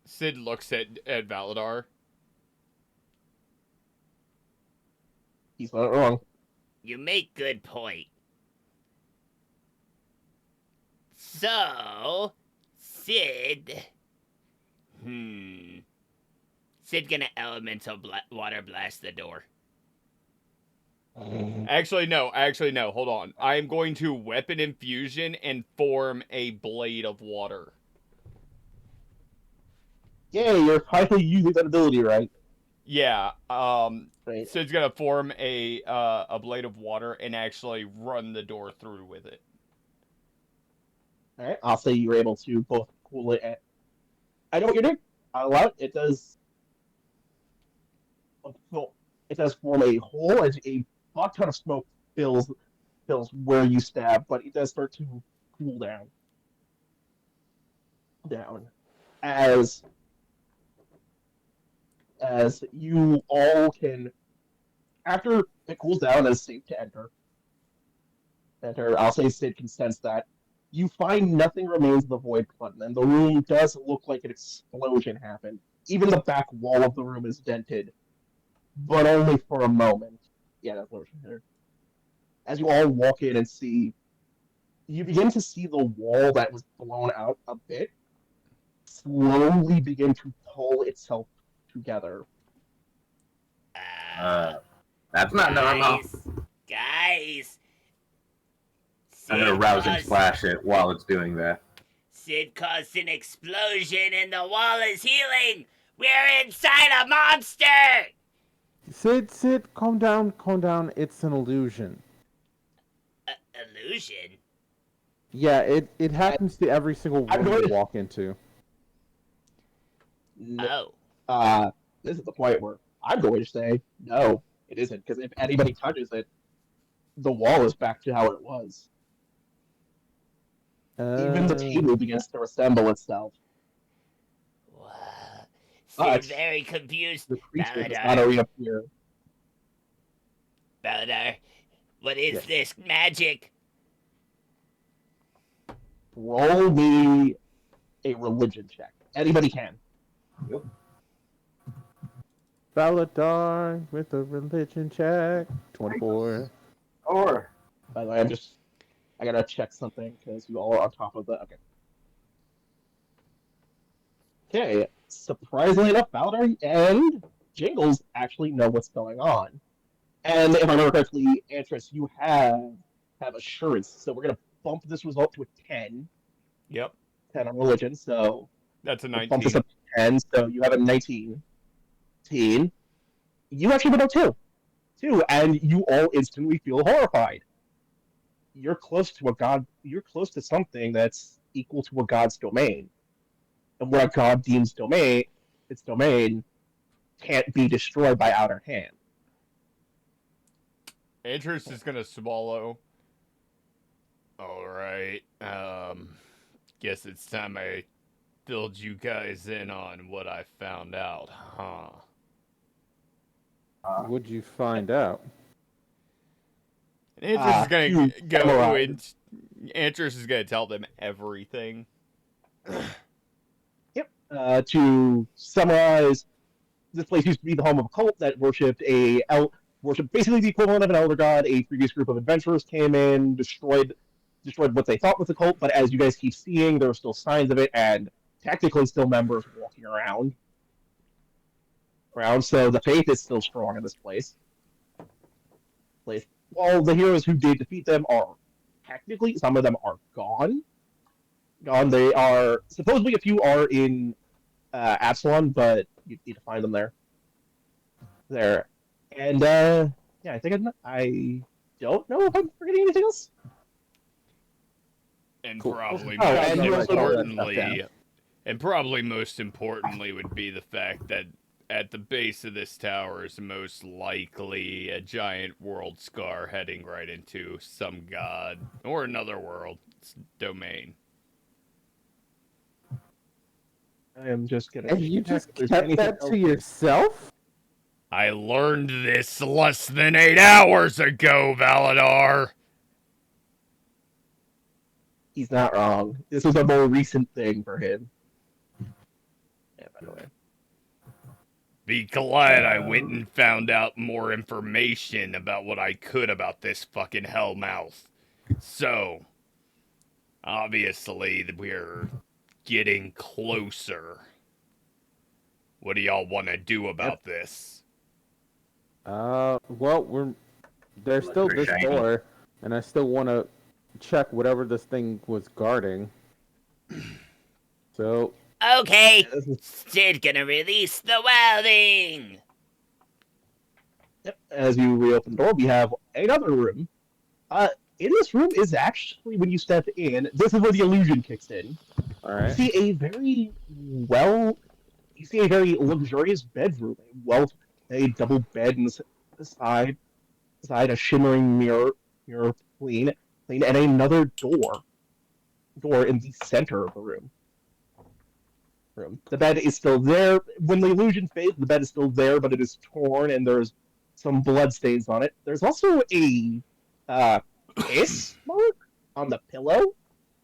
Sid looks at Valadar. He's not wrong. You make good point. So, Sid... Sid gonna elemental water blast the door. Actually, no. Hold on. I am going to weapon infusion and form a blade of water. Yay, you're finally using that ability, right? Yeah. Right. Sid's gonna form a blade of water and actually run the door through with it. All right. I'll say you're able to both cool it. I know what you're doing. I'll allow it. It does. Well, it does form a hole as a fuck ton of smoke fills where you stab, but it does start to cool down as you all can after it cools down as safe to enter. I'll say Sid can sense that you find nothing remains of the void button, and the room does look like an explosion happened. Even the back wall of the room is dented, but only for a moment. Yeah, that's what we're as you all walk in and see, you begin to see the wall that was blown out a bit slowly begin to pull itself together. Uh, that's not normal. Guys. I'm gonna rouse and splash it while it's doing that. Sid caused an explosion and the wall is healing. We're inside a monster. Sid, calm down. It's an illusion. Illusion? Yeah, it happens to every single room you walk into. Oh. This is the point where I'm going to say no, it isn't, because if anybody touches it, the wall is back to how it was. Even the table begins to resemble itself. Wow. But Sid very confused. the creature does not reappear. Baladar, what is this magic? Roll me a religion check. Anybody can. Yep. Baladar with a religion check. 24. Or By the way, I gotta check something because you all are on top of the. Okay. Okay. Surprisingly enough, Baladar and Jingles actually know what's going on. And if I remember correctly, Antris, you have assurance. So we're gonna bump this result to a 10. Yep. 10 on religion. So That's a we'll 19. bump this up to 10. So you have a 19. You actually went up 2, and you all instantly feel horrified. You're close to a god. You're close to something that's equal to a god's domain, and what a god deems its domain, can't be destroyed by outer hand. Andrews is gonna swallow. All right. Guess it's time I filled you guys in on what I found out, huh? What'd you find out? Andrews is gonna go and Andrews is gonna tell them everything. Yep. To summarize, this place used to be the home of a cult that worshipped basically the equivalent of an elder god. A previous group of adventurers came in, destroyed what they thought was a cult, but as you guys keep seeing, there are still signs of it, and technically still members walking around. So the faith is still strong in this place. While the heroes who did defeat them are technically, some of them are gone. They are supposedly a few are in Absalom, but you need to find them there. And yeah, I think I don't know if I'm forgetting anything else. And Cool. probably most importantly would be the fact that at the base of this tower is most likely a giant world scar heading right into some god or another world's domain. I am just gonna. And you just kept that to yourself? I learned this less than 8 hours ago, Valadar. He's not wrong. This was a more recent thing for him. Yeah, by the way. Be glad I went and found out more information about what I could about this fucking hellmouth. So, obviously, we're getting closer. What do y'all want to do about this? Well, there's still this door, and I still want to check whatever this thing was guarding. So. Okay, Sid gonna release the welding. As you reopen the door, we have another room. In this room is actually, when you step in, this is where the illusion kicks in. All You right. see a very you see a very luxurious bedroom, a double bed inside, beside a shimmering mirror clean, and another door in the center of the room. The bed is still there. When the illusion fades, the bed is still there, but it is torn and there's some blood stains on it. There's also a uh, kiss mark on the pillow.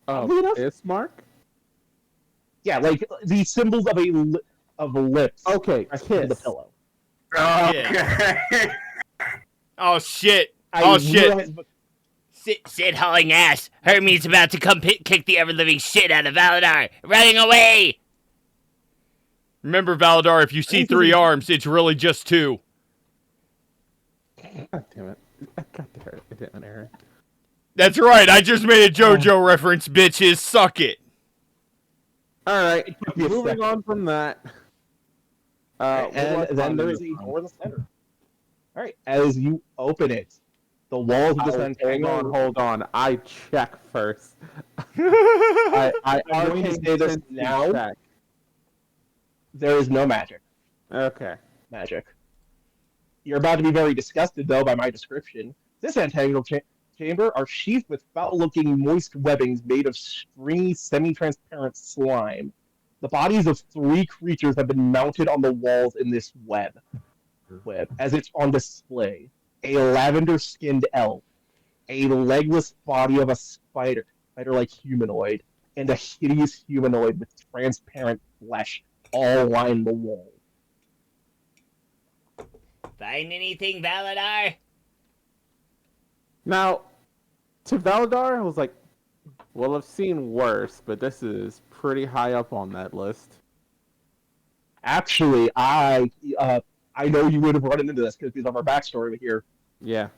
Oddly enough, Bismarck? yeah, like the symbols of lips Okay, pressed into the kiss. pillow. Okay. Oh shit! I Oh shit! realize, but Sid hauling ass. Hermes about to come kick the ever-living shit out of Valadar. Running away! Remember, Valadar, if you see 3 arms, it's really just 2. God damn it. God damn it, Aaron. That's right, I just made a JoJo reference, bitches. Suck it. Alright, it took me a moving second. on from that. And then there is a door in the center. All right, as you open it, the walls of this untangled. Hold on. I check first. I'm going to say this sense now. check. There is no magic. Okay. You're about to be very disgusted, though, by my description. This entangled chamber are sheathed with foul-looking moist webbings made of stringy, semi-transparent slime. The bodies of 3 creatures have been mounted on the walls in this web as it's on display. A lavender-skinned elf, a legless body of a spider-like humanoid, and a hideous humanoid with transparent flesh all line the wall. Find anything, Valadar? Now, to Valadar, I was like, well, I've seen worse, but this is pretty high up on that list. Actually, I know you would have run into this because of our backstory here. Yeah.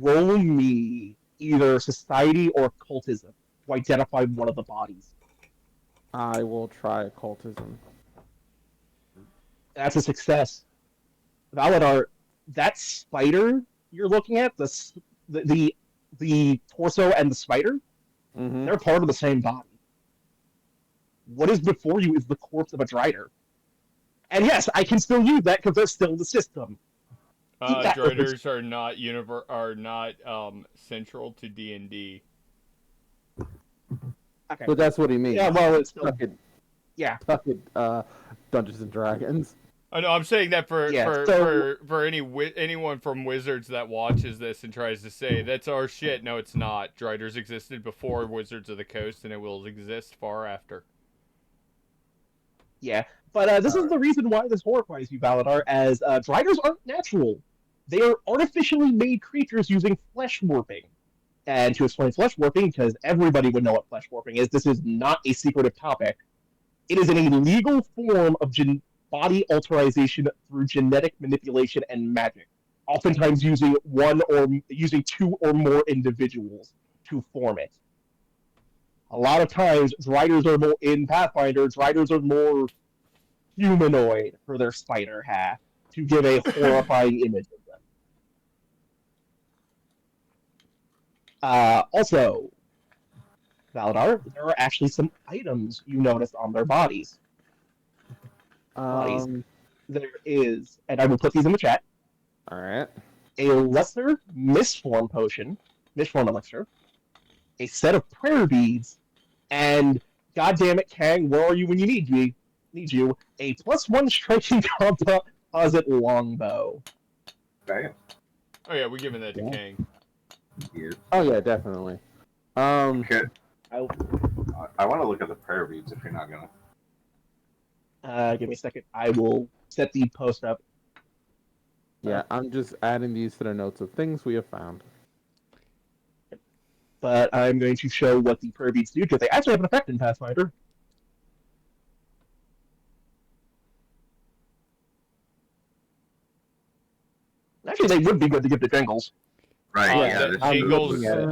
Roll me either society or occultism to identify one of the bodies. I will try occultism. That's a success. Valadar, that spider you're looking at, the torso and the spider, Mm-hmm. they're part of the same body. What is before you is the corpse of a Drider. And yes, I can still use that because they're still in the system. Driders are not central to D&D. Okay. But that's what he means. Yeah, well, it's still... Fucking, Yeah. fucking, Dungeons and Dragons. I know. I'm saying that for Yeah, anyone from Wizards that watches this and tries to say that's our shit. No, it's not. Driders existed before Wizards of the Coast, and it will exist far after. Yeah, but this is the reason why this horrifies you, Valadar, as Driders aren't natural. They are artificially made creatures using flesh warping. And to explain flesh warping, because everybody would know what flesh warping is, this is not a secretive topic. It is an illegal form of body alteration through genetic manipulation and magic, oftentimes using 2 or more individuals to form it. A lot of times, Driders are more in Pathfinder. Driders are more humanoid for their spider half to give a horrifying image of them. Also, Valadar, there are actually some items you noticed on their bodies. There is, and I will put these in the chat. All right. A lesser misform elixir, a set of prayer beads, and goddammit, Kang, where are you when you need you? A +1 striking composite longbow. Okay. Oh yeah, we're giving that to Kang. Here. Oh yeah, definitely. Okay. I want to look at the prayer beads if you're not gonna. Give me a second. I will set the post up. Yeah, I'm just adding these to the notes of things we have found. But I'm going to show what the prayer beads do, because they actually have an effect in Pathfinder. Actually, they would be good to give to Jingles. Right.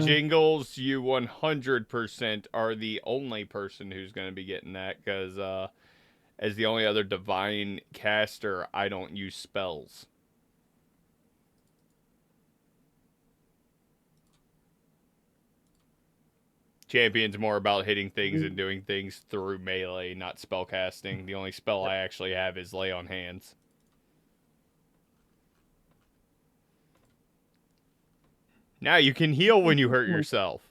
Jingles, you 100% are the only person who's going to be getting that, because as the only other divine caster, I don't use spells. Champion's more about hitting things and doing things through melee, not spellcasting. The only spell I actually have is Lay on Hands. Now you can heal when you hurt yourself.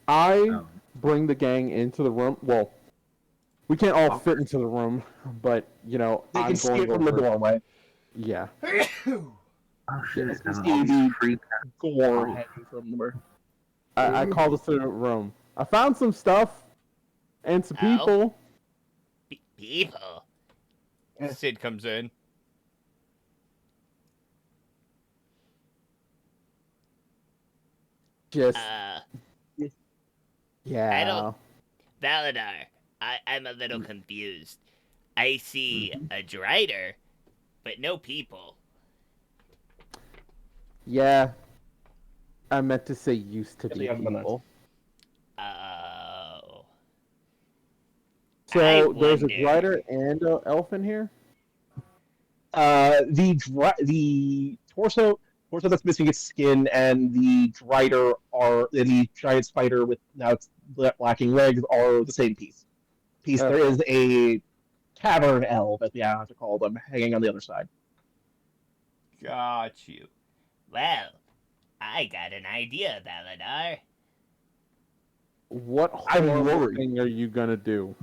I bring the gang into the room. Well, we can't all fit into the room, but you know, They I'm can see going it from the over. doorway. Yeah. Oh shit! Yes, There's it's all these the free. gore hanging from the door. I called us to the room. I found some stuff and some Oh. people. People. Sid comes in. Just yeah. I don't. Valadar, I'm a little confused. I see a Drider, but no people. Yeah. I meant to say used to Yes, be he has been people. Oh. So there's a wonder- Drider and an elf in here. The torso that's missing its skin, and the Drider are the giant spider with now it's lacking legs are the same piece. Okay. There is a cavern elf, as we have to call them, hanging on the other side. Got you. Well, I got an idea, Valadar. What I'm horrible worried. thing are you gonna do?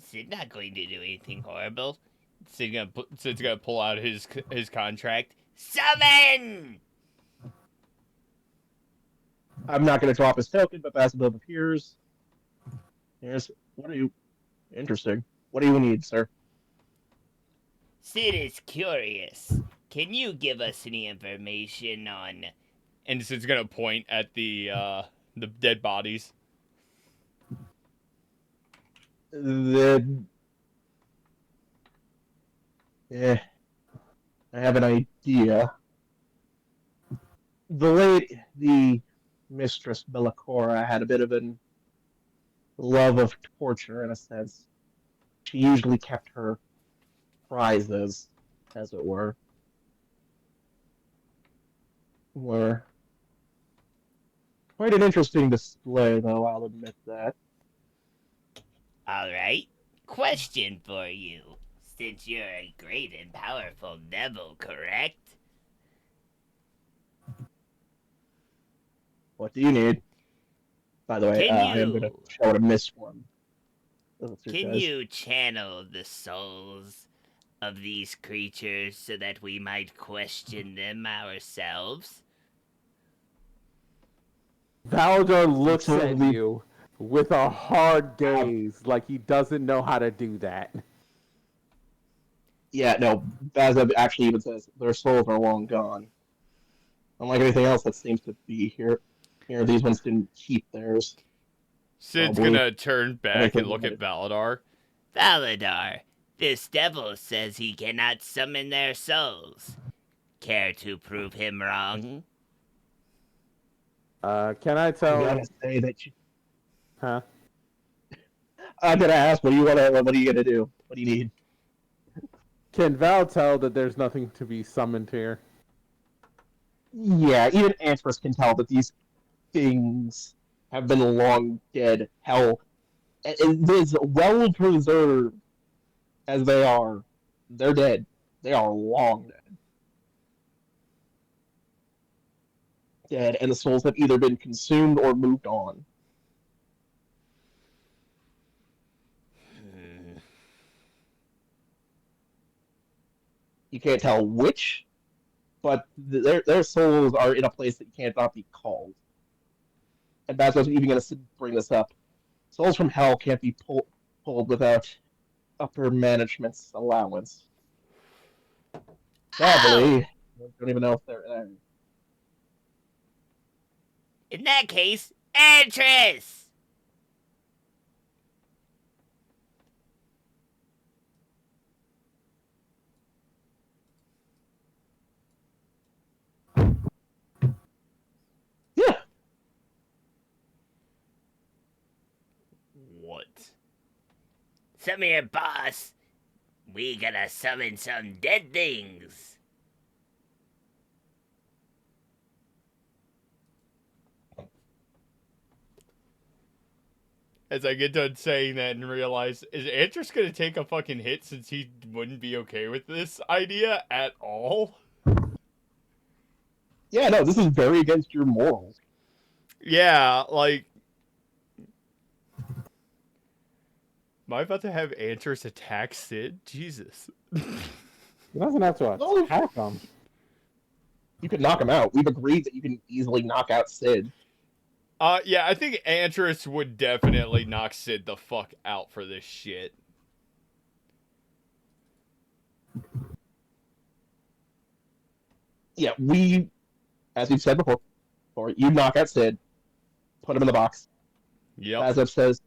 Sid's not going to do anything horrible. Sid's gonna pull out his contract. Summon! I'm not going to drop his token, but Basilov appears. Interesting. What do you need, sir? Sid is curious. Can you give us any information on... And Sid's gonna point at the dead bodies. I have an idea. The Mistress Bellicora had a bit of a love of torture, in a sense. She usually kept her prizes, as it were. Were quite an interesting display, though, I'll admit that. Alright, question for you. Since you're a great and powerful devil, correct? What do you need? By the way, Can I am going to you- show it a misform. Can you channel the souls of these creatures so that we might question them ourselves? Valadar looks at Absolutely. you with a hard gaze, like he doesn't know how to do that. Yeah, no, Bazab actually even says their souls are long gone. Unlike anything else that seems to be here, these ones didn't keep theirs. Sid's Probably. gonna turn back and look at Valadar. Valadar, this devil says he cannot summon their souls. Care to prove him wrong? Can I I tell? gotta say that you... Huh? I'm gonna ask, what are you gonna do? What do you need? Can Val tell that there's nothing to be summoned here? Yeah, even Antris can tell that these things have been long dead. Hell, it is well preserved as they are. They're dead. They are long dead, and the souls have either been consumed or moved on. You can't tell which, but their souls are in a place that cannot be called. And Baslo's even going to bring this up. Souls from hell can't be pulled without upper management's allowance. Sadly, I don't even know if they're there. In that case, Antris! Yeah. What? Some here, boss. We gotta summon some dead things. as I get done saying that and realize, is Andrews gonna take a fucking hit since he wouldn't be okay with this idea at all? Yeah, no, this is very against your morals. Yeah, like... Am I about to have Andrews attack Sid? Jesus. He doesn't have to No. attack him. You can knock him out. We've agreed that you can easily knock out Sid. Yeah, I think Andrus would definitely knock Sid the fuck out for this shit. Yeah, as we've said before, you knock out Sid, put him in the box. Yep. Azeb says,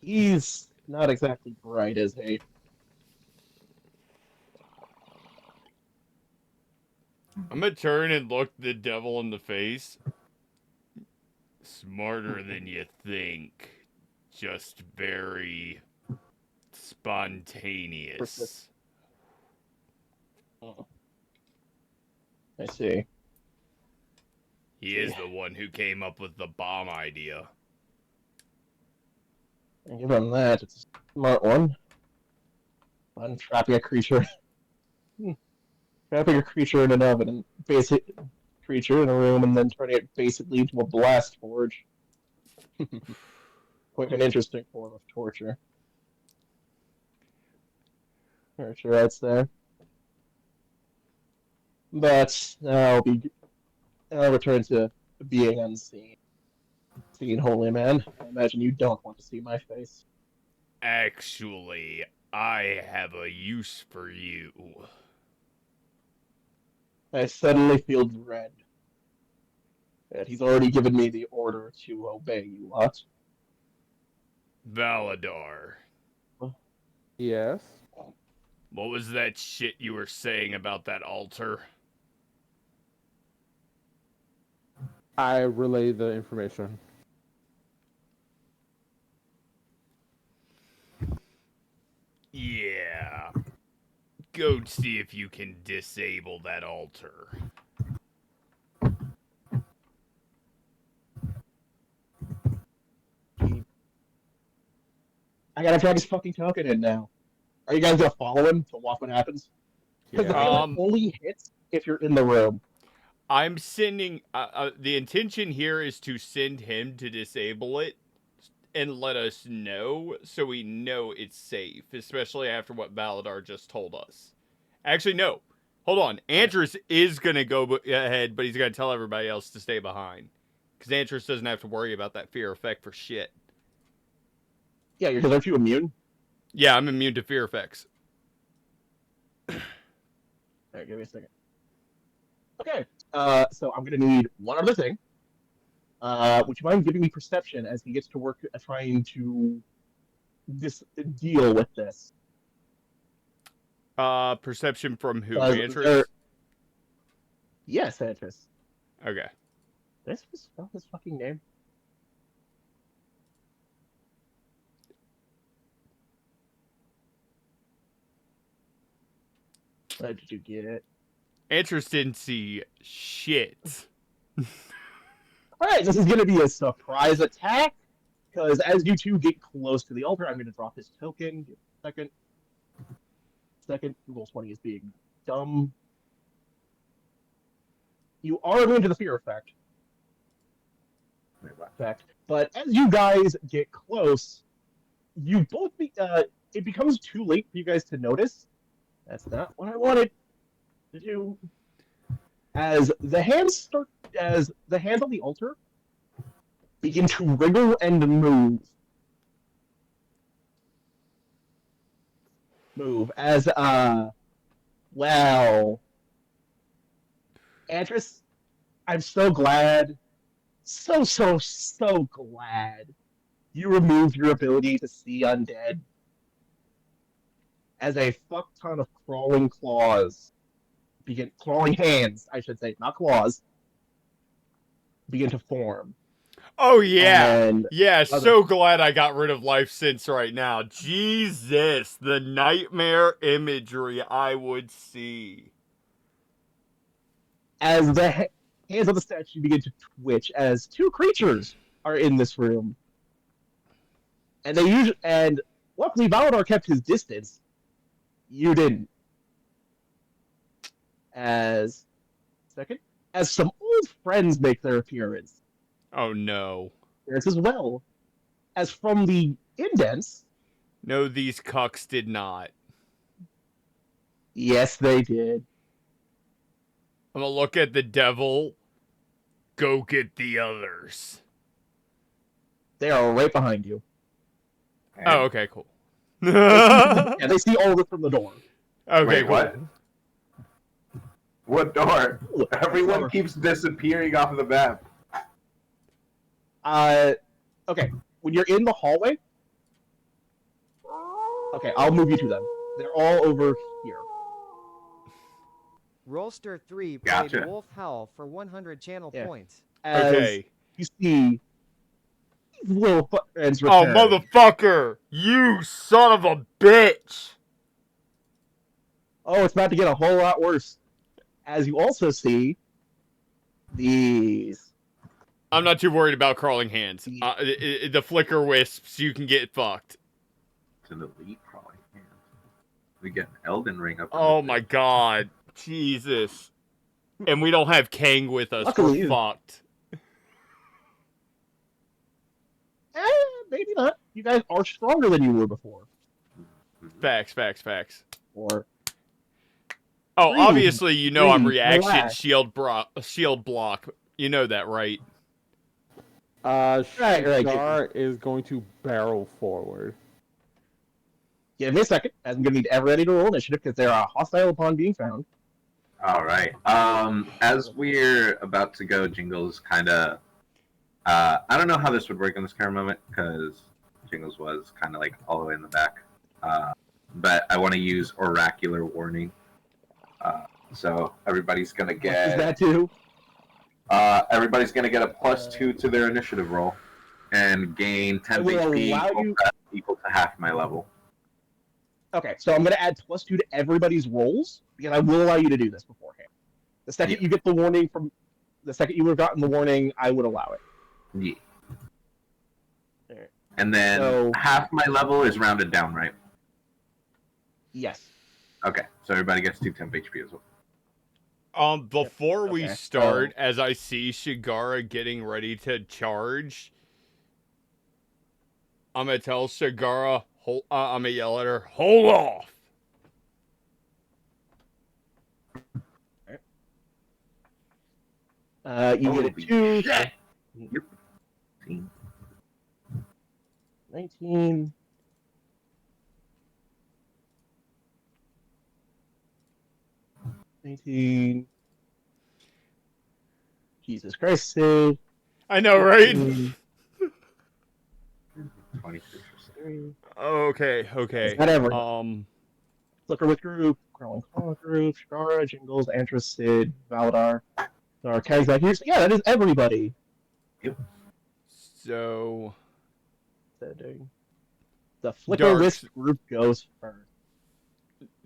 he's not exactly bright, is he? I'm gonna turn and look the devil in the face. Smarter than you think. Just very spontaneous. Oh. I see. He is the one who came up with the bomb idea. I'll give him that. It's a smart one. Trapping a creature. Trapping a creature in an oven, and basic creature in a room, and then turning it basically into a blast forge. Quite an interesting form of torture. Torture, I'd say. But I'll return to being unseen. Seen, holy man. I imagine you don't want to see my face. Actually, I have a use for you. I suddenly feel dread. And he's already given me the order to obey you lot. Valadar. Yes. What was that shit you were saying about that altar? I relay the information. Yeah. Go see if you can disable that altar. I gotta drag his fucking token in now. Are you guys gonna follow him to watch what happens? Because the feeling only hits if you're in the room. I'm sending... the intention here is to send him to disable it and let us know so we know it's safe, especially after what Valadar just told us. Actually, no. Hold on. Andrus is going to go ahead, but he's going to tell everybody else to stay behind. Because Andrus doesn't have to worry about that fear effect for shit. Yeah, because aren't you immune? Yeah, I'm immune to fear effects. Alright, give me a second. Okay, so I'm going to need one other thing. Would you mind giving me perception as he gets to work trying to deal with this? Perception from who? Andrus? Yes, Andrus. Okay. Did I spell his fucking name? Did you get it? Andrus didn't see shit. Alright, this is going to be a surprise attack, because as you two get close to the altar, I'm going to drop his token. Give me a second. Roll 20 is being dumb. You are immune to the fear effect. But as you guys get close, you both it becomes too late for you guys to notice. That's not what I wanted to do. As the hands on the altar begin to wriggle and move as well, Andrus, I'm so glad, so glad you removed your ability to see undead, as a fuck ton of crawling hands, I should say, not claws, begin to form. Oh, yeah. And so glad I got rid of Life Sense right now. Jesus, the nightmare imagery I would see. As the hands of the statue begin to twitch, as two creatures are in this room, and luckily Valadar kept his distance. You didn't. As some old friends make their appearance. Oh no. There's as well as from the indents. No, these cucks did not. Yes, they did. I'm gonna look at the devil. Go get the others. They are right behind you. Oh, okay, cool. Yeah, they see all of it from the door. Okay, Wait, cool. what? What door? Look, Everyone door. keeps disappearing off of the map. Okay. When you're in the hallway, okay, I'll move you to them. They're all over here. Rollster 3 Gotcha. played Wolf Howl for 100 channel Yeah. points. As Okay. you see these little footprints Oh, return. motherfucker! You son of a bitch! Oh, it's about to get a whole lot worse. As you also see these. I'm not too worried about crawling hands. The flicker wisps, you can get fucked. It's an elite crawling hand. We get an Elden Ring up. Oh my god. Jesus. And we don't have Kang with us. Luckily, We're fucked. Maybe not. You guys are stronger than you were before. Facts. Or Oh, Breathe. obviously you know I'm Breathe. reaction Relax. shield block. You know that, right? right. Shigar is going to barrel forward. Give me a second. As I'm going to need everybody to roll initiative because they're hostile upon being found. All right. As we're about to go, Jingles kind of. I don't know how this would work in this kind of moment because Jingles was kind of like all the way in the back. But I want to use Oracular Warning. So everybody's gonna What get. does that do? Everybody's gonna get a +2 to their initiative roll, and gain 10 will HP allow equal to half my level. Okay, so I'm going to add +2 to everybody's rolls because I will allow you to do this beforehand. The second you get the warning the second you would have gotten the warning, I would allow it. Yeah. Alright. And then So- half my level is rounded down, right? Yes. Okay, so everybody gets 2 temp HP as well. Before we Okay, start, as I see Shigara getting ready to charge, I'm gonna tell Shigara, I'm gonna yell at her, hold off! You get a Holy 2. shit. 19. Jesus Christ, save. I know, right? 26 Okay. Is that everyone? Um, Flicker with group, Growling Claw group, Shikara, Jingles, Antris, Sid, Valadar. Our Kag's back here. So yeah, that is everybody. so The Flicker Darks. Wisp group goes first.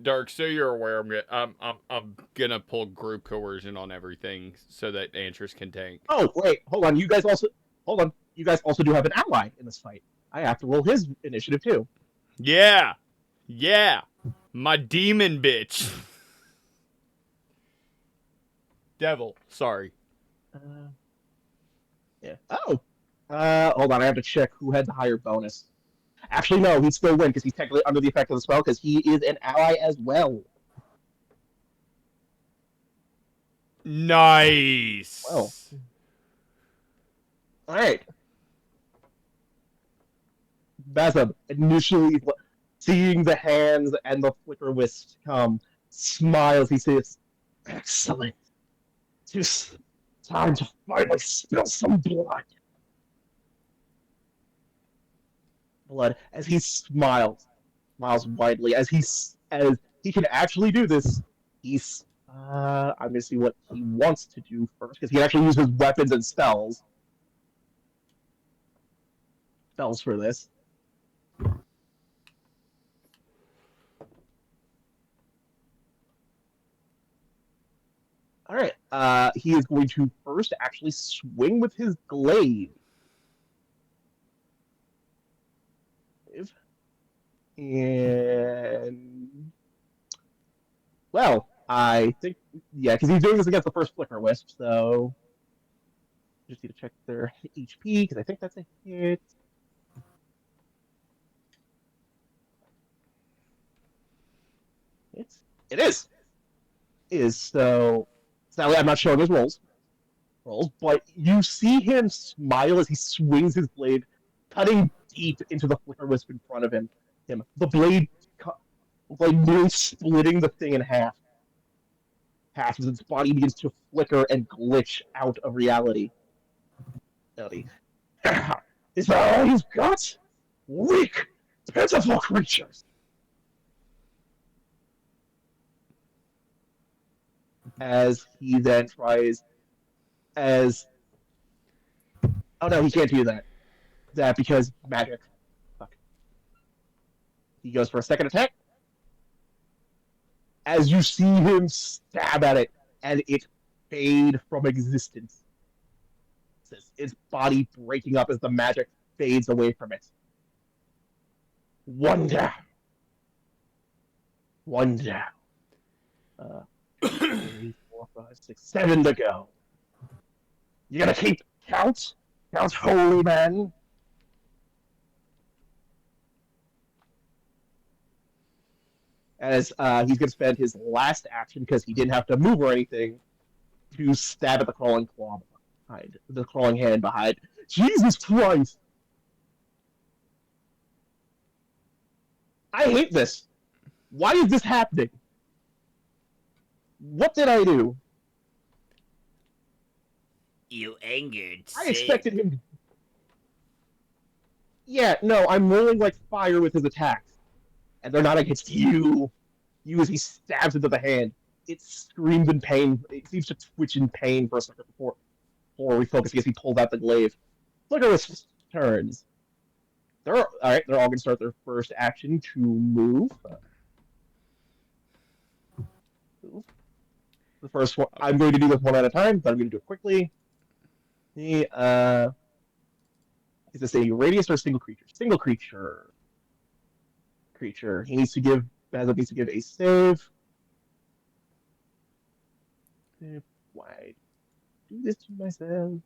Dark, so you're aware, I'm gonna pull group coercion on everything so that Antris can tank. Oh wait, hold on. You guys also do have an ally in this fight. I have to roll his initiative too. Yeah, my demon bitch. Devil, sorry. Yeah. Oh. Hold on. I have to check who had the higher bonus. Actually, no. He'd still win because he's technically under the effect of the spell because he is an ally as well. Nice. Well. All right. Bazab, initially seeing the hands and the flicker wisp come, smiles. He says, "Excellent. It's time to finally spill some blood." As he smiles widely as he can actually do this. I'm gonna see what he wants to do first because he can actually use his weapons and spells for this. All right. He is going to first actually swing with his glaive And well, I think yeah, because he's doing this against the first Flicker Wisp, so just need to check their HP because I think that's a hit. It is. So sadly I'm not showing his rolls, but you see him smile as he swings his blade, cutting deep into the Flicker Wisp in front of him. The blade like nearly splitting the thing in half. Half as its body begins to flicker and glitch out of reality. Is that all you've got? Weak, pitiful creatures. As he then tries as oh no, he can't do that. That because magic. Fuck. He goes for a second attack. As you see him stab at it, and it fade from existence. Its body breaking up as the magic fades away from it. One down. One down. 3, 4, 5, 6, 7 to go. You gotta keep count? Count, holy man. As he's gonna spend his last action, because he didn't have to move or anything, to stab at the crawling claw behind, the crawling hand behind. Jesus Christ! I hate this. Why is this happening? What did I do? You angered I Sid. expected him to... Yeah, no, I'm rolling like fire with his attacks. And they're not against you. You as he stabs into the hand. It screams in pain. It seems to twitch in pain for a second before refocusing as he pulls out the glaive. Look at his turns. They're all going to start their first action to move. The first one, I'm going to do this one at a time, but I'm going to do it quickly. Is this a radius or a single creature? Single creature. He needs to give a save. Why do this to myself?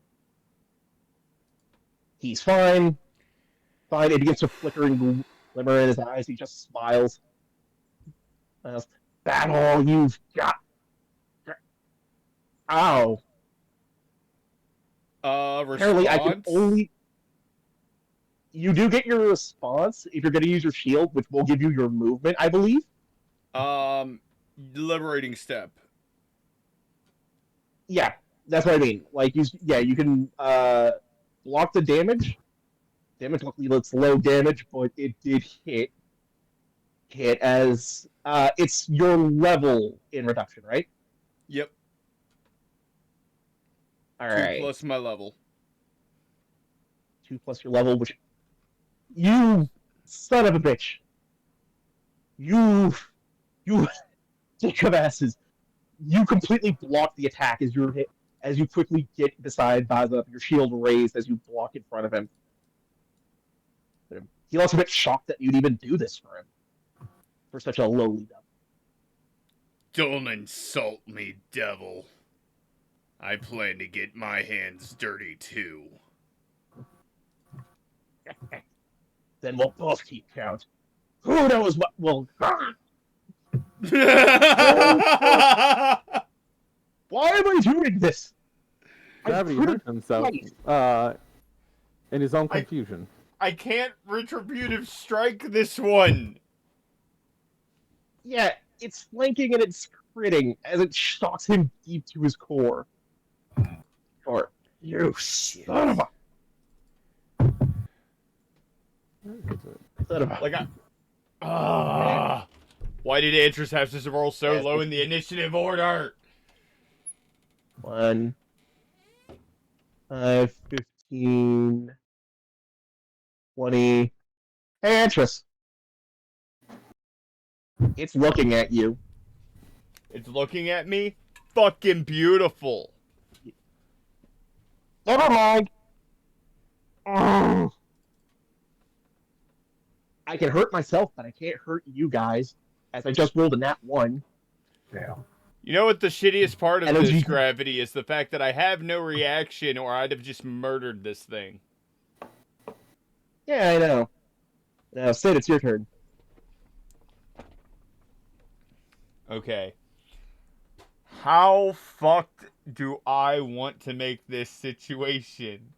He's fine. Fine. It begins to flicker and glimmer in his eyes. He just smiles. That's all you've got. Ow. Response? Apparently, I can only. You do get your response if you're going to use your shield, which will give you your movement, I believe. Liberating step. Yeah, that's what I mean. Like, you can block the damage. Damage, luckily, looks low damage, but it did hit. Hit as it's your level in reduction, right? Yep. All right. 2 plus my level. 2 plus your level, which you son of a bitch. You dick of asses. You completely block the attack as you're hit, as you quickly get beside Baza, your shield raised as you block in front of him. He looks a bit shocked that you'd even do this for him. For such a lowly devil. Don't insult me, devil. I plan to get my hands dirty too. Then we'll both keep count. Who knows what will... Why am I doing this? Gravity hurt himself in his own confusion. I can't retributive strike this one. Yeah, it's flanking and it's critting as it shocks him deep to his core. Or, you son of a... Why did Andrews have to roll so low in the initiative order? 1, 5, 15, 20. Hey, Andrews. It's looking at you. It's looking at me? Fucking beautiful. Never mind. I can hurt myself, but I can't hurt you guys, as I just rolled a nat 1. Yeah. You know what the shittiest part of Energy- this gravity is? The fact that I have no reaction, or I'd have just murdered this thing. Yeah, I know. Now, Sid, it's your turn. Okay. How fucked do I want to make this situation?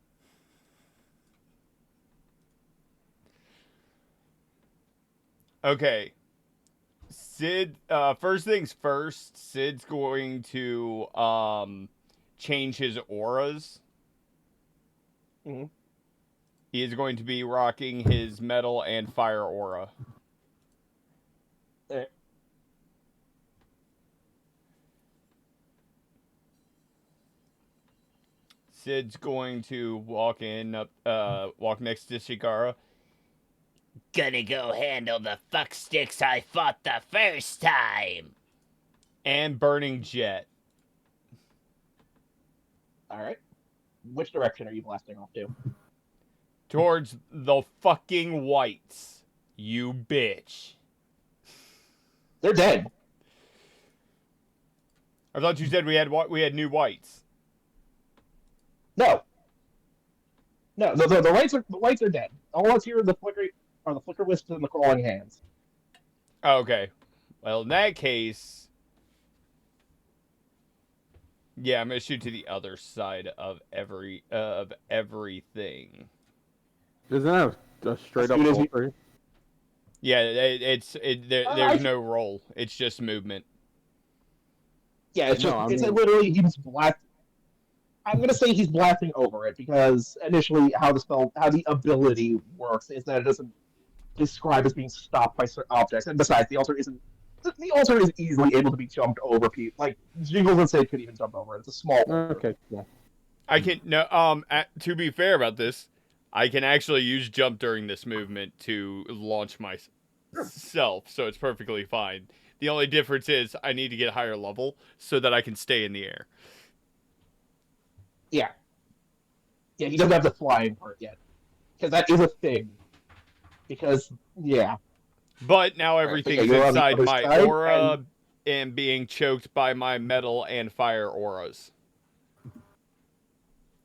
Okay. Sid, first things first, Sid's going to change his auras. Mhm. He is going to be rocking his metal and fire aura. Eh. Sid's going to walk next to Shigara. Gonna go handle the fucksticks I fought the first time. And Burning Jet. Alright. Which direction are you blasting off to? Towards the fucking whites. You bitch. They're dead. I thought you said we had new whites. No. No, the whites are dead. All that's here are the flicker wisps and the crawling hands. Oh, okay. Well, in that case, yeah, I'm gonna shoot to the other side of everything. Doesn't have a straight up As soon as roll you- for you? Yeah, there's no roll. It's just movement. Yeah, it's No, just I it's mean- literally he's blast. I'm gonna say he's blasting over it because initially how the ability works is that it doesn't describe as being stopped by certain objects, and besides, the altar is easily able to be jumped over. Like Jingles and Sid could even jump over it. It's a small one. Okay, yeah. I can to be fair about this, I can actually use jump during this movement to launch myself, so it's perfectly fine. The only difference is I need to get higher level so that I can stay in the air. Yeah, he doesn't have the flying part yet because that is a thing. Because yeah, But now everything's you're on the inside other my side, aura and being choked by my metal and fire auras.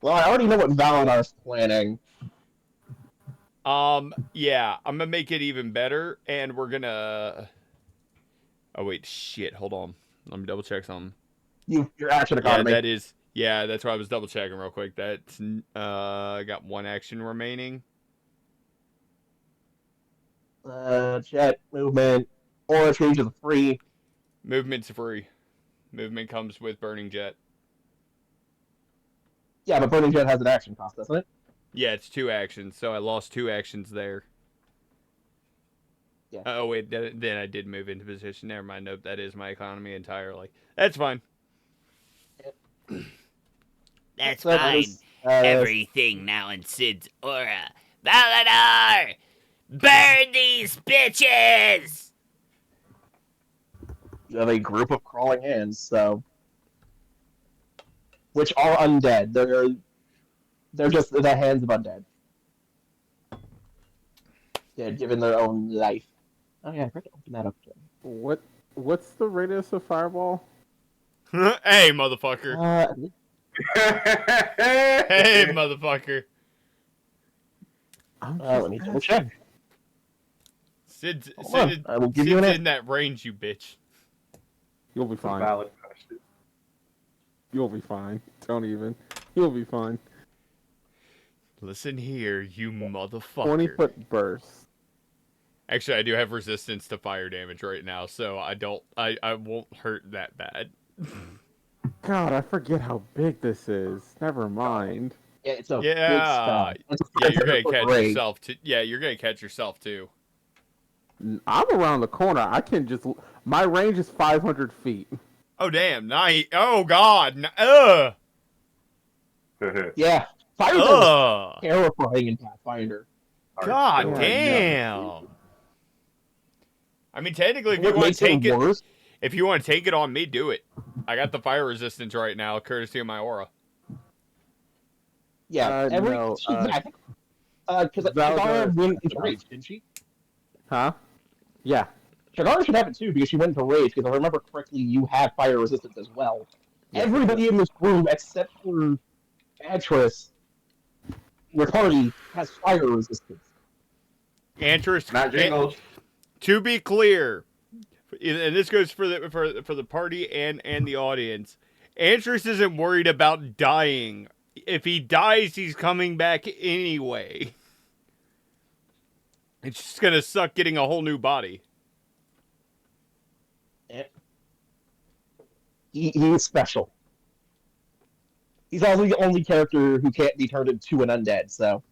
well, I already know what Valinar's planning. Yeah, I'm gonna make it even better, and we're gonna. Oh wait, shit! Hold on, let me double check something. Your action Yeah, economy. that is. Yeah, that's why I was double checking real quick. That's got one action remaining. Jet movement, aura change is free. Movement's free. Movement comes with Burning Jet. Yeah, but Burning Jet has an action cost, doesn't it? Yeah, it's 2 actions, so I lost 2 actions there. Yeah. Oh wait, then I did move into position. Never mind. Nope, that is my economy entirely. That's fine. That's So that fine. is, Everything now in Sid's aura. Valadar! Burn these bitches! You have a group of crawling hands, so which are undead. They're just the hands of undead. Yeah, given their own life. Oh yeah, I forgot to open that up. What's the radius of fireball? Hey, motherfucker. Hey, motherfucker. Let me double check. Sid's Hold on, I will give you an in that range, you bitch. You'll be fine. Valid question. You'll be fine. Don't even. You'll be fine. Listen here, you motherfucker. 20-foot burst. Actually, I do have resistance to fire damage right now, so I won't hurt that bad. God, I forget how big this is. Never mind. Yeah, it's a big Yeah, spell. yeah, you're gonna catch yourself too. Yeah, you're gonna catch yourself too. I'm around the corner. I can just. My range is 500 feet. Oh damn! Nice. Oh god. Yeah, fire was Ugh. terrifying in Pathfinder. God Yeah, damn. I mean, technically, if you What want makes to take it worse? if you want to take it on me, do it. I got the fire resistance right now, courtesy of my aura. Yeah, No, I think because Shigara went into rage, didn't she? Huh? Yeah. Shagara should have it too because she went into rage. Because if I remember correctly, you have fire resistance as well. Yes, Everybody in this room except for Atris, your party has fire resistance. Antris, Not Jingles. to be clear, and this goes for the party and the audience, Antris isn't worried about dying. If he dies, he's coming back anyway. It's just gonna suck getting a whole new body. He's special. He's also the only character who can't be turned into an undead, so.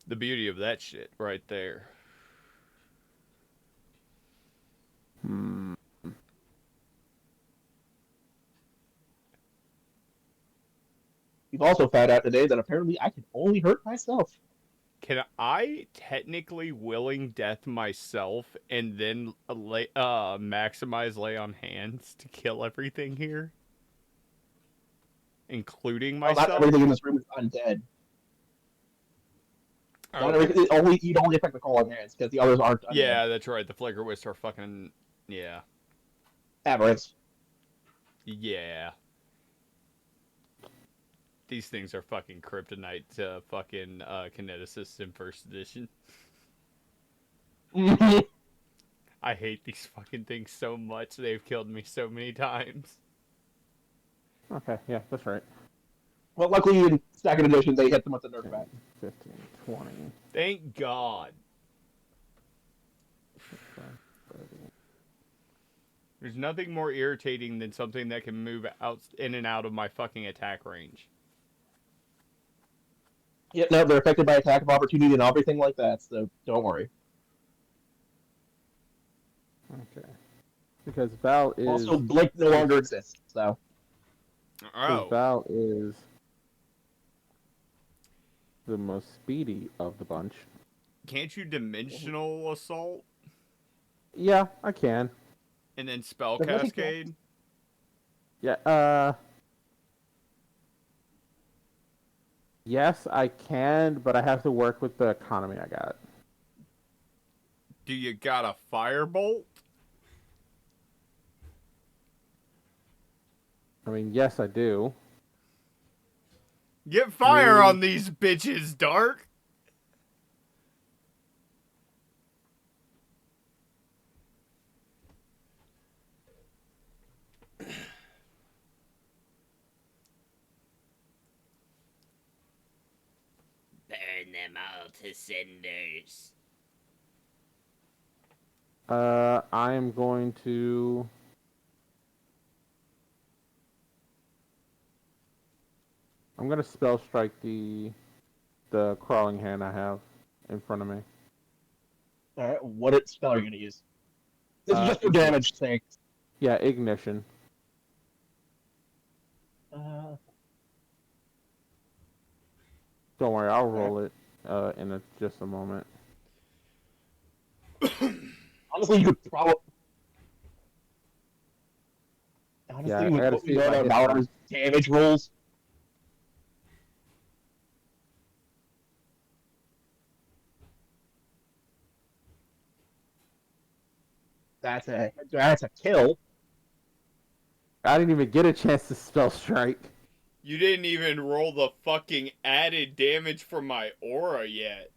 The beauty of that shit right there. We've also found out today that apparently I can only hurt myself. Can I technically willing death myself and then maximize lay on hands to kill everything here? Including Well, myself? not everything in this room is undead. Not everything, you'd only affect the call on hands, because the others aren't undead. Yeah, that's right. The Flicker Wisps are fucking... Yeah. Aberrants. Yeah. These things are fucking kryptonite to fucking kineticists in first edition. I hate these fucking things so much. They've killed me so many times. Okay, yeah, that's right. Well, luckily in second edition, they hit them with the nerf back. 15, 20. Thank God. 30. There's nothing more irritating than something that can move out in and out of my fucking attack range. Yeah, no, they're affected by attack of opportunity and everything like that, so don't worry. Okay. Because Val is... Also, Blink no longer exists, so... Oh. Val is the most speedy of the bunch. Can't you dimensional assault Yeah, I can. and then spell But nothing cascade? Yeah, yes, I can, but I have to work with the economy I got. Do you got a firebolt? I mean, yes, I do. Get fire Really? on these bitches, Dark. Burn them all to cinders. I am going to... I'm gonna spell strike the crawling hand I have in front of me. Alright, what spell are you going to use? This is just for damage sake. Yeah, ignition. Don't worry, I'll roll it in just a moment. Honestly, you could probably... Honestly, Yeah, I with gotta what we see if know I hit about Valor's damage rolls... That's a kill. I didn't even get a chance to spell strike. You didn't even roll the fucking added damage from my aura yet.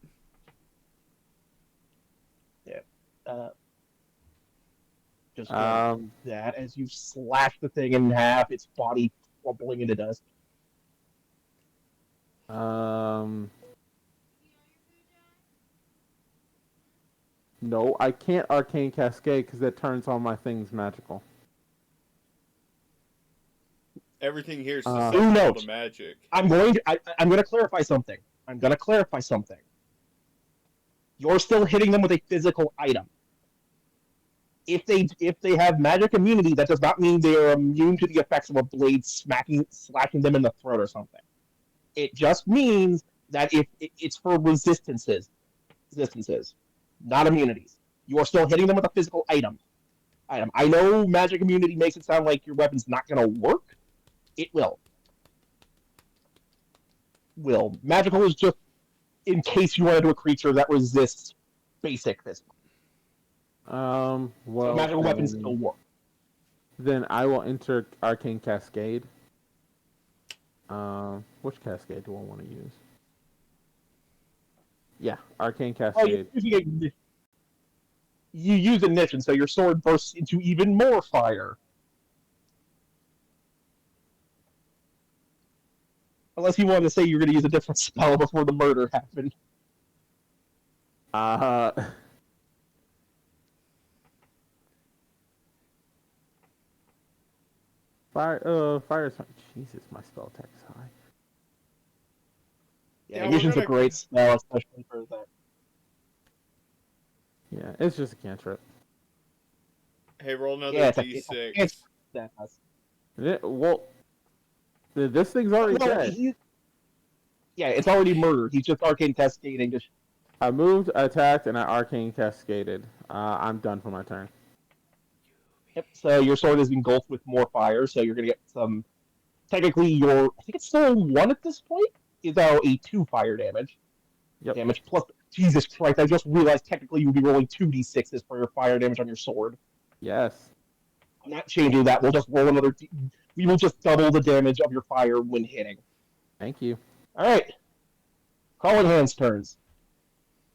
Just that as you slash the thing in half, its body crumbling into dust. No, I can't Arcane Cascade because that turns all my things magical. Everything here is Who susceptible knows? to magic. I'm going to clarify something. You're still hitting them with a physical item. If they have magic immunity, that does not mean they are immune to the effects of a blade slashing them in the throat or something. It just means that if it's for resistances, not immunities. You are still hitting them with a physical item. I know magic immunity makes it sound like your weapon's not going to work. It will. Magical is just in case you want to do a creature that resists basic this Well, so magical weapons still work. Then I will enter Arcane Cascade. Which Cascade do I want to use? Yeah, Arcane Cascade. You use ignition, so your sword bursts into even more fire. Unless you wanted to say you're going to use a different spell before the murder happened. Fire. Jesus, my spell attack is high. Yeah, ignition's a great spell, especially for that. Yeah, it's just a cantrip. Hey, roll another d6. Well, this thing's already dead. Yeah, it's already murdered. He's just arcane cascading. I moved, attacked, and I arcane cascaded. I'm done for my turn. Yep. So your sword is engulfed with more fire, so you're gonna get some. Technically, I think it's still 1 at this point. Is a 2 fire damage. Yep. Damage plus. Jesus Christ! I just realized technically you'd be rolling 2d6s for your fire damage on your sword. Yes. I'm not changing that. We'll just roll another. We will just double the damage of your fire when hitting. Thank you. All right. Crawling Hands turns.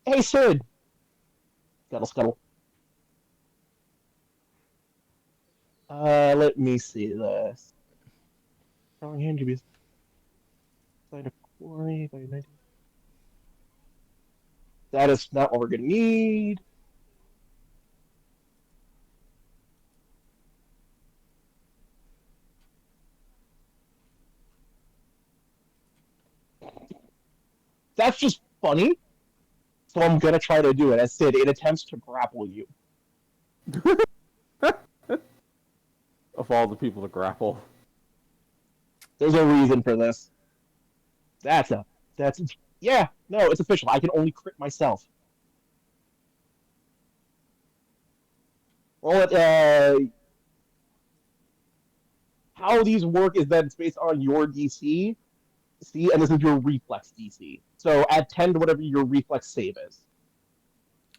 Hey, Sid. Scuttle. Let me see this. Crawling Hand to be side of quarry by 19. That is not what we're gonna need. That's just funny. So I'm gonna try to do it. As Sid, it attempts to grapple you. Of all the people to grapple. There's a reason for this. Yeah, no, it's official. I can only crit myself. Well, how these work is that it's based on your DC, and this is your reflex DC. So add 10 to whatever your reflex save is.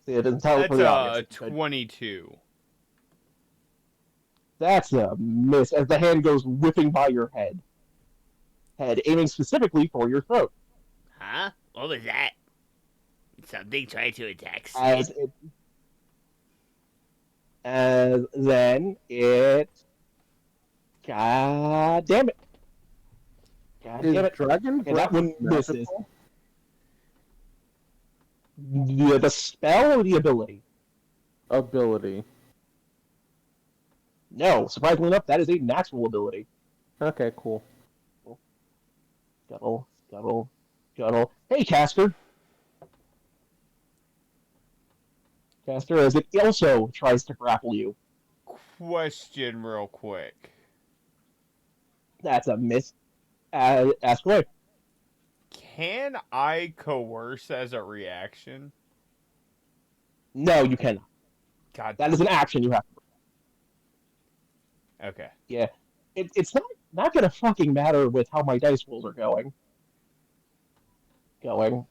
See, it doesn't tell for the audience. 22. That's a miss as the hand goes whipping by your head, aiming specifically for your throat. Huh? What was that? Something tried to attack As Sid? then it. God damn it! Dragon Okay, that one misses. magical? The spell or the ability? Ability. No, surprisingly enough, that is a natural ability. Okay, cool. Scuttle. Hey, Caster, as it also tries to grapple you. Question real quick. That's a miss. Ask away. Can I coerce as a reaction? No, you cannot. God. That is an action you have to. Okay. Yeah. It's not going to fucking matter with how my dice rolls are going. And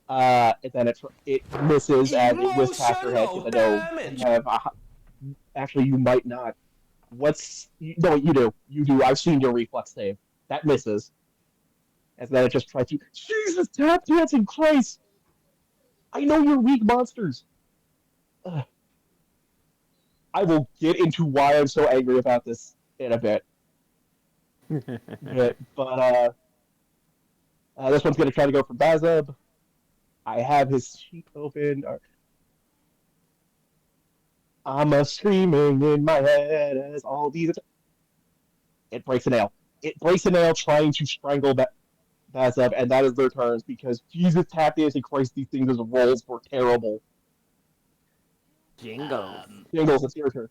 then it misses as it whisks past your head because I know you have actually you might not. No, you do. You do. I've seen your reflex save. That misses. And then it just tries to. Jesus, tap dancing Christ! I know you're weak monsters. Ugh. I will get into why I'm so angry about this in a bit. But this one's going to try to go for Bazub. I have his sheet open. I'm a screaming in my head as all these. It breaks a nail. Trying to strangle Bazub, and that is their turns because Jesus, tap dancing Christ, these things as rolls were terrible. Jingles. It's your turn.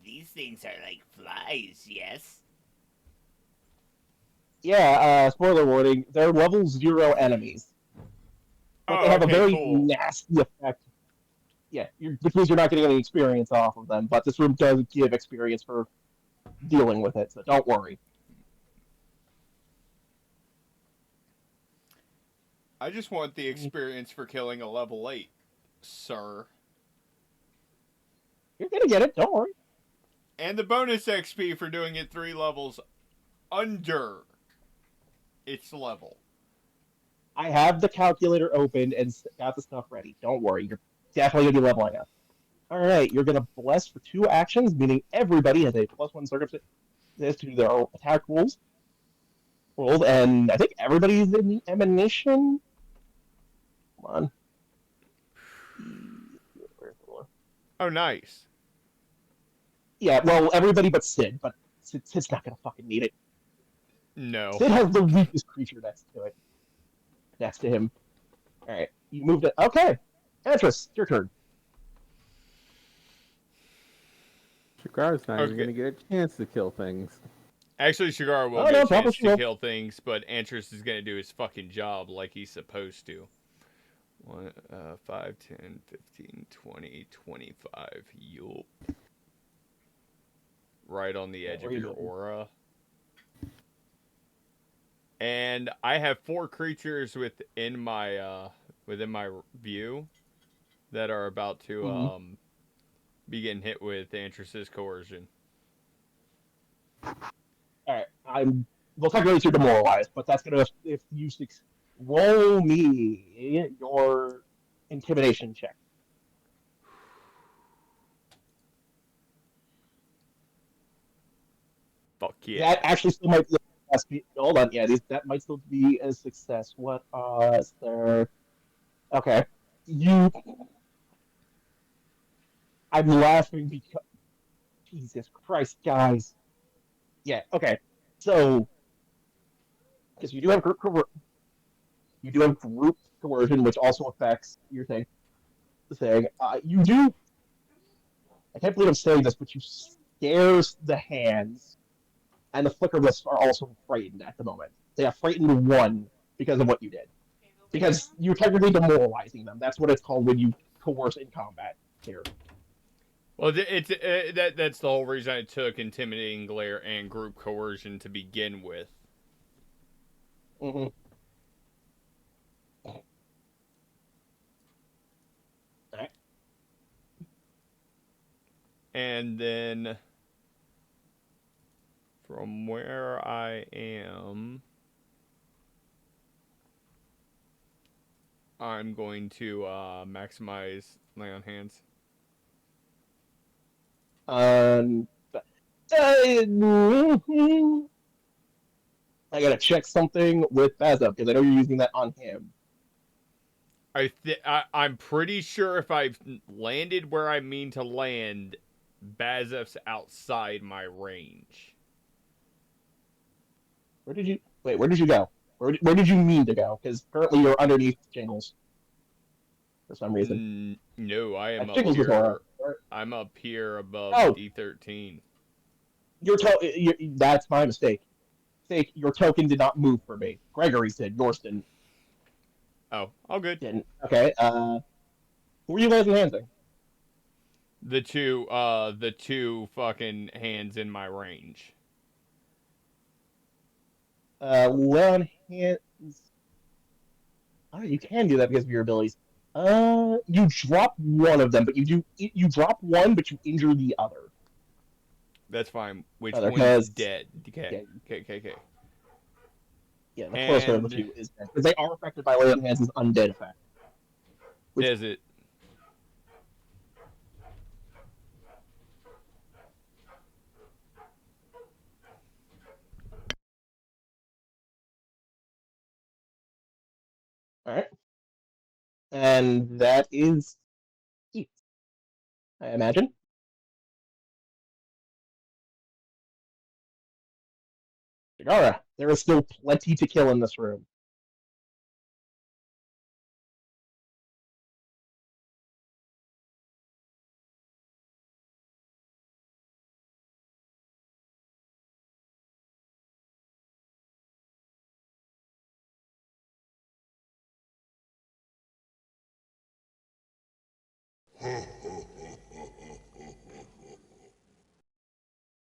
These things are like flies, yes? Yeah, spoiler warning, they're level 0 enemies. But they have a very nasty effect. Yeah, which means you're not getting any experience off of them, but this room does give experience for dealing with it, so don't worry. I just want the experience for killing a level 8, sir. You're gonna get it. Don't worry. And the bonus XP for doing it 3 levels under its level. I have the calculator open and got the stuff ready. Don't worry. You're definitely gonna be leveling up. All right. You're gonna bless for 2 actions, meaning everybody has a +1 circumstance to their attack rules. And I think everybody's in the emanation. Come on. Oh, nice. Yeah, well, everybody but Sid, but Sid's not gonna fucking need it. No. Sid has the weakest creature next to it. Next to him. Alright, you moved it. Okay. Antris, your turn. Shigara's not even Okay. gonna get a chance to kill things. Actually, Shigara will Oh, get no, a probably chance she to will. kill things, but Antris is going to do his fucking job like he's supposed to. 5, 10, 15, 20, 25. Yup. Right on the edge of your aura. And I have 4 creatures within my view that are about to be getting hit with Antris's coercion. Alright, well, technically you're demoralized, but that's gonna, if you roll me your intimidation check. Fuck yeah. That actually still might be a success. Hold on, yeah, that might still be a success. What is there? Okay. I'm laughing because Jesus Christ, guys. Yeah, okay. So because you do have group coercion, which also affects your thing. You do. I can't believe I'm saying this, but you scares the hands, and the flickerless are also frightened at the moment. They are frightened 1 because of what you did. Because you're technically demoralizing them. That's what it's called when you coerce in combat here. Well, that's the whole reason I took Intimidating Glare and Group Coercion to begin with. Mm-hmm. Alright. And then from where I am, I'm going to maximize Lay on Hands. I gotta check something with Bazza because I know you're using that on him. I'm pretty sure if I've landed where I mean to land, Bazef's outside my range. Where did you go? Where did you mean to go? Because currently you're underneath Jingles for some reason. No, I am up Jingles here. I'm up here above D13. That's my mistake. Your token did not move for me. Gregory said yours didn't. Oh, all good. Didn't. Okay. Who are you guys enhancing? The two fucking hands in my range. Well, hands. Oh, you can do that because of your abilities. You drop one of them, but you drop one, but you injure the other. That's fine. Which one's dead? Okay. Yeah, the closer of the two is dead. Because they are affected by Lay on Hands' undead effect. Does it? Alright. And that is it, I imagine. Shigara, there is still plenty to kill in this room.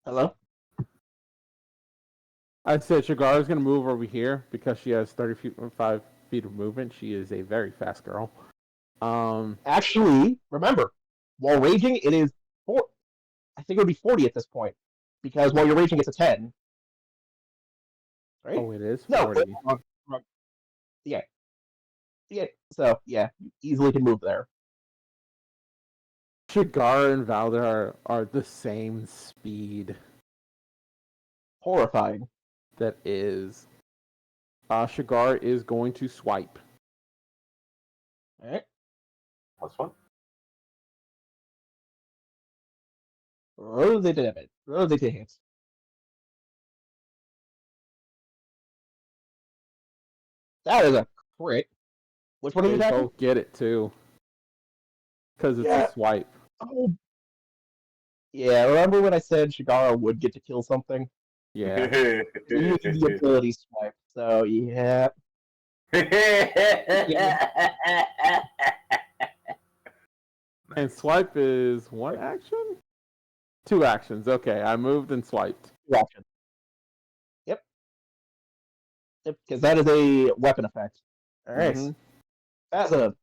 Hello? I said Shigara's gonna move over here because she has 30 feet, 5 speed of movement. She is a very fast girl. Actually, remember, while raging, it is 4. I think it would be 40 at this point, because while you're raging, it's a 10. Right? Oh, it is No, 40. wrong. Yeah. Yeah. So yeah, you easily can move there. Shigar and Valdar are the same speed. Horrifying. That is. Shigar is going to swipe. All right. +1. Roll the damage. Roll the hit. That is a crit. Which one are you They attacking? both get it too. Because it's Yeah. a swipe. Oh. Yeah, remember when I said Shigara would get to kill something? Yeah. He uses the ability swipe, so yeah. And swipe is 1 action? 2 actions. Okay, I moved and swiped. 2 actions. Yep. Yep, because that is a weapon effect. Alright. Mhm. That's a.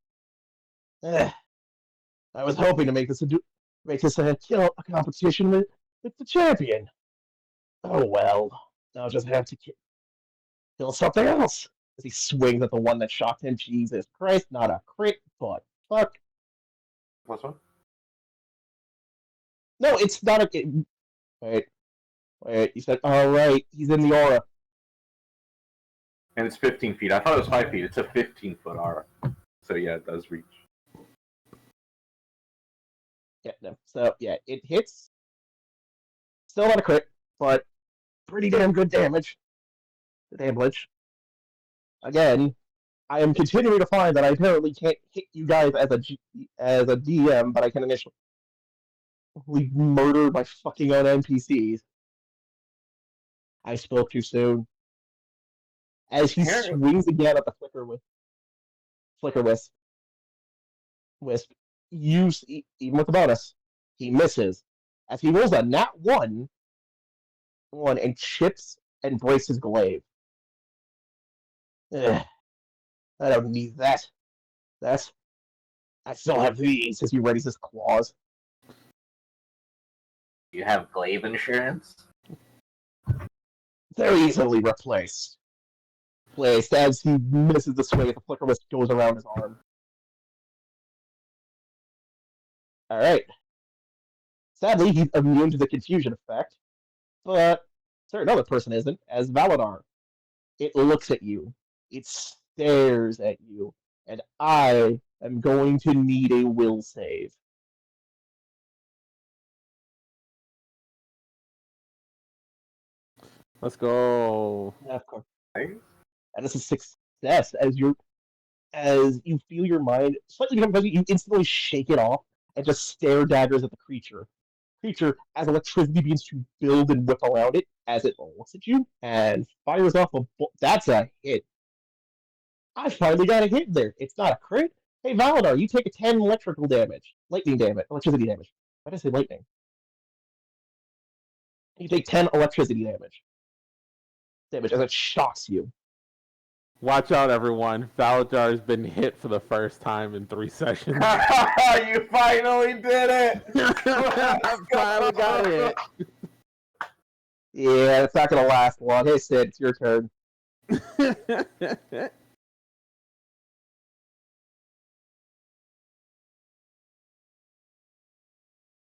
I was hoping to make this a kill a competition with the champion. Oh well. I'll just have to kill something else. As he swings at the one that shocked him. Jesus Christ, not a crit, but fuck. +1. No, it's not a. Wait. You said, alright, he's in the aura. And it's 15 feet. I thought it was 5 feet. It's a 15-foot aura. So yeah, it does reach. Yeah, no. So, yeah, it hits. Still not a crit, but pretty damn good damage. The damage. Again, I am continuing to find that I apparently can't hit you guys as a DM, but I can initially murder my fucking own NPCs. I spoke too soon. As he swings again at the Flicker Wisp, even with the bonus, he misses. As he rolls a nat 1 and chips and breaks his glaive. Ugh, I don't need that. I still have these as he readies his claws. You have glaive insurance? They're easily replaced. As he misses the swing, the flicker wisp goes around his arm. Alright. Sadly, he's immune to the confusion effect, but certain other person isn't, as Valadar. It looks at you. It stares at you, and I am going to need a will save. Let's go. Of course. Nice. And this is success as you feel your mind slightly become fuzzy, you instantly shake it off and just stare daggers at the creature. As electricity begins to build and whip around it as it looks at you and fires off a that's a hit. I finally got a hit there. It's not a crit. Hey Valadar, you take a 10 electricity damage. Why did I say lightning? You take 10 electricity damage as it shocks you. Watch out, everyone. Valadar has been hit for the first time in 3 sessions. You finally did it! I finally got it. Yeah, it's not gonna last long. Hey Sid, it's your turn.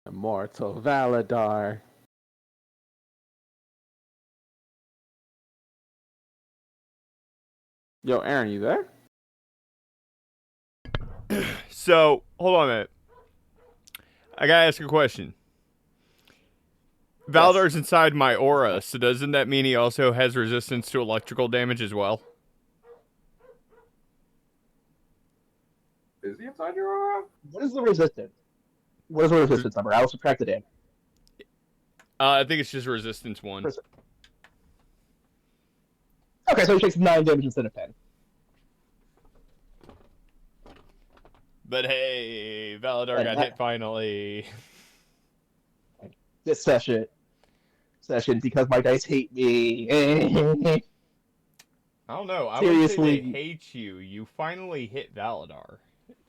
Immortal Valadar. Yo, Aaron, you there? So, hold on a minute. I gotta ask a question. Valdar's inside my aura, so doesn't that mean he also has resistance to electrical damage as well? Is he inside your aura? What is the resistance? What is the resistance number? I'll subtract it in. I think it's just resistance 1. Okay, so he takes 9 damage instead of 10. But hey, Valadar got hit finally. This session, because my dice hate me. I don't know. I would say they Seriously. hate you. You finally hit Valadar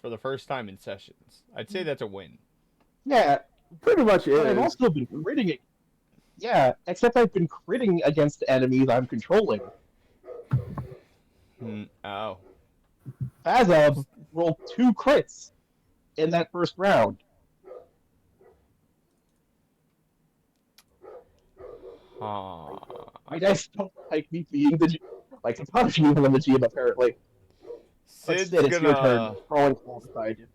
for the first time in sessions. I'd say that's a win. Yeah, Pretty much but I've is. also been critting it. Yeah, except I've been critting against enemies I'm controlling. Oh. Fazab rolled 2 crits in that first round. My dice don't like me being the like to punish me when I'm the GM apparently. But Sid's Sid, it's your turn. gonna Crawling claw beside you.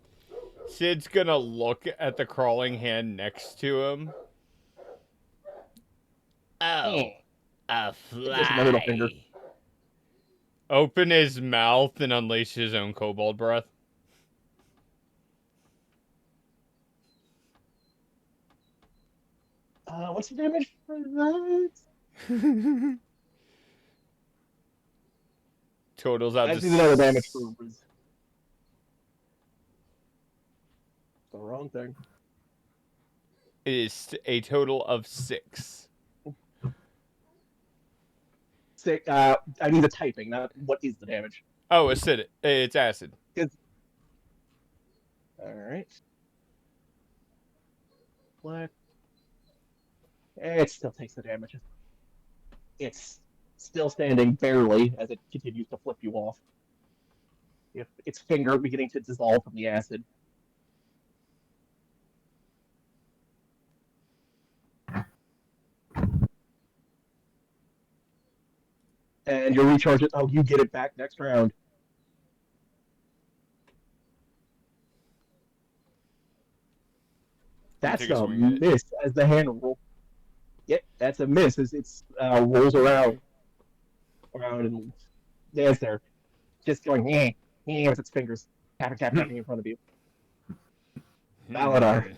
Sid's gonna look at the crawling hand next to him. Oh, a Just my middle finger. fly. Open his mouth and unleash his own kobold breath. What's the damage for that? Totals out I to see another damage for Riz. The wrong thing. is a total of 6. Sick. I need the typing, not what is the damage. Oh, acidic. It's acid. Alright. Black. It still takes the damage. It's still standing barely as it continues to flip you off. If its finger beginning to dissolve from the acid. And you recharge it. Oh, you get it back next round. That's Take a a swing at it. miss as the hand roll. Yep, that's a miss as it rolls around and there's there, just going with its fingers, tapping in front of you. Valadar.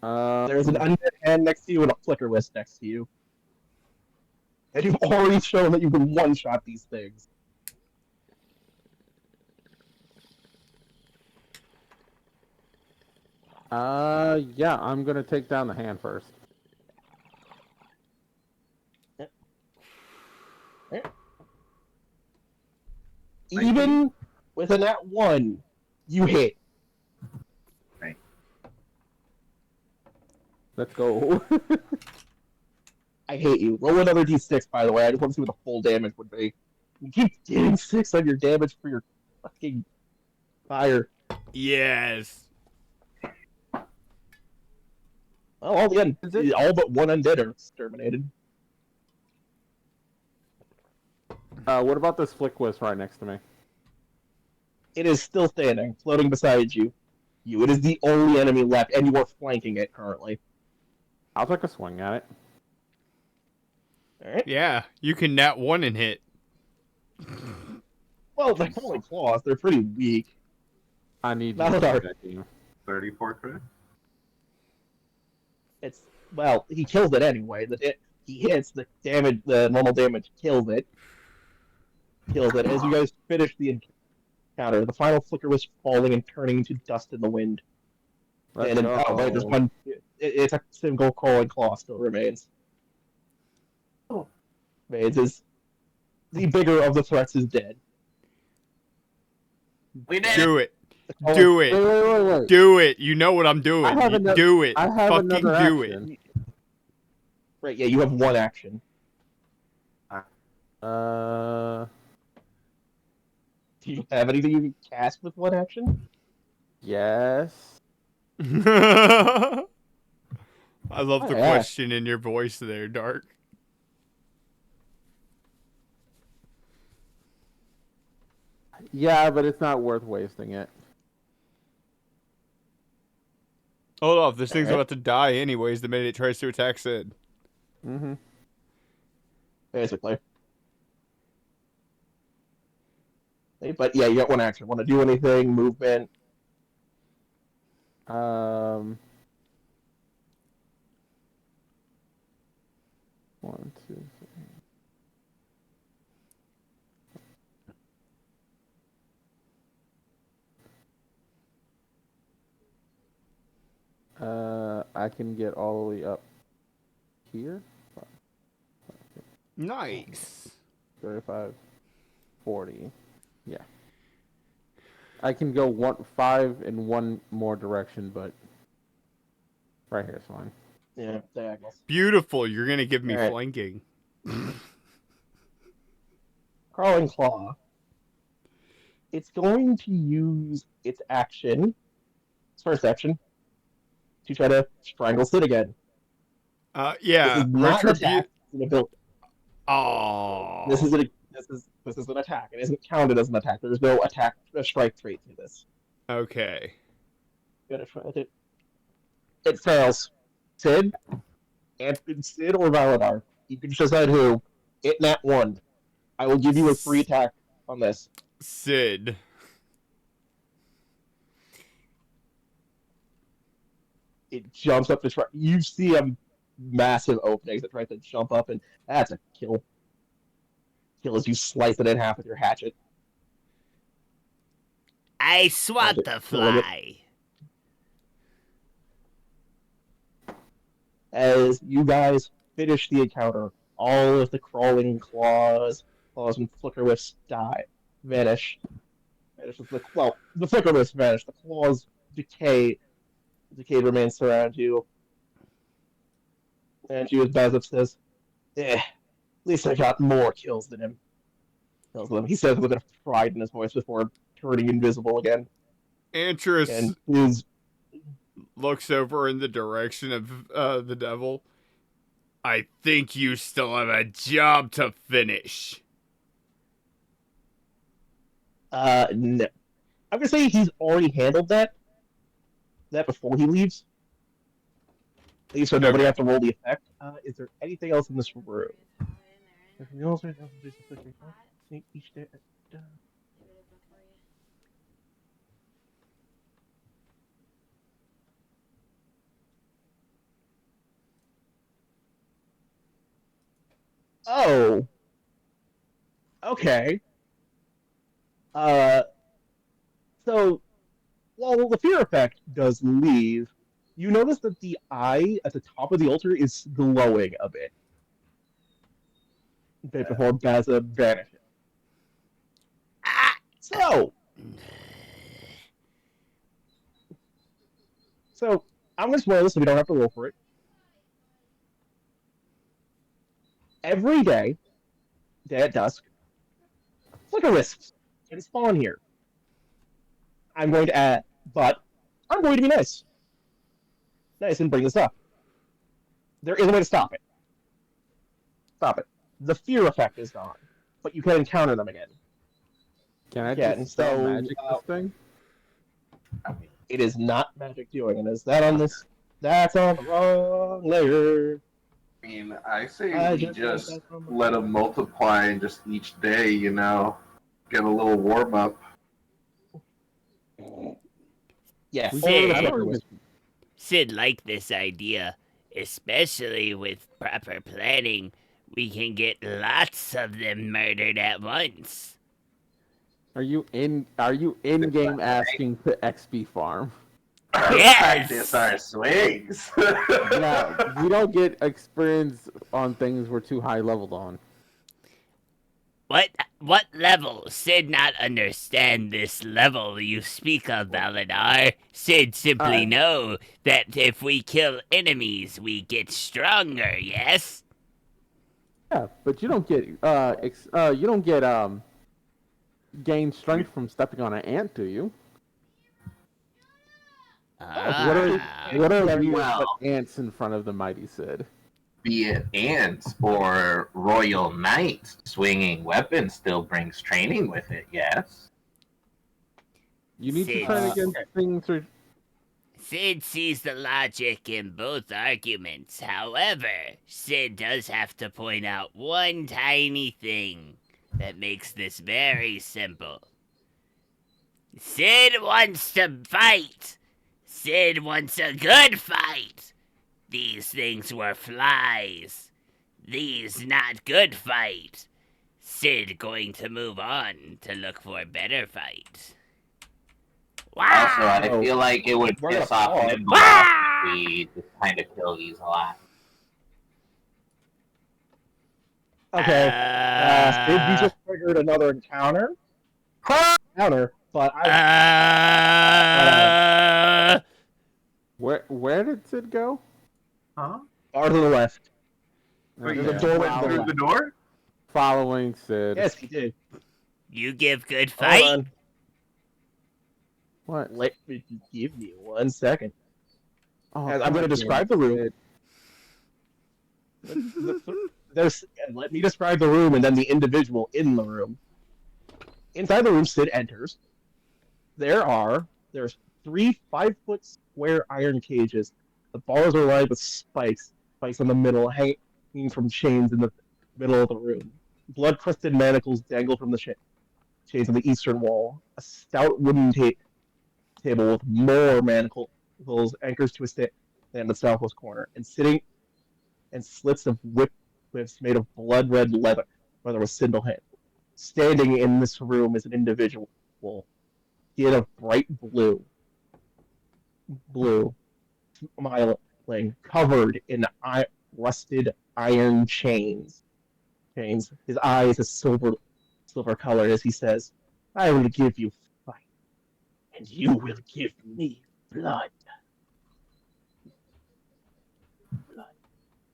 There's an undead hand next to you and a flicker list next to you. And you've already shown that you can one-shot these things. Yeah, I'm gonna take down the hand first. Even with a nat 1, you hit. Let's go. I hate you. Roll another d6, by the way. I just want to see what the full damage would be. You keep getting 6 on your damage for your fucking fire. Yes. Well, all but one undead are exterminated. What about this Flickwist right next to me? It is still standing, floating beside you. It is the only enemy left, and you are flanking it currently. I'll take a swing at it. All right. Yeah, you can nat 1 and hit. Well, they're only claws. They're pretty weak. I need Valadar. that team. 34 crit. He kills it anyway. He hits the damage. The normal damage kills it. As you guys finish the encounter. The final flicker was falling and turning to dust in the wind. Let's go. Oh wait, there's one. It's a single crawling claw still remains. Remains is the bigger of the threats is dead. We did Do it. Do it. Wait. Do it. You know what I'm doing. I have another- Do it. I have Fucking another do action. it. Right, yeah, you have one action. Do you have anything you can cast with one action? Yes. I love the Oh, yeah. question in your voice there, Dark. Yeah, but it's not worth wasting it. Hold off. This thing's Alright. about to die anyways the minute it tries to attack Sid. Mm-hmm. Basically. But yeah, you got one action. Want to do anything? Movement? One, two, three. I can get all the way up here. Nice. 35, 40. Yeah. I can go 5 in one more direction, but right here is fine. Yeah, diagonals. Beautiful. You're gonna give me Alright. flanking. Crawling Claw. It's going to use its action, its first action, to try to strangle Sid again. This Yeah. is not an Retribute. attack. It's an ability. Oh. This is an attack. It isn't counted as an attack. There's no attack strike trait to this. Okay. Gotta try it. It fails. Sid or Valadar. You can decide who. It nat 1. I will give you a free attack on this. Sid. It jumps up to try. You see a massive opening that tries to jump up, and that's a kill. Kill as you slice it in half with your hatchet. I swat the fly. As you guys finish the encounter, all of the crawling claws and flicker wisps vanish. The flicker wisps vanish. The claws decay. Decay remains around you. And you, as Bazip says, at least I got more kills than him. He says with a bit of pride in his voice before turning invisible again. Antris And his looks over in the direction of the devil. I think you still have a job to finish. No. I'm gonna say he's already handled that before he leaves. So nobody has to roll the effect. Is there anything else in this room? Each day. Oh. Okay. So, while the fear effect does leave, you notice that the eye at the top of the altar is glowing a bit. Before Baza vanishes. So, I'm going to spoil this so we don't have to roll for it. Every day at dusk, flicker wisps can spawn here. I'm going to add, but I'm going to be nice. Nice and bring this up. There is a way to stop it. Stop it. The fear effect is gone, but you can encounter them again. Can I just spell magic this thing? It is not magic doing it. Is that on this? That's on the wrong layer. I mean, I say we just let them multiply and just each day, get a little warm up. Yeah. Sid liked this idea, especially with proper planning. We can get lots of them murdered at once. Are you in game asking to XP farm? Yes! Practice our swings. Yeah, we don't get experience on things we're too high leveled on. What level? Sid not understand this level you speak of, Valadar. Sid simply know that if we kill enemies, we get stronger, yes? Yeah, but you don't get gain strength from stepping on an ant, do you? What are you but ants in front of the mighty Sid? Be it ants or royal knight, swinging weapons still brings training with it, yes? You need to train against things or... Sid sees the logic in both arguments. However, Sid does have to point out one tiny thing that makes this very simple. Sid wants to fight. Sid wants a good fight. These things were flies. These not good fight. Sid going to move on to look for a better fight. Wow! Also, I feel like it would piss off him if we just kind of kill these a lot. Okay. Sid, you just triggered another encounter. But Where did Sid go? Huh? far to the left. Wait, There's a Okay. doorway went to the through left. the door? Following Sid. Yes, he did. You give good Hold fight? on. What? Let me give you 1 second. Oh, And I'm going to God describe damn the it, room. Sid. Let me describe the room and then the individual in the room. Inside the room, Sid enters. There's 3 5-foot square iron cages. The bars are lined with spikes in the middle, hanging from chains in the middle of the room. Blood-crusted manacles dangle from the chains on the eastern wall. A stout wooden table with more manacles anchors to a stand in the southwest corner, and sitting and slits of whips made of blood-red leather with single-hand. Standing in this room is an individual, skin of bright blue, smiling, covered in rusted iron chains. His eyes a silver color as he says, "I will give you fight, and you will give me blood."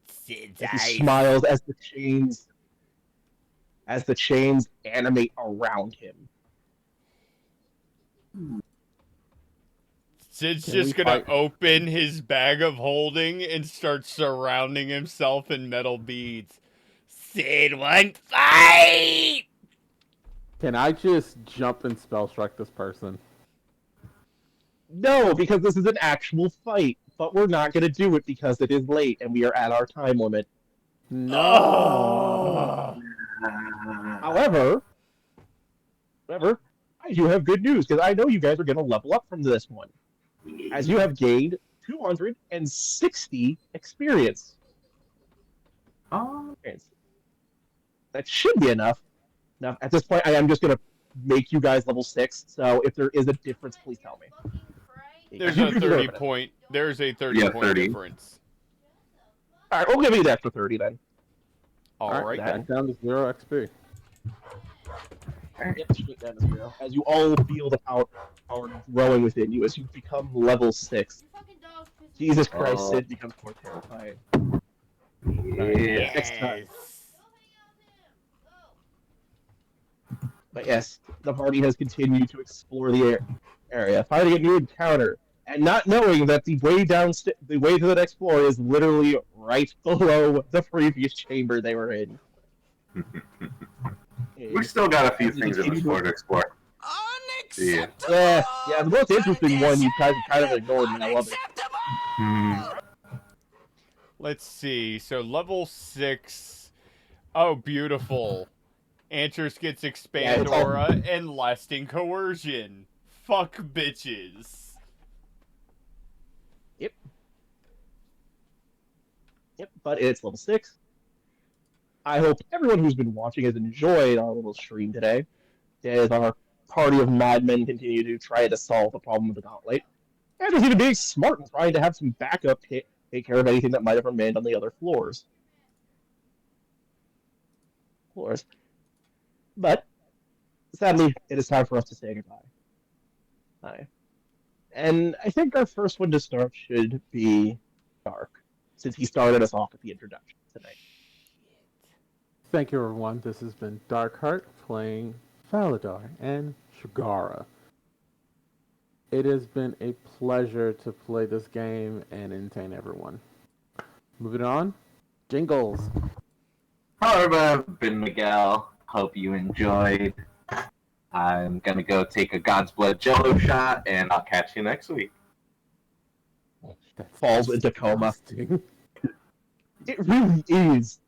Sid's As he eyes. smiles as the chains animate around him. Sid's Can just we gonna fight? open his bag of holding and start surrounding himself in metal beads. Sid want fight! Can I just jump and spell strike this person? No, because this is an actual fight, but we're not going to do it because it is late and we are at our time limit. No. However, I do have good news because I know you guys are going to level up from this one, as you have gained 260 experience. Oh, That should be enough. Now, at this point, I am just going to make you guys level 6. So if there is a difference, please tell me. There's You a deserve 30 it. point. There's a 30 Yeah, point 30. difference. All right, we'll give you the extra 30 then. All right. Back down to 0 XP. Yep, straight down to 0. As you all feel the power growing within you as you become level 6. Jesus Christ, Sid becomes more terrifying. Yeah. Next time. Yes. But yes, the party has continued to explore the area, finding a new encounter, and not knowing that the way to the next floor is literally right below the previous chamber they were in. We still got a few As you things in this continue floor to explore. Yeah. Yeah, the most interesting one you guys kind of ignored, and I love it. Let's see. So level 6. Oh, beautiful. Antris gets expand it's all- aura and lasting coercion. Fuck bitches. Yep, but it's level 6. I hope everyone who's been watching has enjoyed our little stream today, as our party of madmen continue to try to solve the problem of the Gauntlet. And just even being smart and trying to have some backup take care of anything that might have remained on the other floors. But, sadly, it is time for us to say goodbye. Hi. And I think our first one to start should be Dark, since he started us off with the introduction tonight. Thank you, everyone. This has been Darkheart playing Faladar and Shigara. It has been a pleasure to play this game and entertain everyone. Moving on, jingles. Hello, everybody. I've been Miguel. Hope you enjoyed. I'm gonna go take a God's Blood Jello shot, and I'll catch you next week. That Falls into coma. disgusting. It really is.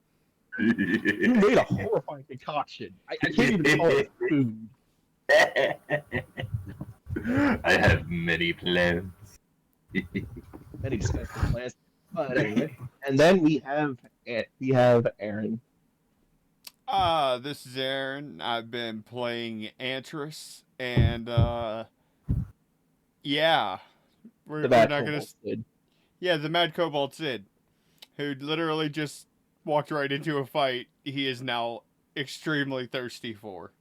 You made a horrifying concoction. I can't even call it food. I have many plans. Many disgusting plans. But anyway, and then we have Aaron. This is Aaron. I've been playing Antris, and yeah, we're The not bad gonna. Kobold Sid. Yeah, the Mad Cobalt Sid, who literally just walked right into a fight he is now extremely thirsty for.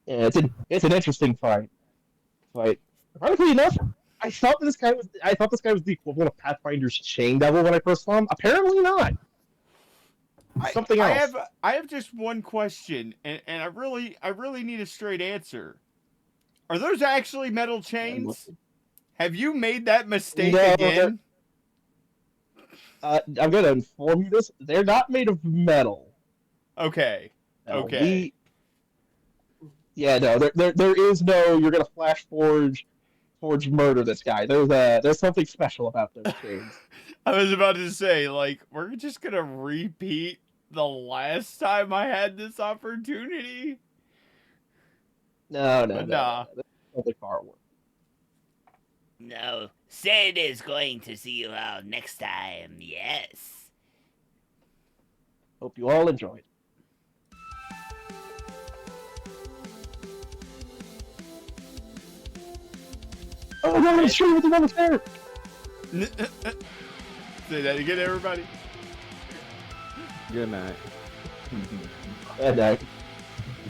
Yeah, it's an interesting fight. Ironically enough, I thought this guy was the equivalent of Pathfinder's Chain Devil when I first saw him. Apparently not. Something else. I have just one question, and I really need a straight answer. Are those actually metal chains? Have you made that mistake again? I'm gonna inform you this. They're not made of metal. Okay. Okay. No, there is no. You're gonna flash forge murder this guy. There's something special about those chains. I was about to say, like, we're just gonna repeat the last time I had this opportunity. No. Nah. That's something far worse. No, Sid is going to see you all next time, yes. Hope you all enjoyed. Oh no, I'm straight with the one there. Say that again, everybody. Good night. Good night.